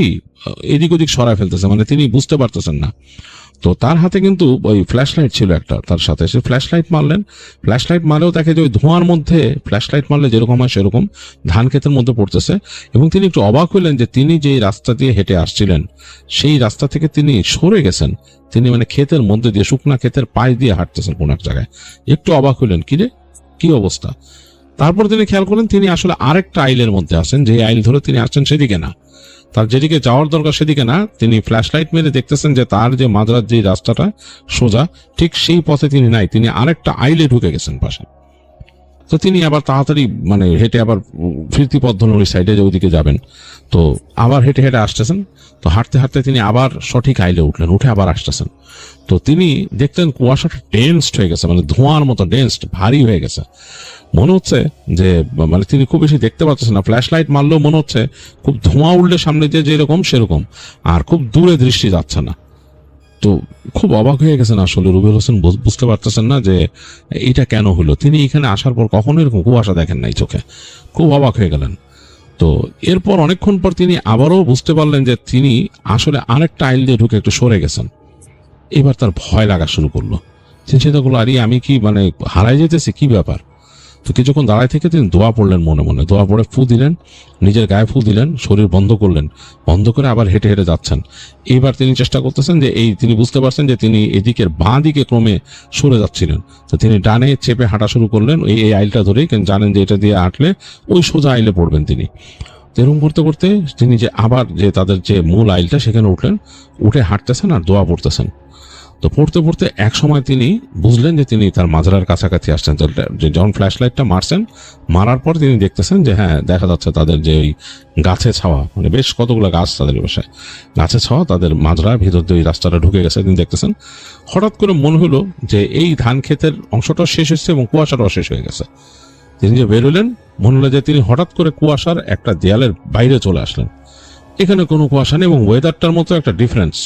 এদিক ওদিক সরায় ফেলতেছে, মানে তিনি বুঝতে পারতেছেন না। তো তার হাতে কিন্তু ওই ফ্ল্যাশ লাইট ছিল একটা, তার সাথে সে ফ্ল্যাশ লাইট মারলেন। ফ্ল্যাশ লাইট মারলেও দেখে যে ওই ধোঁয়ার মধ্যে ফ্ল্যাশ লাইট মারলে যেরকম হয় সেরকম ধান ক্ষেতের মধ্যে পড়তেছে। এবং তিনি একটু অবাক হলেন যে তিনি যে রাস্তা দিয়ে হেঁটে আসছিলেন সেই রাস্তা থেকে তিনি সরে গেছেন, তিনি মানে ক্ষেতের মধ্যে দিয়ে, শুকনা ক্ষেতের পাশ দিয়ে হাঁটতেছেন কোন এক জায়গায়। একটু অবাক হলেন, কিরে কি অবস্থা। তারপর তিনি খেয়াল করলেন তিনি আসলে আরেকটা আইলের মধ্যে আছেন, যে আইল ধরে তিনি আসছেন সেদিকে না, তার যেদিকে যাওয়ার দরকার সেদিকে না। তিনি ফ্ল্যাশ লাইট মেরে দেখতেছেন যে তার যে মাঝরার যে রাস্তাটা সোজা, ঠিক সেই পথে তিনি নাই, তিনি আরেকটা আইলে ঢুকে গেছেন পাশে। তো তিনি আবার তাড়াতাড়ি মানে হেঁটে আবার ফিরতি পথ ধরুন ওই সাইডে যে ওইদিকে যাবেন, তো আবার হেঁটে হেঁটে আসতেছেন। তো হাঁটতে হাঁটতে তিনি আবার সঠিক আইলে উঠলেন, উঠে আবার আসতেছেন। তো তিনি দেখতেন কুয়াশাটা ডেন্সড হয়ে গেছে, মানে ধোঁয়ার মতো ডেন্সড, ভারী হয়ে গেছে। মনে হচ্ছে যে মানে তিনি খুব বেশি দেখতে পাচ্ছেন না, ফ্ল্যাশ লাইট মারলেও মনে হচ্ছে খুব ধোঁয়া উঠলে সামনে দিয়ে যেরকম সেরকম, আর খুব দূরে দৃষ্টি যাচ্ছে না। তো খুব অবাক হয়ে গেছেন আসলে রুবেল হোসেন, বুঝতে পারতেছেন না যে এটা কেন হলো। তিনি এখানে আসার পর কখনো এরকম কুয়াশা দেখেন নাই চোখে, খুব অবাক হয়ে গেলেন। তো এরপর অনেকক্ষণ পর তিনি আবারও বুঝতে পারলেন যে তিনি আসলে আরেকটা আইল দিয়ে ঢুকে একটু সরে গেছেন। এবার তার ভয় লাগা শুরু করলো। তিনি চিন্তা করলো, আরে আমি কি মানে হারাই যেতেছি, কি ব্যাপার। তো কিছুক্ষণ দাঁড়ায় থেকে তিনি দোয়া পড়লেন, মনে মনে দোয়া পড়ে ফু দিলেন, নিজের গায়ে ফু দিলেন, শরীর বন্ধ করলেন, বন্ধ করে আবার হেঁটে হেঁটে যাচ্ছেন। এইবার তিনি চেষ্টা করতেছেন যে তিনি বুঝতে পারছেন যে তিনি এদিকের বাঁ দিকে ক্রমে সরে যাচ্ছিলেন। তো তিনি ডানে চেপে হাঁটা শুরু করলেন এই আইলটা ধরেই, কিন্তু জানেন যে এটা দিয়ে হাঁটলে ওই সোজা আইলে পড়বেন তিনি। এরকম করতে করতে তিনি যে আবার যে তাদের যে মূল আইলটা সেখানে উঠলেন, উঠে হাঁটতেছেন আর দোয়া পড়তেছেন। তো পড়তে পড়তে এক সময় তিনি বুঝলেন যে তিনি তার মাজারার কাছাকাছি আসছেন। যে যখন ফ্ল্যাশ লাইটটা মারছেন, মারার পর তিনি দেখতেছেন যে হ্যাঁ, দেখা যাচ্ছে তাদের যে ওই গাছে ছাওয়া, মানে বেশ কতগুলো গাছ তাদের বাসায়, গাছে ছাওয়া তাদের মাজরার ভিতর দিয়ে ওই রাস্তাটা ঢুকে গেছে তিনি দেখতেছেন। হঠাৎ করে মনে হলো যে এই ধান ক্ষেতের অংশটা শেষ হচ্ছে এবং কুয়াশাটাও শেষ হয়ে গেছে। তিনি যে বেরোলেন, মনে হলো যে তিনি হঠাৎ করে কুয়াশার একটা দেয়ালের বাইরে চলে আসলেন। এখানে কোনো কুয়াশা নেই এবং ওয়েদারটার মতো একটা ডিফারেন্স,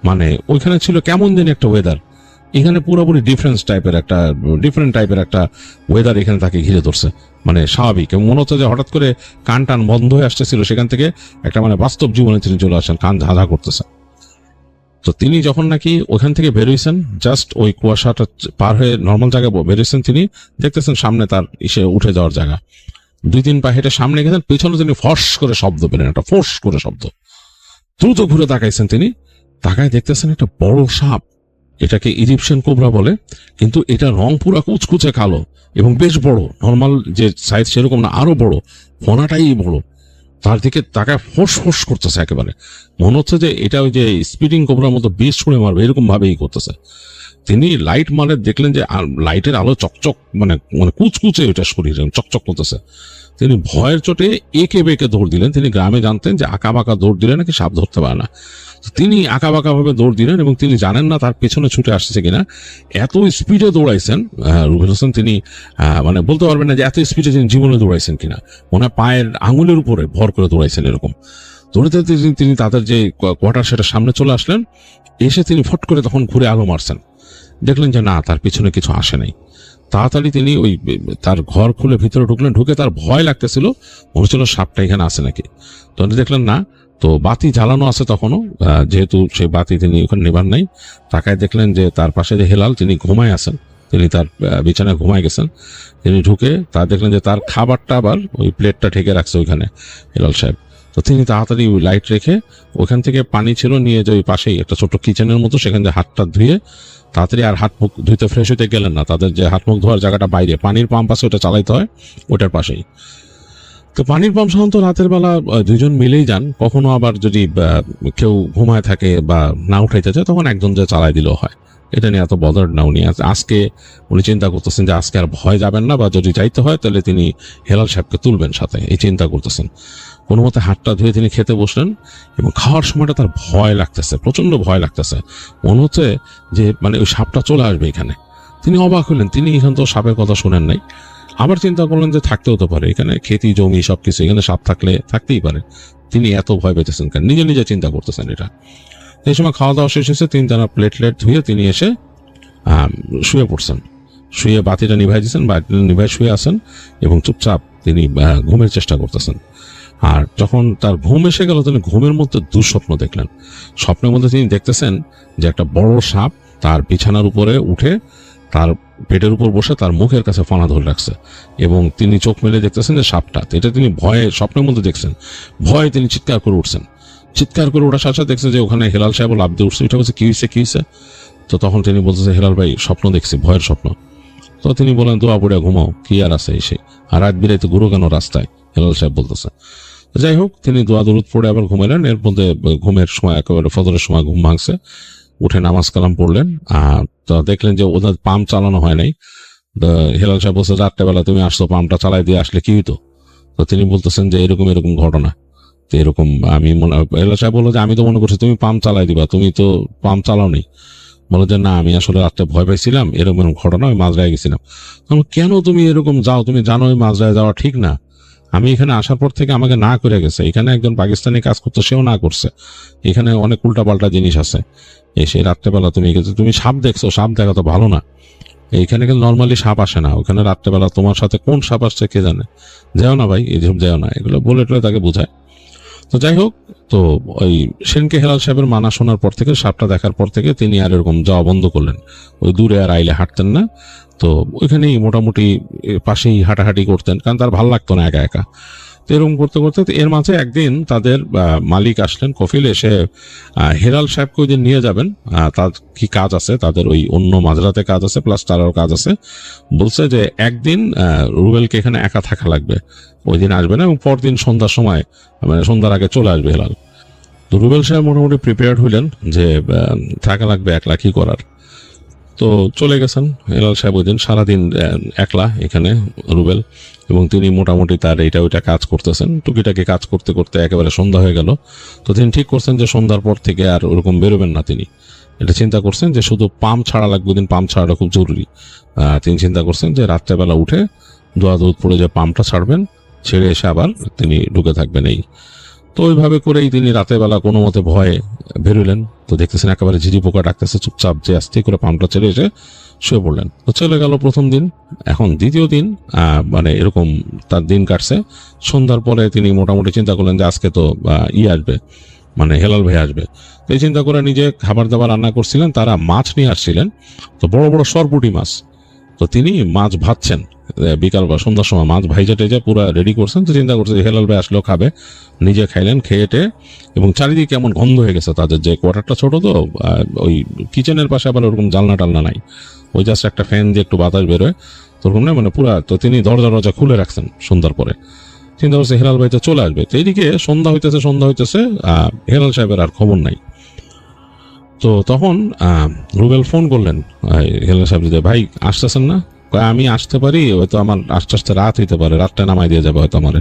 মানে ওইখানে ছিল কেমন যেন একটা ওয়েদার, এখানে পুরোপুরি ডিফারেন্ট টাইপের একটা ওয়েদার এখানে তাকে ঘিরে ধরছে, মানে স্বাভাবিক। এবং মনে হচ্ছে যে হঠাৎ করে কান টান বন্ধ হয়ে আসতেছিল, সেখান থেকে একটা মানে বাস্তব জীবনে তিনি চলে আসেন, কান ঝাঝা করতেছে। তো তিনি যখন নাকি ওখান থেকে বেরোইছেন, জাস্ট ওই কুয়াশাটা পার হয়ে নর্মাল জায়গায় বেরোইছেন, তিনি দেখতেছেন সামনে তার এসে উঠে যাওয়ার জায়গা। 2-3 পা হেঁটে সামনে গেছেন, পেছনে তিনি ফস করে শব্দ পেলেন, একটা ফোর্স করে শব্দ। দ্রুত ঘুরে তাকাইছেন তিনি, তাকায় দেখতেছেন একটা বড় সাপ। এটাকে ইজিপশিয়ান কোবরা বলে, কিন্তু এটা রং পুরা কুচকুচে কালো এবং বেশ বড়, নর্মাল যে সাইজ সেরকম না, আরো বড়, ফোনাটাই বড়। তার দিকে তাকায় ফোঁস ফোঁস করতেছে একেবারে, মনে হচ্ছে যে এটা ওই যে স্পিডিং কোবরার মতো বিষ ছুঁড়ে মারবে এরকম ভাবেই করতেছে। তিনি লাইট মারে দেখলেন যে লাইটের আলো চকচক, মানে কুচকুচে ওইটা শরীর চকচক করতেছে। তিনি ভয়ের চোটে একে বেঁকে দৌড় দিলেন। তিনি গ্রামে জানতেন যে আঁকা বাঁকা দৌড় দিলে নাকি সাপ ধরতে পারে না। তিনি আঁকা বাঁকা ভাবে দৌড় দিলেন এবং তিনি জানেন না তার পেছনে ছুটে আসছে কিনা। এত স্পিডে দৌড়াইছেন রুবেল হোসেন, তিনি মানে বলতে পারবেন না যে এত স্পিডে তিনি জীবনে দৌড়াইছেন কিনা। মনে হয় পায়ের আঙুলের উপরে ভর করে দৌড়াইছেন এরকম। দৌড়াতে তিনি তাদের যে কোয়ার্টার সেটা সামনে চলে আসলেন। এসে তিনি ফট করে তখন ঘুরে আলো মারছেন, দেখলেন যে না, তার পিছনে কিছু আসে নাই। তাড়াতাড়ি তিনি ওই তার ঘর খুলে ভিতরে ঢুকলেন। ঢুকে তার ভয় লাগতেছিল, মনে হচ্ছিল সাপটা এখানে আছে নাকি। তখন দেখলেন না, তো বাতি জ্বালানো আছে তখনও, যেহেতু সেই বাতি তিনি ওখানে নেবার নাই। তাকায় দেখলেন যে তার পাশে যে হেলাল, তিনি ঘুমায় আছেন, তিনি তার বিছানায় ঘুমায় গেছেন। তিনি ঢুকে তা দেখলেন যে তার খাবারটা আবার ওই প্লেটটা ঢেকে রাখছে ওইখানে হেলাল সাহেব। তো তিনি তাড়াতাড়ি লাইট রেখে ওখান থেকে পানি ছিল নিয়ে যে ওই পাশেই একটা ছোট কিচেনের মতো, সেখান থেকে হাতটা ধুয়ে তাড়াতাড়ি, আর হাত মুখ ধুইতে ফ্রেশ হইতে গেলেন না, তাদের যে হাত মুখ ধোয়ার জায়গাটা বাইরে পানির পাম্প আছে ওটা চালাইতে হয়, ওটার পাশেই। তো পানির পাম্প সাধারণত রাতের বেলা দুইজন মিলেই যান, কখনো আবার যদি কেউ ঘুমায় থাকে বা না উঠাইতে চায় তখন একজন যে চালায় দিলেও হয়। এটা নিয়ে এত বদার না উনি। আজকে উনি চিন্তা করতেছেন যে আজকে আর ভয় যাবেন না, বা যদি যাইতে হয় তাহলে তিনি হেলাল সাহেবকে তুলবেন সাথে, এই চিন্তা করতেছেন। কোনো মতে হাতটা ধুয়ে তিনি খেতে বসলেন এবং খাওয়ার সময়টা তার ভয় লাগতেছে, প্রচন্ড ভয় লাগতেছে। মনে হচ্ছে যে মানে ওই সাপটা চলে আসবে এখানে। তিনি অবাক হলেন, তিনি এখান তো সাপের কথা শোনেন নাই। আবার চিন্তা করলেন যে থাকতেও তো পারে, এখানে খেতি জমি সবকিছু, এখানে সাপ থাকলে থাকতেই পারে। তিনি এত ভয় পেতেছেন কেন, নিজে নিজে চিন্তা করতেছেন এটা। এই সময় খাওয়া দাওয়া শেষ হয়েছে, তিনি তারা প্লেটলেট ধুয়ে তিনি এসে শুয়ে পড়ছেন। শুয়ে বাতিটা নিভাই দিচ্ছেন, বাতিটা নিভাই শুয়ে আসেন এবং চুপচাপ তিনি ঘুমের চেষ্টা করতেছেন। আর যখন তার ঘুম এসে গেল, তিনি ঘুমের মধ্যে দুঃস্বপ্ন দেখলেন। স্বপ্নের মধ্যে তিনি দেখতেছেন যে একটা বড় সাপ তার বিছানার উপরে উঠে তার পেটের উপর বসে তার মুখের কাছে ফানা ধরে রাখছে, এবং তিনি চোখ মেলে দেখতেছেন যে সাপটা। এটা তিনি ভয়ে স্বপ্নের মধ্যে দেখছেন। ভয়ে তিনি চিৎকার করে উঠছেন। চিৎকার করে ওঠার সাথে সাথে দেখছে যে ওখানে হেলাল সাহেব লাফ দিয়ে উঠছে। এটা বলছে কি হয়েছে। তো তখন তিনি বলতেছে, হেলাল ভাই স্বপ্ন দেখছি, ভয়ের স্বপ্ন। তো তিনি বলেন, দোয়া পড়ে ঘুমাও, কি আর আছে এসে, আর রাত বিরাইতে ঘুরো কেন রাস্তায়, হেলাল সাহেব বলতেছে। যাই হোক, তিনি দোয়া দরুদ পড়ে আবার ঘুমাইলেন। এর মধ্যে ঘুমের সময় একেবারে ফজরের সময় ঘুম ভাঙছে, উঠে নামাজ কালাম পড়লেন। তো দেখলেন যে ওদের পাম্প চালানো হয় নাই। হেলাল সাহেব বলছে, রাত্রেবেলা তুমি আসতো, পাম্পটা চালাই দিয়ে আসলে কি হইতো। তো তিনি বলতেছেন যে এরকম ঘটনা। তো এরকম আমি হেলাল সাহেব বললো যে আমি তো মনে করছি তুমি পাম্প চালাই দিবা, তুমি তো পাম্প চালাও নি। বলে যে না, আমি আসলে রাত্রে ভয় পাইছিলাম, এরকম ঘটনা, আমি মাজরায় গেছিলাম। কেন তুমি এরকম যাও, তুমি জানো ওই মাজরায় যাওয়া ঠিক না। আমি এখানে আসার পর থেকে আমাকে না করে গেছে, এখানে একজন পাকিস্তানি কাজ করতো, সেও না করছে। এখানে অনেক উল্টাপাল্টা জিনিস আছে। সেই রাত্রেবেলা তুমি সাপ দেখছো, সাপ দেখা তো ভালো না। এইখানে কিন্তু নর্মালি সাপ আসে না, ওখানে রাত্রেবেলা তোমার সাথে কোন সাপ আসছে কে জানে। যাও না ভাই, এইসব যাও না, এগুলো বলে টলে তাকে বোঝায়। তো যাই হোক, তো ওই সেনকে হেলাল সাহেবের মানা শোনার পর থেকে, সাপটা দেখার পর থেকে তিনি আর এরকম যাওয়া বন্ধ করলেন। ওই দূরে আর আইলে হাঁটতেন না। তো ওইখানেই মোটামুটি পাশেই হাঁটাহাঁটি করতেন, কারণ তার ভালো লাগতো না একা একা। তো এরকম করতে করতে এর মাঝে একদিন তাদের মালিক আসলেন, কফিল, এসে হেলাল সাহেবকে ওই দিন নিয়ে যাবেন। তার কি কাজ আছে, তাদের ওই অন্য মাজরাতে কাজ আছে, প্লাস তারও কাজ আছে। বলছে যে একদিন রুবেলকে এখানে একা থাকা লাগবে, ওই দিন আসবে না, এবং পরদিন সন্ধ্যার সময়, মানে সন্ধ্যার আগে চলে আসবে হেলাল। তো রুবেল সাহেব মোটামুটি প্রিপেয়ার্ড হইলেন যে থাকা লাগবে একলা, কি করার। তো চলে গেছেন হেলাল সাহেব ওই দিন সারাদিন একলা এখানে রুবেল, এবং তিনি মোটামুটি তার এইটা ওইটা কাজ করতেছেন। টুকিটাকি কাজ করতে করতে একেবারে সন্ধ্যা হয়ে গেল। তো তিনি ঠিক করছেন যে সন্ধ্যার পর থেকে আর ওরকম বেরোবেন না। তিনি এটা চিন্তা করছেন যে শুধু পাম্প ছাড়া লাগবে, দিন পাম্প ছাড়াটা খুব জরুরি। তিনি চিন্তা করছেন যে রাত্রেবেলা উঠে দোয়া দুধ পড়ে যে পাম্পটা ছাড়বেন, ছেড়ে এসে আবার তিনি ঢুকে থাকবেন। এই তো ওইভাবে করেই তিনি রাতের বেলা কোনো মতে ভয়ে বেরোলেন। তো দেখতেছেন একেবারে ঝিরি পোকা ডাকতেছে, চুপচাপ যে আস্তে করে পাম্পটা ছেড়ে এসে শুয়ে পড়লেন। তো চলে গেল প্রথম দিন। এখন দ্বিতীয় দিন মানে এরকম তার দিন কাটছে। সন্ধ্যার পরে তিনি মোটামুটি চিন্তা করলেন যে আজকে তো আসবে, মানে হেলাল ভাই আসবে। তো এই চিন্তা করে নিজে খাবার দাবার রান্না করছিলেন, তারা মাছ নিয়ে আসছিলেন। তো বড় বড় সরপুটি মাছ। তো তিনি মাছ ভাজছেন, বিকাল বা সন্ধ্যার সময় মাছ ভাইজা টেজা পুরো রেডি করছেন। তো চিন্তা করছে যে হেলাল ভাই আসলেও খাবে। নিজে খাইলেন, খেয়েটে, এবং চারিদিকে এমন গন্ধ হয়ে গেছে। তাদের যে কোয়ার্টারটা ছোট, তো ওই কিচেনের পাশে আবার ওরকম জালনা টালনা নাই, ওই জাস্ট একটা ফ্যান দিয়ে একটু বাতাস বেরোয়, তোরকম না, মানে পুরা। তো তিনি দরজা খুলে রাখছেন সন্ধ্যার পরে। চিন্তা করছে হেলাল ভাই তো চলে আসবে। তো এইদিকে সন্ধ্যা হইতেছে, হেলাল সাহেবের আর খবর নাই। তো তখন রুবেল ফোন করলেন হেলাল সাহেব, যে ভাই আসতেছেন না? আমি আসতে পারি, হয়তো আমার আস্তে আস্তে রাত হইতে পারে, রাতটা নামাই দিয়ে যাবে হয়তো আমারে,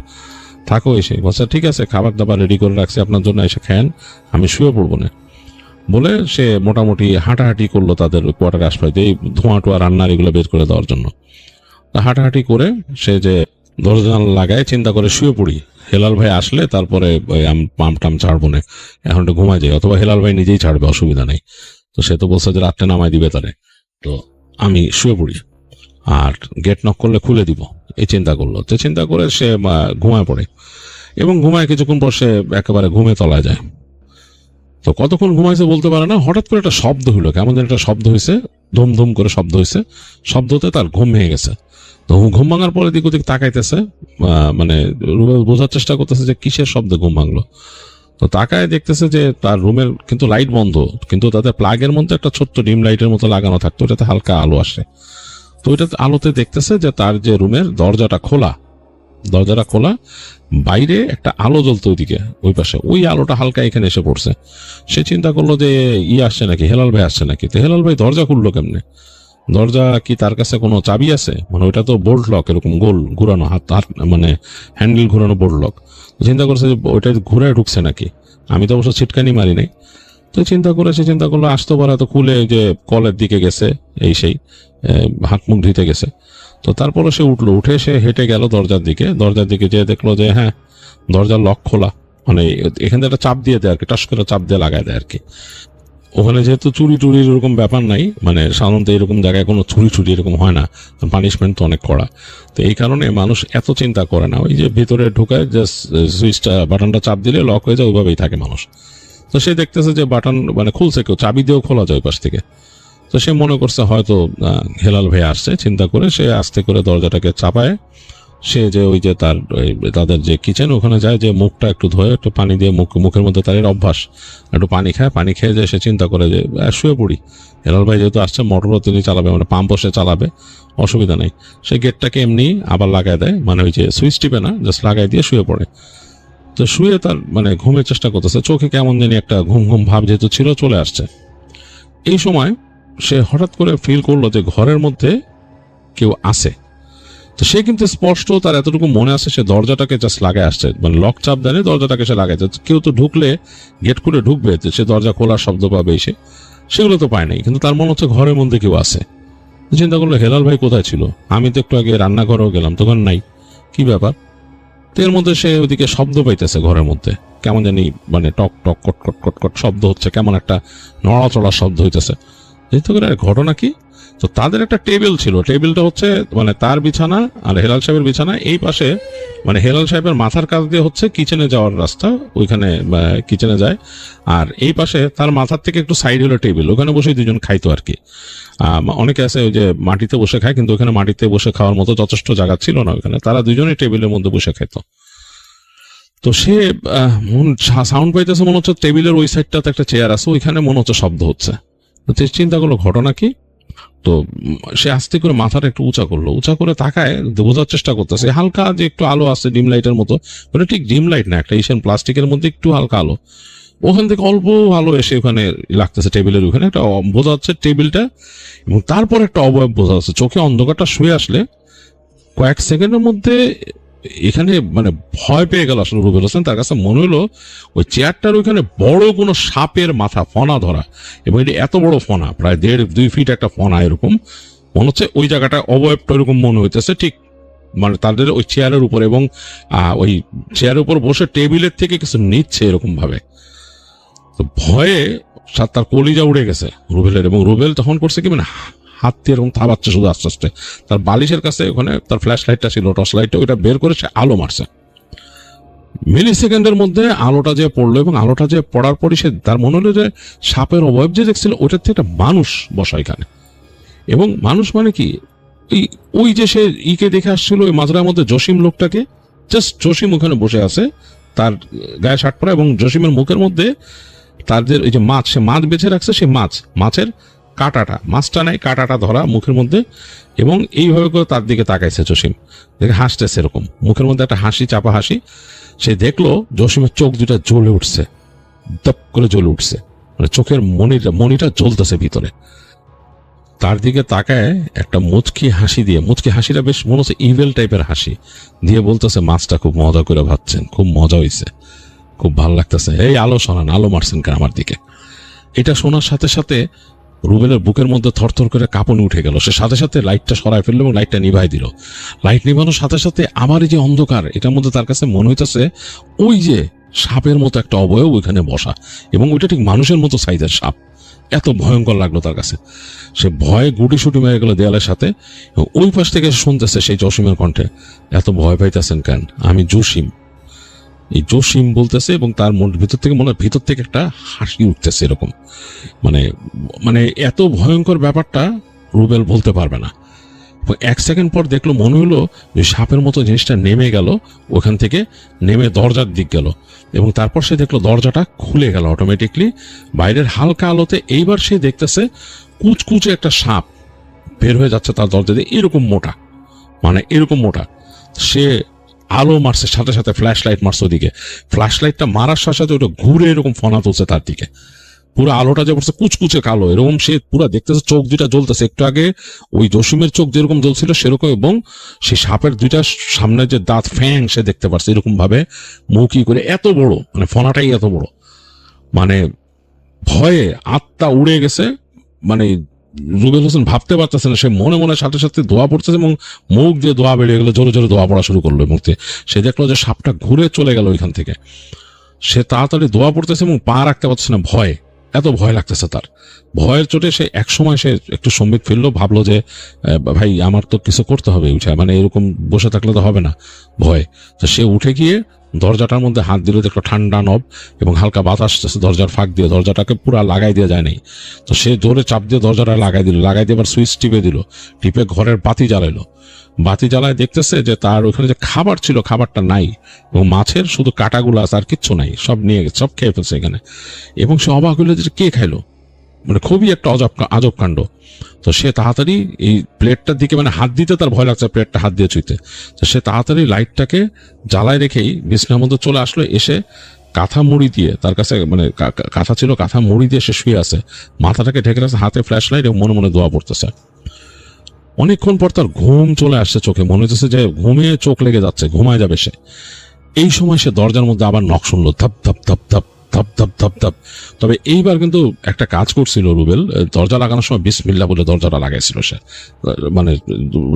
থাকো এসে। বলছে ঠিক আছে, খাবার দাবার রেডি করে রাখছি আপনার জন্য, এসে খান, আমি শুয়ে পড়বো না। বলে সে মোটামুটি হাঁটাহাঁটি করলো তাদের কোয়ার্টার আশপাশে, এই ধোঁয়া টোয়া রান্নার এগুলো বের করে দেওয়ার জন্য। হাঁটাহাঁটি করে সে যে দরজা লাগায়, চিন্তা করে শুয়ে পড়ি, হেলাল ভাই আসলে তারপরে আমি পাম্প টাম ছাড়বো না, এখন একটু ঘুমাই যাই, অথবা হেলাল ভাই নিজেই ছাড়বে, অসুবিধা নেই। তো সে তো বলছে যে রাতটা নামাই দিবে তারে, তো আমি শুয়ে পড়ি, আর গেট নক করলে খুলে দিব, এই চিন্তা করলো। তো চিন্তা করে সে ঘুমায় পড়ে, এবং ঘুমায় কিছুক্ষণ পর সে একেবারে ঘুমে তলায় যায়। তো কতক্ষণ ঘুমাইছে বলতে পারে না, হঠাৎ করে একটা শব্দ হইলো, কেমন যেন একটা শব্দ হয়েছে, ধুম ধুম করে শব্দ হয়েছে। শব্দতে তার ঘুম ভেঙে গেছে। তো ঘুম ভাঙার পরে দিক ওদিক তাকাইতেছে, মানে বোঝার চেষ্টা করতেছে যে কিসের শব্দে ঘুম ভাঙলো। তো তাকায় দেখতেছে যে তার রুমের কিন্তু লাইট বন্ধ, কিন্তু তাদের প্লাগের মধ্যে একটা ছোট্ট ডিম লাইটের মতো লাগানো থাকতো, ওটাতে হালকা আলো আসে। তো ওইটাতে আলোতে দেখতেছে যে তার যে রুমের দরজাটা খোলা, দরজাটা খোলা, বাইরে একটা আলো জ্বলতো ওইদিকে, ওই পাশে, ওই আলোটা হালকা এখানে এসে পড়ছে। সে চিন্তা করলো যে আসছে নাকি, হেলাল ভাই আসছে নাকি। তো হেলাল ভাই দরজা খুললো কেমনে? দরজা কি তার কাছে কোনো চাবি আছে? মানে ওইটা তো বোল্ট লক, এরকম গোল ঘুরানো, হাত মানে হ্যান্ডেল ঘুরানো বোল্ট লক। চিন্তা করছে যে ওইটা ঘুরে ঢুকছে নাকি। আমি তো অবশ্য ছিটকানি মারি নাই। তো চিন্তা করলো আসতে পারে, তো খুলে যে কলের দিকে গেছে, এই সেই হাত মুখ ধুইতে গেছে। তো তারপরে সে উঠে সে হেঁটে গেল দরজার দিকে যেয়ে দেখলো যে হ্যাঁ, দরজার লক খোলা। মানে এখান থেকে একটা চাপ দিয়ে দেয় আর কি, টাস করে চাপ দিয়ে লাগায় দেয় আর কি। ওখানে যেহেতু চুরি টুরির এরকম ব্যাপার নাই, মানে সাধারণত এরকম জায়গায় কোনো চুরি এরকম হয় না, পানিশমেন্ট তো অনেক কড়া। তো এই কারণে মানুষ এত চিন্তা করে না, ওই যে ভিতরে ঢুকায় জাস্ট সুইচটা, বাটনটা চাপ দিলে লক হয়ে যায়, ওইভাবেই থাকে মানুষ। তো সে দেখতেছে যে বাটন মানে খুলছে, কেউ চাবি দিয়েও খোলা যায় ওই পাশ থেকে। তো সে মনে করছে হয়তো হেলাল ভাই আসছে, চিন্তা করে সে আস্তে করে দরজাটাকে চাপায়। সে যে ওই যে তাদের যে কিচেন, ওখানে যায়, যে মুখটা একটু ধোয়, একটু পানি দিয়ে মুখের মধ্যে, তার অভ্যাস, একটু পানি খেয়ে যায়। সে চিন্তা করে যে শুয়ে পড়ি, হেলাল ভাই যেহেতু আসছে, মোটরও তিনি চালাবে, মানে পাম্পও সে চালাবে, অসুবিধা নেই। সে গেটটাকে এমনি আবার লাগায় দেয়, মানে ওই যে সুইচ টিপে না, জাস্ট লাগাই দিয়ে শুয়ে পড়ে। তো শুয়ে তার মানে ঘুমের চেষ্টা করতেছে, চোখে কেমন জানি একটা ঘুম ভাব যেহেতু ছিল চলে আসছে। এই সময় সে হঠাৎ করে ফিল করলো যে ঘরের মধ্যে কেউ আছে। তো সে কিন্তু স্পষ্ট তার এতটুকু মনে আছে, সে দরজাটাকে জাস্ট লাগায় আসছে, মানে লক চাপ দেয়, দরজাটাকে সে লাগায়। কেউ তো ঢুকলে গেট খুলে ঢুকবে, সে দরজা খোলার শব্দ পাবে, সেগুলো তো পায় নাই, কিন্তু তার মনে হচ্ছে ঘরের মধ্যে কেউ আছে। চিন্তা করলো হেলাল ভাই কোথায় ছিল, আমি তো একটু আগে রান্নাঘরেও গেলাম, তখন নাই, কি ব্যাপার। তো এর মধ্যে সে ওইদিকে শব্দ পাইতেছে ঘরের মধ্যে, কেমন জানি মানে টক টক কট কট কট কট শব্দ হচ্ছে, কেমন একটা নড়াচড়ার শব্দ হইতেছে। চিন্তা করে ঘটনা কি। তো তাদের একটা টেবিল ছিল, টেবিলটা হচ্ছে মানে তার বিছানা আর হেলাল সাহেবের বিছানা, এই পাশে মানে হেলাল সাহেবের মাথার কাছ দিয়ে হচ্ছে কিচেনে যাওয়ার রাস্তা, ওইখানে কিচেনে যায়। আর এই পাশে তার মাথার থেকে একটু সাইড হলো টেবিল, ওখানে বসে দুজন খাইতো আর কি। অনেকে আছে ওই যে মাটিতে বসে খায়, কিন্তু ওখানে মাটিতে বসে খাওয়ার মতো যথেষ্ট জায়গা ছিল না ওখানে, তারা দুজনেই টেবিলের মধ্যে বসে খাইত। তো সে সাউন্ড পাইতেছে, মনে হচ্ছে টেবিলের ওই সাইডটাতে একটা চেয়ার আছে, ওইখানে মনে হচ্ছে শব্দ হচ্ছে। তো চিন্তা করলো ঘটনা কি। তো সে আস্তে করে মাথাটা একটু উঁচা করলো, উঁচা করে তাকায়, বোঝার চেষ্টা করতেছে হালকা যে একটু আলো আছে ডিম লাইটের মতো, মানে ঠিক ডিম লাইট না, একটা এশিয়ান প্লাস্টিকের মধ্যে একটু হালকা আলো, ওখান থেকে অল্প আলো এসে ওখানে লাগতেছে টেবিলের ওখানে, একটা বোঝা যাচ্ছে টেবিলটা, এবং তারপর একটা অবয়ব বোঝা যাচ্ছে। চোখে অন্ধকারটা শুয়ে আসলে কয়েক সেকেন্ডের মধ্যে এখানে মানে ভয় পেয়ে গেল আসলে রুবেল হোসেন। তার কাছে মনে হলো ওই চেয়ারটার ওইখানে বড় কোনো সাপের মাথা, ফনা ধরা, এবং এটা এত বড় ফনা, প্রায় 1.5-2 ফিট একটা ফনা, এরকম মনে হচ্ছে ওই জায়গাটা অবয়বটা এরকম মনে হইতেছে ঠিক মানে তাদের ওই চেয়ারের উপর, এবং ওই চেয়ারের উপর বসে টেবিলের থেকে কিছু নিচ্ছে এরকম ভাবে। তো ভয়ে তার কলিজা উড়ে গেছে রুবেলের, এবং রুবেল তখন করছে কি মানে হাত দিয়ে এরকম থাবাচ্ছে শুধু আস্তে আস্তে, তার বালিশের কাছে ওখানে তার ফ্ল্যাশ লাইটটা ছিল, টর্চ লাইটটা, ওইটা বের করে সে আলো মারছে। মিলি সেকেন্ডের মধ্যে আলোটা যে পড়লো, এবং আলোটা যে পড়ার পরই সে তার মনে হলো যে সাপের অবয়ব যে দেখছিল ওইটার থেকে একটা মানুষ বসা এখানে। এবং মানুষ মানে কি, ওই যে সে ইকে দেখে আসছিল ওই মাজরার মধ্যে জসিম লোকটাকে, জাস্ট জসিম ওখানে বসে আছে, তার গায়ে শার্ট পরা, এবং জসিমের মুখের মধ্যে তাদের ওই যে মাছ, সে মাছ বেছে রাখছে, সে মাছের কাঁটাটা, মাছটা নাই কাঁটাটা ধরা মুখের মধ্যে, এবং এইভাবে করে তার দিকে তাকাইছে জসিম, দেখে হাসতেছে এরকম, মুখের মধ্যে একটা হাসি, চাপা হাসি। সে দেখলো জসিমের চোখ দুটা জ্বলে উঠছে, দপ করে জ্বলে উঠছে, মানে চোখের মনিটা জ্বলতেছে ভিতরে। তার দিকে তাকায় একটা মুচকি হাসি দিয়ে, মুচকি হাসিটা বেশ মনে হচ্ছে ইভেল টাইপের হাসি দিয়ে বলতেছে, মাছটা খুব মজা করে ভাবছেন, খুব মজা হয়েছে, খুব ভালো লাগতেছে, এই আলো শোনান, আলো মারছেন কেন আমার দিকে। এটা শোনার সাথে সাথে রুবেলের বুকের মধ্যে থরথর করে কাঁপুনি উঠে গেল। সে সাথে সাথে লাইটটা সরাই ফেললো এবং লাইটটা নিভাই দিল। লাইট নিভানোর সাথে সাথে আবার এই যে অন্ধকার, এটার মধ্যে তার কাছে মনে হইতেছে ওই যে সাপের মতো একটা অবয়ব ওইখানে বসা, এবং ওইটা ঠিক মানুষের মতো সাইজের সাপ। এত ভয়ঙ্কর লাগলো তার কাছে, সে ভয়ে গুটি সুটি মেরে গেল দেয়ালের সাথে। ওই পাশ থেকে শুনতেছে সেই জসিমের কণ্ঠে, এত ভয় পাইতেছেন কেন, আমি জসিম। এই জসিম বলতেছে, এবং তার ভিতর থেকে একটা হাসি উঠতেছে এরকম, মানে এত ভয়ঙ্কর ব্যাপারটা রুবেল বলতে পারবে না। এক সেকেন্ড পর দেখলো, মনে হলো যে সাপের মতো জিনিসটা নেমে গেল, ওখান থেকে নেমে দরজার দিক গেল, এবং তারপর সে দেখলো দরজাটা খুলে গেল অটোমেটিকলি বাইরের হালকা আলোতে। এইবার সে দেখতেছে কুচকুচে একটা সাপ বের হয়ে যাচ্ছে তার দরজা দিয়ে, এরকম মোটা, মানে এরকম মোটা। সে আলো মারছে, সাথে সাথে ফ্ল্যাশ লাইট মারছে ওদিকে। ফ্ল্যাশ লাইটটা মারার সাথে সাথে ওটা ঘুরে এরকম ফনা তুলছে তার দিকে। পুরো আলোটা যে পড়ছে কুচকুচে কালো, এরকম সে পুরো দেখতেছে, চোখ দুইটা জ্বলতেছে। একটু আগে ওই জসিমের চোখ যেরকম জ্বলছিল সেরকম, এবং সেই সাপের দুইটা সামনে যে দাঁত ফ্যাং সে দেখতে পারছে এরকম ভাবে, মুখি করে এত বড়, মানে ফনাটাই এত বড়। মানে ভয়ে আত্মা উড়ে গেছে। মানে রুবেল হোসেন ভাবতে পারতেছে না, সে মনে মনে সাথে সাথে দোয়া পড়তেছে এবং মুখ দিয়ে দোয়া বেরিয়ে গেলো, জোরে জোরে দোয়া পড়া শুরু করলো। মুখে সে দেখলো যে সাপটা ঘুরে চলে গেল ওইখান থেকে। সে তাড়াতাড়ি দোয়া পড়তেছে এবং পা রাখতে পারছে না, ভয়, এত ভয় লাগতেছে তার। ভয়ের চোটে সে একসময় সে একটু সম্বিত ফিরলো, ভাবলো যে ভাই আমার তো কিছু করতে হবে, উঠে মানে এরকম বসে থাকলে তো হবে না, ভয়। তো সে উঠে গিয়ে দরজাটার মধ্যে হাত দিল, দেখলো ঠান্ডা নব এবং হালকা বাতাস দরজার ফাঁক দিয়ে, দরজাটাকে পুরো লাগাই দেওয়া যায় নাই। তো সে জোরে চাপ দিয়ে দরজাটা লাগাই দিল, লাগাই দিয়ে আবার সুইচ টিপে দিল, টিপে ঘরের বাতি জ্বালাইলো। বাতি জ্বালায় দেখতেছে যে তার ওখানে যে খাবার ছিল খাবারটা নাই, এবং মাছের শুধু কাটাগুলো আছে, আর কিচ্ছু নাই, সব নিয়ে গেছে, সব খেয়ে ফেলছে এখানে। এবং সে অবাক হইলো যে কে খাইলো, মানে খুবই একটা আজব কাণ্ড। তো সে তাড়াতাড়ি এই প্লেটটার দিকে, মানে হাত দিতে তার ভয় লাগছে প্লেটটা হাত দিয়ে ছুঁইতে, তো সে তাড়াতাড়ি লাইটটাকে জ্বালায় রেখেই বিছনার মধ্যে চলে আসলো। এসে কাঁথা মুড়ি দিয়ে, তার কাছে মানে কাঁথা ছিল, কাঁথা মুড়ি দিয়ে সে শুয়ে আছে, মাথাটাকে ঢেকে রাখছে, হাতে ফ্ল্যাশ লাইট এবং মনে মনে দোয়া পড়তেছে। অনেকক্ষণ পর তার ঘুম চলে আসছে চোখে, মনে হচ্ছে যে ঘুমিয়ে চোখ লেগে যাচ্ছে, ঘুমায় যাবে সে। এই সময় সে দরজার মধ্যে আবার নক শুনলো, ধপ ধপ ধপ ধপ ধপ ধপ ধপ ধপ। তবে এইবার কিন্তু একটা কাজ করছিল রুবেল, দরজা লাগানোর সময় বিসমিল্লাহ বলে দরজাটা লাগাইছিল সে, মানে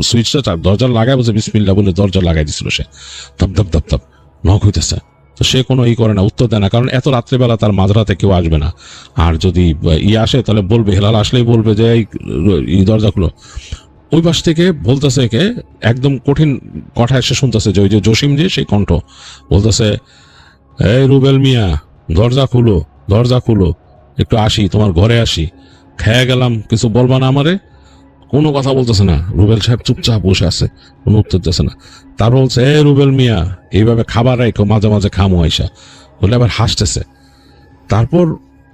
সুইচটা দরজা লাগাই বলছে বিসমিল্লাহ বলে দরজা লাগাই দিছিল সে। ধপ ধপ ধপ ধপ নক হইতেছে। তো সে কোনো করে না, উত্তর দেয় না, কারণ এত রাত্রেবেলা তার মাঝরাতে কেউ আসবে না। আর যদি আসে তাহলে বলবে, হেলাল আসলেই বলবে যে এই দরজা খুলো। ওই পাশ থেকে বলতেছে কে, একদম কঠিন কথায় সে শুনতেছে যে ওই যে জসিম যে সেই কণ্ঠ বলতেছে, এই রুবেল মিয়া, দরজা খুলো, দরজা খুলো, একটু আসি, তোমার ঘরে আসি, খেয়ে গেলাম, কিছু বলবা না আমারে? কোনো কথা বলতেছে না, রুবেল সাহেব চুপচাপ বসে আছে, কোনো উত্তর দিতেছে না। তারপর বলছে, এ রুবেল মিয়া, এইভাবে খাবার রাখো, মাঝে মাঝে খামো আইসা, বলে আবার হাসতেছে। তারপর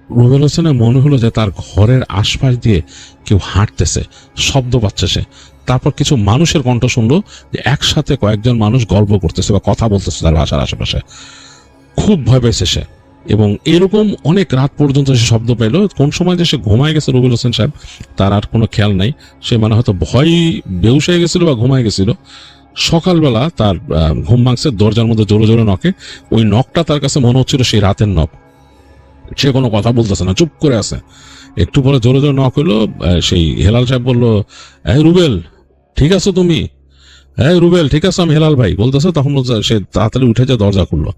রুবেল হোসেনের মনে হলো যে তার ঘরের আশপাশ দিয়ে কেউ হাঁটতেছে, শব্দ পাচ্ছে সে। তারপর কিছু মানুষের কণ্ঠ শুনলো, যে একসাথে কয়েকজন মানুষ গল্প করতেছে বা কথা বলতেছে তার বাসার আশেপাশে। খুব ভয় পেয়েছে সে, এবং এরকম অনেক রাত পর্যন্ত সে শব্দ পেল। কোন সময় যে সে ঘুমায় গেছে রুবেল হোসেন সাহেব তার আর কোনো খেয়াল নাই। সে মানে হয়তো ভয় বেহুশ হয়ে গেছিল বা ঘুমায় গেছিল। সকালবেলা তার ঘুম ভাঙছে, দরজার মধ্যে জোরে জোরে নকে। ওই নকটা তার কাছে মনে হচ্ছিল সেই রাতের নক। সে কোনো কথা বলতেছে না, চুপ করে আছে। একটু পরে জোরে জোরে নক হইলো। সেই হেলাল সাহেব বললো, এই রুবেল ঠিক আছো তুমি? হ্যাঁ রুবেল ঠিক আছে, আমি হেলাল ভাই বলতেছে। তখন সে তাড়াতাড়ি উঠে যায়, দরজা খুললো।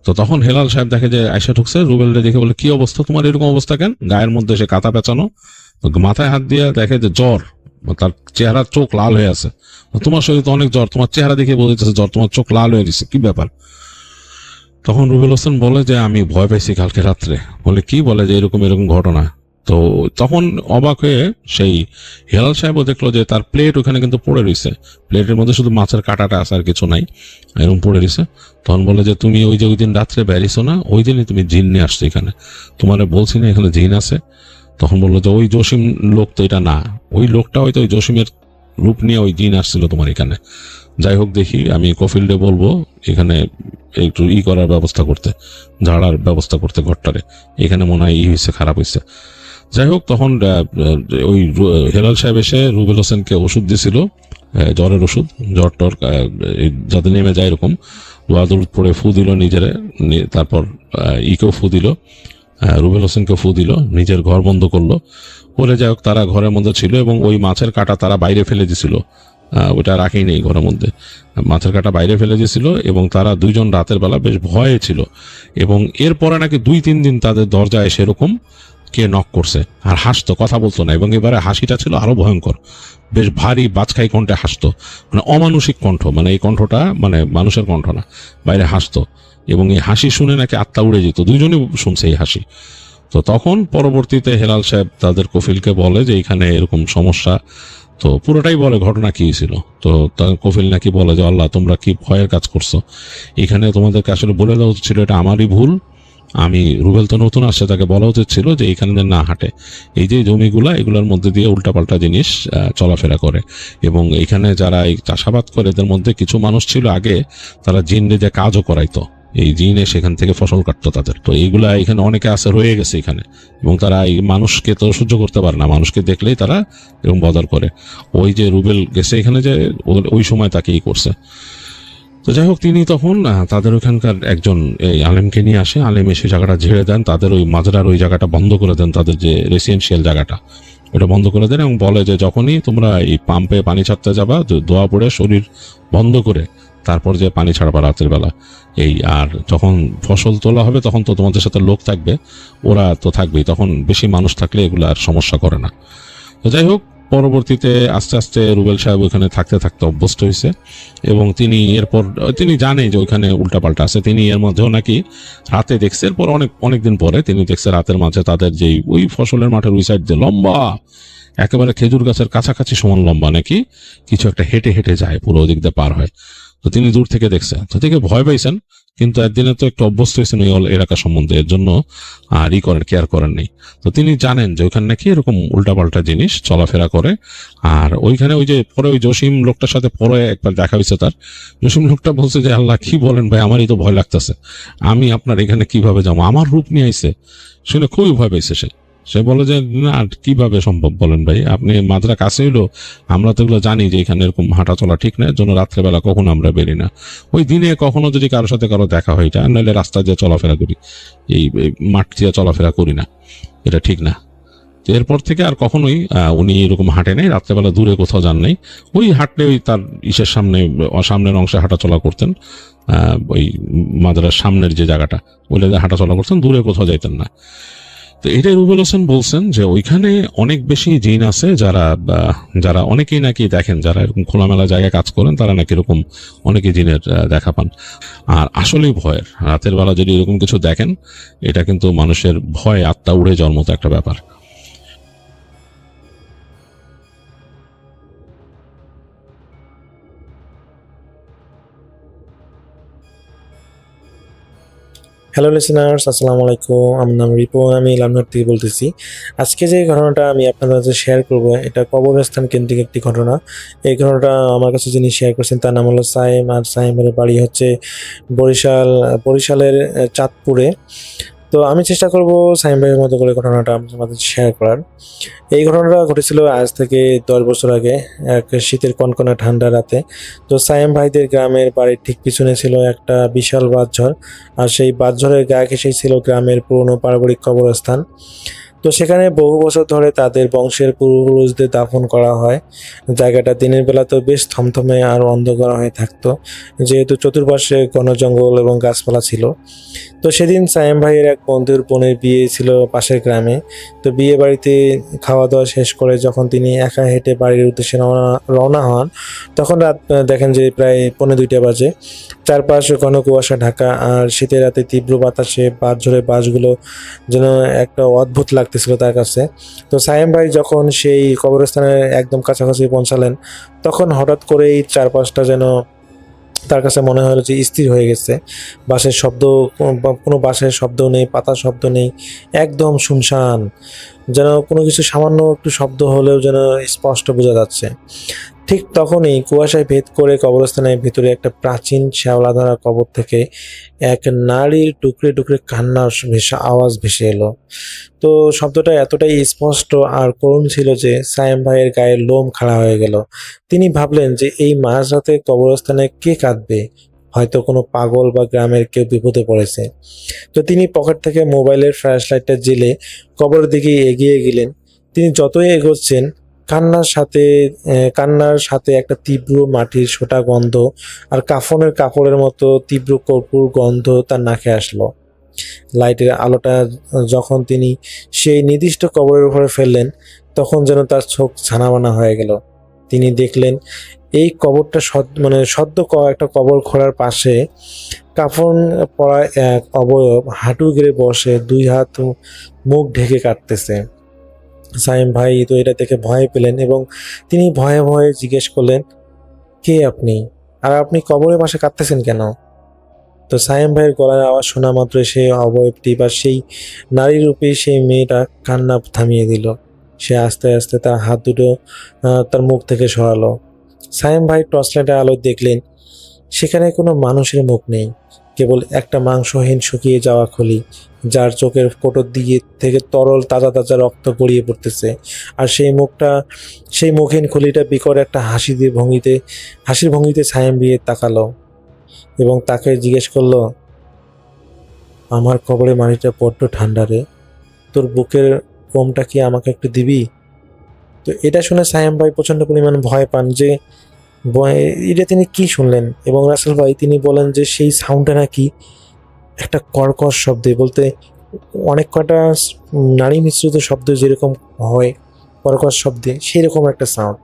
তো তখন হেলাল সাহেব দেখে যে আয়সা ঢুকছে। রুবেলরে দেখে বলে, কি অবস্থা তোমার, এরকম অবস্থা কেন? গায়ের মধ্যে সে কাঁথা পেঁচানো, মাথায় হাত দিয়ে দেখে যে জ্বর, তার চেহারা চোখ লাল হয়ে আছে। তোমার শরীরে তো অনেক জ্বর, তোমার চেহারা দেখে বোঝাচ্ছে জ্বর, তোমার চোখ লাল হয়ে গেছে, কি ব্যাপার? তখন রুবেল হোসেন বলে যে আমি ভয় পেয়েছি কালকে রাত্রে। বলে কি? বলে যে এরকম এরকম ঘটনা। তো তখন অবাক হয়ে সেই হেলাল সাহেবও দেখলো যে তার প্লেট ওখানে কিন্তু পড়ে রয়েছে, প্লেটের মধ্যে শুধু মাছের কাঁটাটা আছে, আর কিছু নাই, এরকম পড়ে রয়েছে। তখন বলে যে তুমি ওই যে ওই দিন রাত্রে বেরিয়েছো না, ওই দিনই তুমি জিন নিয়ে আসছো এখানে, তোমার বলছি না এখানে জিন আছে? তখন বললো যে ওই জসিম লোক তো এটা না, ওই লোকটা হয়তো ওই জসিমের রূপ নিয়ে ওই জিন আসছিল তোমার এখানে। যাই হোক, দেখি আমি কফিল্ডে বলবো এখানে একটু করার ব্যবস্থা করতে, ঝাড়ার ব্যবস্থা করতে ঘরটারে, এখানে মনে হয় হয়েছে, খারাপ হয়েছে। যাই হোক, তখন ওই হেলাল সাহেব এসে রুবেল হোসেনকে ওষুধ দিছিল, জ্বরের ওষুধ, জ্বর টর যাতে নেমে যায় এরকম। দোয়াদুর পরে ফু দিল নিজেরে, তারপর কেউ ফু দিল, রুবেল হোসেনকে ফু দিল, নিজের ঘর বন্ধ করলো। করে যাই হোক, তারা ঘরের মধ্যে ছিল এবং ওই মাছের কাঁটা তারা বাইরে ফেলে দিছিল, ওটা রাখেই নেই ঘরের মধ্যে, মাছের কাঁটা বাইরে ফেলে দিয়েছিল। এবং তারা দুইজন রাতের বেলা বেশ ভয়ে ছিল, এবং এরপরে নাকি 2-3 দিন তাদের দরজায় সেরকম কে নক করছে, আর হাসতো, কথা বলতো না। এবং এবারে হাসিটা ছিল আরো ভয়ঙ্কর, বেশ ভারী বাজখাই কণ্ঠে হাসতো, মানে অমানুষিক কণ্ঠ, মানে এই কণ্ঠটা মানে মানুষের কণ্ঠ না, বাইরে হাসতো। এবং এই হাসি শুনে নাকি আত্মা উড়ে যেত, দুইজনই শুনছে এই হাসি। তো তখন পরবর্তীতে হেলাল সাহেব তাদের কফিলকে বলে যে এখানে এরকম সমস্যা, তো পুরোটাই বলে ঘটনা কি ছিল। তো তার কফিল নাকি বলে যে আল্লাহ তোমরা কি ভয়ের কাজ করছো, এখানে তোমাদেরকে আসলে বলে দেওয়া ছিল এটা আমারই ভুল, আমি রুবেল তো নতুন আসছে, তাকে বলা উচিত ছিল যে এইখানে যেন না হাঁটে, এই যে জমিগুলা এগুলোর মধ্যে দিয়ে উল্টাপাল্টা জিনিস চলাফেরা করে। এবং এইখানে যারা এই চাষাবাদ করে এদের মধ্যে কিছু মানুষ ছিল আগে, তারা জিনে যে কাজও করাইতো, এই জিনে সেখান থেকে ফসল কাটতো তাদের। তো এইগুলা এখানে অনেকে আছে, রয়ে গেছে এখানে, এবং তারা এই মানুষকে তো সহ্য করতে পারে না, মানুষকে দেখলেই তারা এরকম বদর করে। ওই যে রুবেল গেছে এখানে, যে ওই সময় তাকে এই করছে। তো যাই হোক, তিনি তখন তাদের ওখানকার একজন এই আলেমকে নিয়ে আসে, আলেম এসে জায়গাটা ঝেড়ে দেন, তাদের ওই মাজরার ওই জায়গাটা বন্ধ করে দেন, তাদের যে রেসিডেন্সিয়াল জায়গাটা ওটা বন্ধ করে দেন, এবং বলে যে যখনই তোমরা এই পাম্পে পানি ছাড়তে যাবা, দোয়া পড়ে শরীর বন্ধ করে তারপর যে পানি ছাড়বা রাতের বেলা। এই আর যখন ফসল তোলা হবে তখন তো তোমাদের সাথে লোক থাকবে, ওরা তো থাকবেই, তখন বেশি মানুষ থাকলে এগুলো আর সমস্যা করে না। তো যাই হোক, পরবর্তীতে আস্তে আস্তে রুবেল সাহেব ওইখানে থাকতে থাকতে অভ্যস্ত হয়েছে, এবং তিনি এরপর তিনি জানে যে ওইখানে উল্টাপাল্টা আছে। তিনি এর মধ্যেও নাকি রাতে দেখছে, এরপর অনেকদিন পরে তিনি দেখছে রাতের মাঝে তাদের যেই ওই ফসলের মাঠের ওই সাইড দিয়ে লম্বা, একেবারে খেজুর গাছের কাছাকাছি সমান লম্বা নাকি কিছু একটা হেঁটে হেঁটে যায়, পুরো ওদিক দিয়ে পার হয়। তো তিনি দূর থেকে দেখছেন, তো থেকে ভয় পাইছেন, কিন্তু একদিনে তো একটু অভ্যস্ত হয়েছেন ওই এলাকা সম্বন্ধে, এর জন্য আর কেয়ার করেন নেই। তো তিনি জানেন যে ওইখানে নাকি এরকম উল্টাপাল্টা জিনিস চলাফেরা করে। আর ওইখানে ওই যে পরে ওই জসিম লোকটার সাথে পরে একবার দেখা হয়েছে তার, জসিম লোকটা বলছে যে আল্লাহ কি বলেন ভাই, আমারই তো ভয় লাগতেছে, আমি আপনার এখানে কিভাবে যাবো, আমার রূপ নিয়ে আইছে। শুনে খুবই ভয় পাইছে সে। সে বলে যে না, কিভাবে সম্ভব বলেন ভাই, আপনি মাদ্রা কাছে হইলো, আমরা তো এগুলো জানি যে এখানে এরকম হাঁটা চলা ঠিক না, এর জন্য রাত্রেবেলা কখনো আমরা বেরি না, ওই দিনে কখনো যদি কারোর সাথে কারো দেখা হয়, এটা নাহলে রাস্তা দিয়ে চলাফেরা করি, এই মাঠ দিয়ে চলাফেরা করি না, এটা ঠিক না। তো এরপর থেকে আর কখনোই উনি এরকম হাঁটে নাই, রাত্রেবেলা দূরে কোথাও যান নাই, ওই হাঁটলে ওই তার ইসের সামনের অংশে হাঁটা চলা করতেন, ওই মাদ্রার সামনের যে জায়গাটা ওইটা হাঁটা চলা করতেন, দূরে কোথাও যাইতেন না। তো এটাই রুবেল হোসেন বলছেন যে ওইখানে অনেক বেশি জিন আছে, যারা অনেকেই নাকি দেখেন, যারা এরকম খোলামেলা জায়গায় কাজ করেন তারা নাকি এরকম অনেকেই জিনের দেখা পান। আর আসলেই ভয়ের, রাতের বেলা যদি এরকম কিছু দেখেন, এটা কিন্তু মানুষের ভয় আত্মা উড়ে যাওয়ার মতো একটা ব্যাপার। হ্যালো লিসেনার্স, আসসালামু আলাইকুম। আমার নাম রিপন, আমি লালমোহর থেকে বলতেছি। আজকে যে ঘটনাটা আমি আপনাদের কাছে শেয়ার করব, এটা কবরস্থান কেন্দ্রিক একটি ঘটনা। এই ঘটনাটা আমার কাছে যিনি শেয়ার করছেন তার নাম হলো সাইম, আর সাইমের বাড়ি হচ্ছে বরিশালের চাঁদপুরে। তো আমি চেষ্টা করব সাইম ভাইয়ের মতো করে ঘটনাটা আমাদের শেয়ার করার। এই ঘটনাটা ঘটেছিল আজ থেকে 10 বছর আগে, এক শীতের কনকনে ঠান্ডা রাতে। তো সাইম ভাইদের গ্রামের বাড়ির ঠিক পিছনে ছিল একটা বিশাল বাঁশঝড়, আর সেই বাঁশঝড়ের গা ঘেঁষেই ছিল গ্রামের পুরনো পারিবারিক কবরস্থান। তো সেখানে বহু বছর ধরে তাদের বংশের পূর্বপুরুষদের দাফন করা হয়। জায়গাটা দিনের বেলাতেও বেশ থমথমে আর অন্ধকার হয়ে থাকতো, যেহেতু চতুর্পাশে ঘন জঙ্গল এবং গাছপালা ছিল। তো সেদিন সায়েম ভাইয়ের এক বন্ধুর বোনের বিয়ে ছিল পাশের গ্রামে। তো বিয়ে বাড়িতে খাওয়া দাওয়া শেষ করে যখন তিনি একা হেঁটে বাড়ির উদ্দেশ্যে রওনা হন, তখন রাত দেখেন যে প্রায় 1:45 বাজে। চারপাশে ঘন কুয়াশা ঢাকা, আর শীতের রাতে তীব্র বাতাসে বাঁশঝড়ে বাঁশগুলো যেন একটা অদ্ভুত লাগতেছিল তার কাছে। তো সায়েম ভাই যখন সেই কবরস্থানের একদম কাছাকাছি পৌঁছালেন, তখন হঠাৎ করেই চারপাশটা যেন তার কাছে মনে হলো যে স্থির হয়ে গেছে। বাঁশের শব্দ, কোনো বাঁশের শব্দ নেই, পাতার শব্দ নেই, একদম শুনশান, যেন কোনো কিছু সামান্য একটু শব্দ হলেও যেন স্পষ্ট বোঝা যাচ্ছে। ঠিক তখনই কুয়াশায় ভেদ করে কবরস্থানের ভিতরে একটা প্রাচীন শ্যাওলাধরা কবর থেকে এক নারীর টুকরে টুকরে কান্নার আওয়াজ ভেসে এলো। তো শব্দটা এতটাই স্পষ্ট আর করুণ ছিল যে সায়েম ভাইয়ের গায়ের লোম খাড়া হয়ে গেল। তিনি ভাবলেন যে এই মাঝরাতে কবরস্থানে কে কাঁদবে, হয়তো কোনো পাগল বা গ্রামের কেউ বিপদে পড়েছে। তো তিনি পকেট থেকে মোবাইলের ফ্ল্যাশ লাইটটা জ্বেলে কবরের দিকে এগিয়ে গেলেন। তিনি যতই এগোচ্ছেন, কান্নার সাথে একটা তীব্র মাটির সোটা গন্ধ আর কাফনের কাপড়ের মতো তীব্র কর্পূর গন্ধ তার নাকে আসলো। লাইটের আলোটা যখন তিনি সেই নির্দিষ্ট কবরের উপরে ফেললেন, তখন যেন তার চোখ ছানাবানা হয়ে গেল। তিনি দেখলেন এই কবরটা একটা কবর খোঁড়ার পাশে কাফন পরা এক অবয়ব হাঁটু গেড়ে বসে, 2 হাত মুখ ঢেকে কাটতেছে। সাইম ভাই তো এটা দেখে ভয় পেলেন এবং তিনি ভয়ে ভয়ে জিজ্ঞেস করলেন, কে আপনি, আর আপনি কবরের পাশে কাঁদতেছেন কেন? তো সায়েম ভাইয়ের গলার আওয়াজ শোনা মাত্র সেই অবয়বটি বা সেই নারী রূপী সেই মেয়েটা কান্না থামিয়ে দিল। সে আস্তে আস্তে তার হাত দুটো তার মুখ থেকে সরালো। সায়েম ভাই টর্চ লাইটের আলো দেখলেন সেখানে কোনো মানুষের মুখ নেই, কেবল একটা মাংসহীন শুকিয়ে যাওয়া খুলি, যার চোখের কোটর দিকে থেকে তরল তাজা তাজা রক্ত গড়িয়ে পড়তেছে। আর সেই মুখহীন খুলিটা বিকট একটা হাসির ভঙ্গিতে সায়েম দিয়ে তাকালো এবং তাকে জিজ্ঞেস করলো, আমার কবরে মাটিটা বড্ড ঠান্ডা রে, তোর বুকের কোমটা কি আমাকে একটু দিবি? তো এটা শুনে সায়েম ভাই প্রচন্ড পরিমাণ ভয় পান যে এটা তিনি কি শুনলেন, এবং রাসেল ভাই তিনি বলেন যে সেই সাউন্ডটা নাকি একটা কর্কশ শব্দে, বলতে অনেক কটা নারী মিশ্রিত শব্দ যেরকম হয় কর্কশ শব্দে, সেই রকম একটা সাউন্ড।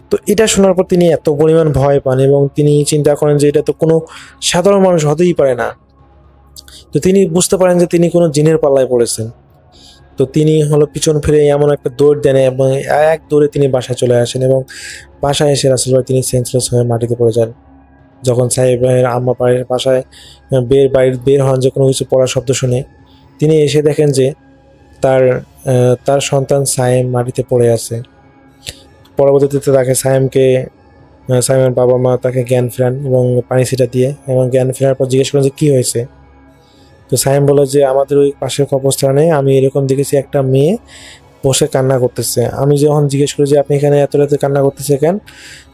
তো এটা শোনার পর তিনি এত পরিমাণ ভয় পান এবং তিনি চিন্তা করেন যে এটা তো কোনো সাধারণ মানুষ হতেই পারে না। তো তিনি বুঝতে পারেন যে তিনি কোনো জিনের পাল্লায় পড়েছেন। তো তিনি পিছন ফিরে এমন একটা দৌড় দেন এবং এক দৌড়ে তিনি বাসায় চলে আসেন এবং বাসায় এসে রাসেল ভাই তিনি সেন্সলেস হয়ে মাটিতে পড়ে যান। যখন সাহেব ভাইয়ের আম্মা বাসায় বের হন যে কোনো কিছু পড়ার শব্দ শুনে, তিনি এসে দেখেন যে তার সন্তান সায়েম মাটিতে পড়ে আছে। পরবর্তীতে তাকে সায়েমের বাবা মা তাকে জ্ঞান ফেরান এবং পানি ছিটা দিয়ে, এবং জ্ঞান ফেরার পর জিজ্ঞেস করেন যে কী হয়েছে। তো সায়েম বলে যে আমাদের ওই পাশের কবরস্থানে আমি এরকম দেখেছি একটা মেয়ে বসে কান্না করতেছে। আমি যখন জিজ্ঞেস করি যে আপনি এখানে এত রাতে কান্না করতেছে কেন,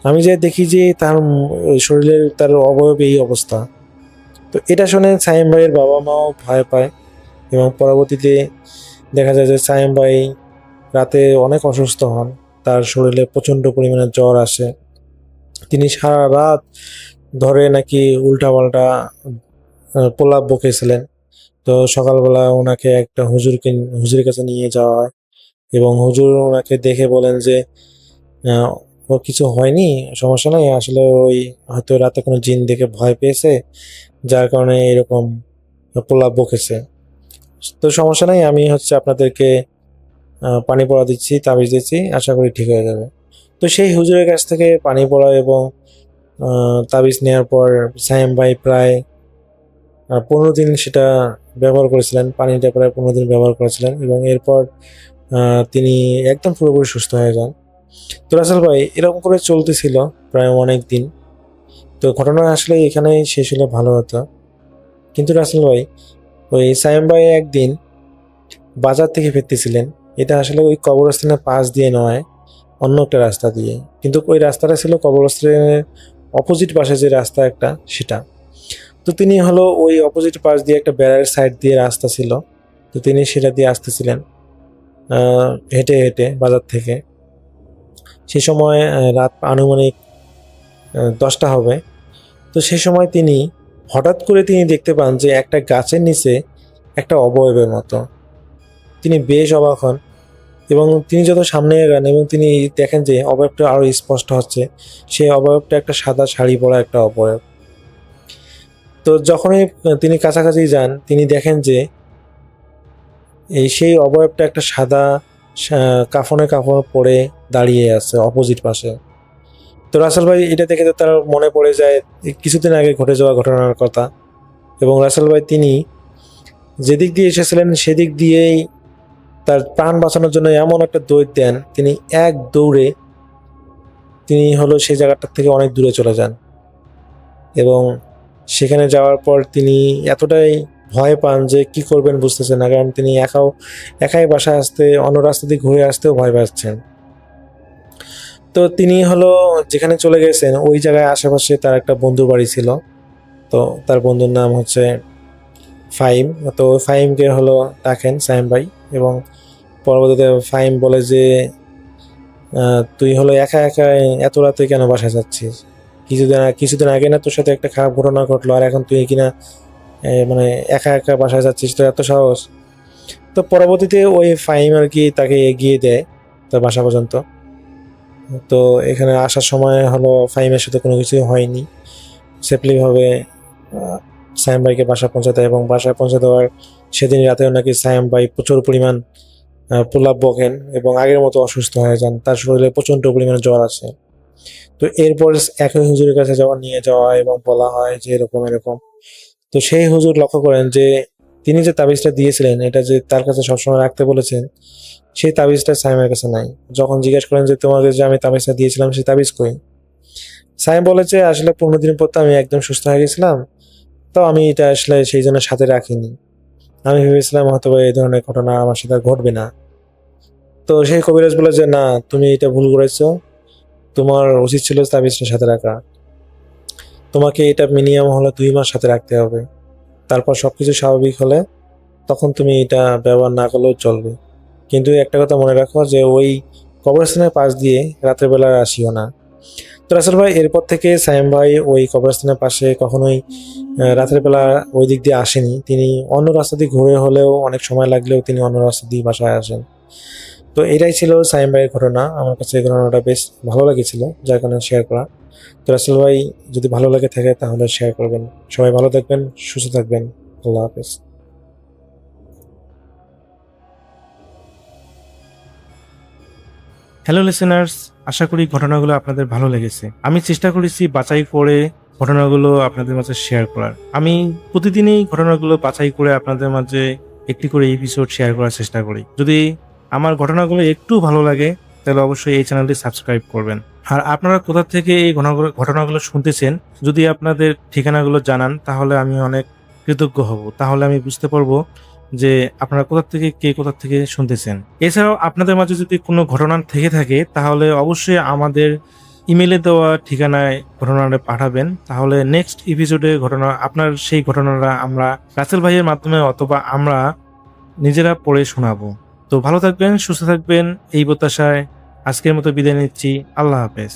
আমি যে দেখি যে তার শরীরের তার অবয়ব এই অবস্থা। তো এটা শুনে সায়েম ভাইয়ের বাবা মাও ভয় পায় এবং পরবর্তীতে দেখা যায় যে সায়েম ভাই রাতে অনেক অসুস্থ হন, তার শরীরে প্রচণ্ড পরিমাণে জ্বর আসে। তিনি সারা রাত ধরে নাকি উল্টাপাল্টা প্রলাপ বকেছিলেন। তো সকালবেলা ওনাকে একটা হুজুরের কাছে নিয়ে যাওয়া হয় এবং হুজুর ওনাকে দেখে বলেন যে ওর কিছু হয়নি, সমস্যা নাই, আসলে ওই হয়তো রাতে কোনো জিন দেখে ভয় পেয়েছে, যার কারণে এরকম প্রলাপ বকেছে। তো সমস্যা নাই, আমি আপনাদেরকে পানি পড়া দিচ্ছি, তাবিজ দিচ্ছি, আশা করি ঠিক হয়ে যাবে। তো সেই হুজুরের কাছ থেকে পানি পড়া এবং তাবিজ নেওয়ার পর সায়েম ভাই প্রায় 15 দিন সেটা ব্যবহার করেছিলেন, পানিটা প্রায় 15 দিন ব্যবহার করেছিলেন এবং এরপর তিনি একদম পুরোপুরি সুস্থ হয়ে যান। তো রাসেল ভাই এরকম করে চলতেছিল প্রায় অনেক দিন। তো ঘটনা আসলে এখানেই শেষ হলে ভালো হতো, কিন্তু রাসেল ভাই ওই সায়েম ভাই একদিন বাজার থেকে ফিরতেছিলেন। এটা আসলে ওই কবরস্থানের পাশ দিয়ে নয়, অন্য একটা রাস্তা দিয়ে, কিন্তু ওই রাস্তাটা ছিল কবরস্থানের অপোজিট পাশে যে রাস্তা একটা সেটা। তো তিনি ওই অপোজিট পাশ দিয়ে একটা বেড়ার সাইড দিয়ে রাস্তা ছিল, তো তিনি সেটা দিয়ে আসতেছিলেন হেঁটে হেঁটে বাজার থেকে। সে সময় রাত আনুমানিক 10টা হবে। তো সে সময় তিনি হঠাৎ করে দেখতে পান যে একটা গাছের নিচে একটা অবয়বের মতো। তিনি বেশ অবাক হন এবং তিনি যত সামনে এগান এবং তিনি দেখেন যে অবয়বটা আরও স্পষ্ট হচ্ছে। সেই অবয়বটা একটা সাদা শাড়ি পরা একটা অবয়ব। তো যখনই তিনি কাছাকাছি যান, তিনি দেখেন যে সেই অবয়বটা একটা সাদা কাফনে পরে দাঁড়িয়ে আছে অপোজিট পাশে। তো রাসেল ভাই এটা দেখে তো তার মনে পড়ে যায় কিছুদিন আগে ঘটে যাওয়া ঘটনার কথা, এবং রাসেল ভাই তিনি যেদিক দিয়ে এসেছিলেন সেদিক দিয়েই তার প্রাণ বাঁচানোর জন্য এমন একটা দৌড় দেন, তিনি এক দৌড়ে তিনি সেই জায়গাটার থেকে অনেক দূরে চলে যান এবং সেখানে যাওয়ার পর তিনি এতটাই ভয় পান যে কি করবেন বুঝতেছেন না, কারণ তিনি একাই বাসায় আসতে, অন্য রাস্তা দিয়ে ঘুরে আসতেও ভয় পাচ্ছেন। তো তিনি যেখানে চলে গেছেন ওই জায়গায় আশেপাশে তার একটা বন্ধুর বাড়ি ছিল। তো তার বন্ধুর নাম ফাহিম। তো ফাহিমকে ডাকেন সায়েম ভাই এবং পরবর্তীতে ফাহিম বলে যে তুই একা একা এত রাতে কেন বাসায় যাচ্ছিস? কিছুদিন আগে না তোর সাথে একটা খারাপ ঘটনা ঘটলো, আর এখন তুই কিনা মানে একা একা বাসায় যাচ্ছিস, তোর এত সাহস? তো পরবর্তীতে ওই ফাহিম আর কি তাকে এগিয়ে দেয় তার বাসা পর্যন্ত। তো এখানে আসার সময় ফাহিমের সাথে কোনো কিছু হয়নি, সেফলিভাবে সায়েম ভাইকে বাসা পৌঁছে দেয় এবং বাসায় পৌঁছে দেওয়ার সেদিন রাতেও নাকি সায়েম ভাই প্রচুর পরিমাণ প্রলাপ বকেন এবং আগের মতো অসুস্থ হয়ে যান, তার শরীরে প্রচণ্ড পরিমাণে জ্বর আসে। তো এরপর একই হুজুরের কাছে নিয়ে যাওয়া হয় এবং বলা হয় যে এরকম। তো তো সেই হুজুর লক্ষ্য করেন যে তিনি যে তাবিজটা দিয়েছিলেন, এটা যে তার কাছে সবসময় রাখতে বলেছেন, সেই তাবিজটা সাইমের কাছে নাই। যখন জিজ্ঞেস করেন যে তোমাকে যে আমি তাবিজটা দিয়েছিলাম সেই তাবিজ কই, সাইম বলেছে আসলে 15 দিন পর তো আমি একদম সুস্থ হয়ে গেছিলাম, তো আমি এটা আসলে সেই জন্য সাথে রাখিনি। আমি ভেবেছিলাম হয়তো এই ধরনের ঘটনা আমার সাথে আর ঘটবে না। তো সেই কবিরাজ বলে যে না, তুমি এটা ভুল করেছো, তোমার উচিত ছিল তাবিজটা সাথে রাখা। তোমাকে এটা মিনিমাম হলো 2 মাস সাথে রাখতে হবে, তারপর সবকিছু স্বাভাবিক হলে তখন তুমি এটা ব্যবহার না করলেও চলবে। কিন্তু একটা কথা মনে রাখো যে ওই কবরস্থানের পাশ দিয়ে রাতের বেলা আসিও না। তো রাসেল ভাই এরপর থেকে সাইম ভাই ওই কবরস্থানের পাশে কখনোই রাতের বেলা ওই দিক দিয়ে আসেনি। তিনি অন্য রাস্তা দিয়ে ঘুরে হলেও অনেক সময় লাগলেও তিনি অন্য রাস্তা দিয়ে বাসায় আসেন। তো এটাই ছিল সাইম ভাইয়ের ঘটনা। আমার কাছে এই ঘটনাটা বেশ ভালো লেগেছিল, যার কারণে শেয়ার করা। তো রাসেল ভাই যদি ভালো লেগে থাকে তাহলে শেয়ার করবেন। সবাই ভালো থাকবেন, সুস্থ থাকবেন। আল্লাহ হাফেজ। হ্যালো লিসেনার্স, আশা করি ঘটনাগুলো আপনাদের ভালো লেগেছে। আমি চেষ্টা করেছি বাছাই করে ঘটনাগুলো আপনাদের মাঝে শেয়ার করার। আমি প্রতিদিনই ঘটনাগুলো বাছাই করে আপনাদের মাঝে একটি করে এপিসোড শেয়ার করার চেষ্টা করি। যদি আমার ঘটনাগুলো একটু ভালো লাগে তাহলে অবশ্যই এই চ্যানেলটি সাবস্ক্রাইব করবেন। আর আপনারা কোথা থেকে এই ঘটনাগুলো শুনতেছেন, যদি আপনাদের ঠিকানাগুলো জানান তাহলে আমি অনেক কৃতজ্ঞ হব। তাহলে আমি বুঝতে পারবো যে আপনারা কোথা থেকে শুনতেছেন। এছাড়াও আপনাদের মাঝে যদি কোনো ঘটনা থেকে থাকে তাহলে অবশ্যই আমাদের ইমেলে দেওয়া ঠিকানায় ঘটনাটা পাঠাবেন। তাহলে নেক্সট এপিসোডে আপনার সেই ঘটনাটা আমরা রাসেল ভাইয়ের মাধ্যমে অথবা আমরা নিজেরা পড়ে শোনাবো। তো ভালো থাকবেন, সুস্থ থাকবেন, এই প্রত্যাশায় আজকের মতো বিদায় নিচ্ছি। আল্লাহ হাফেজ।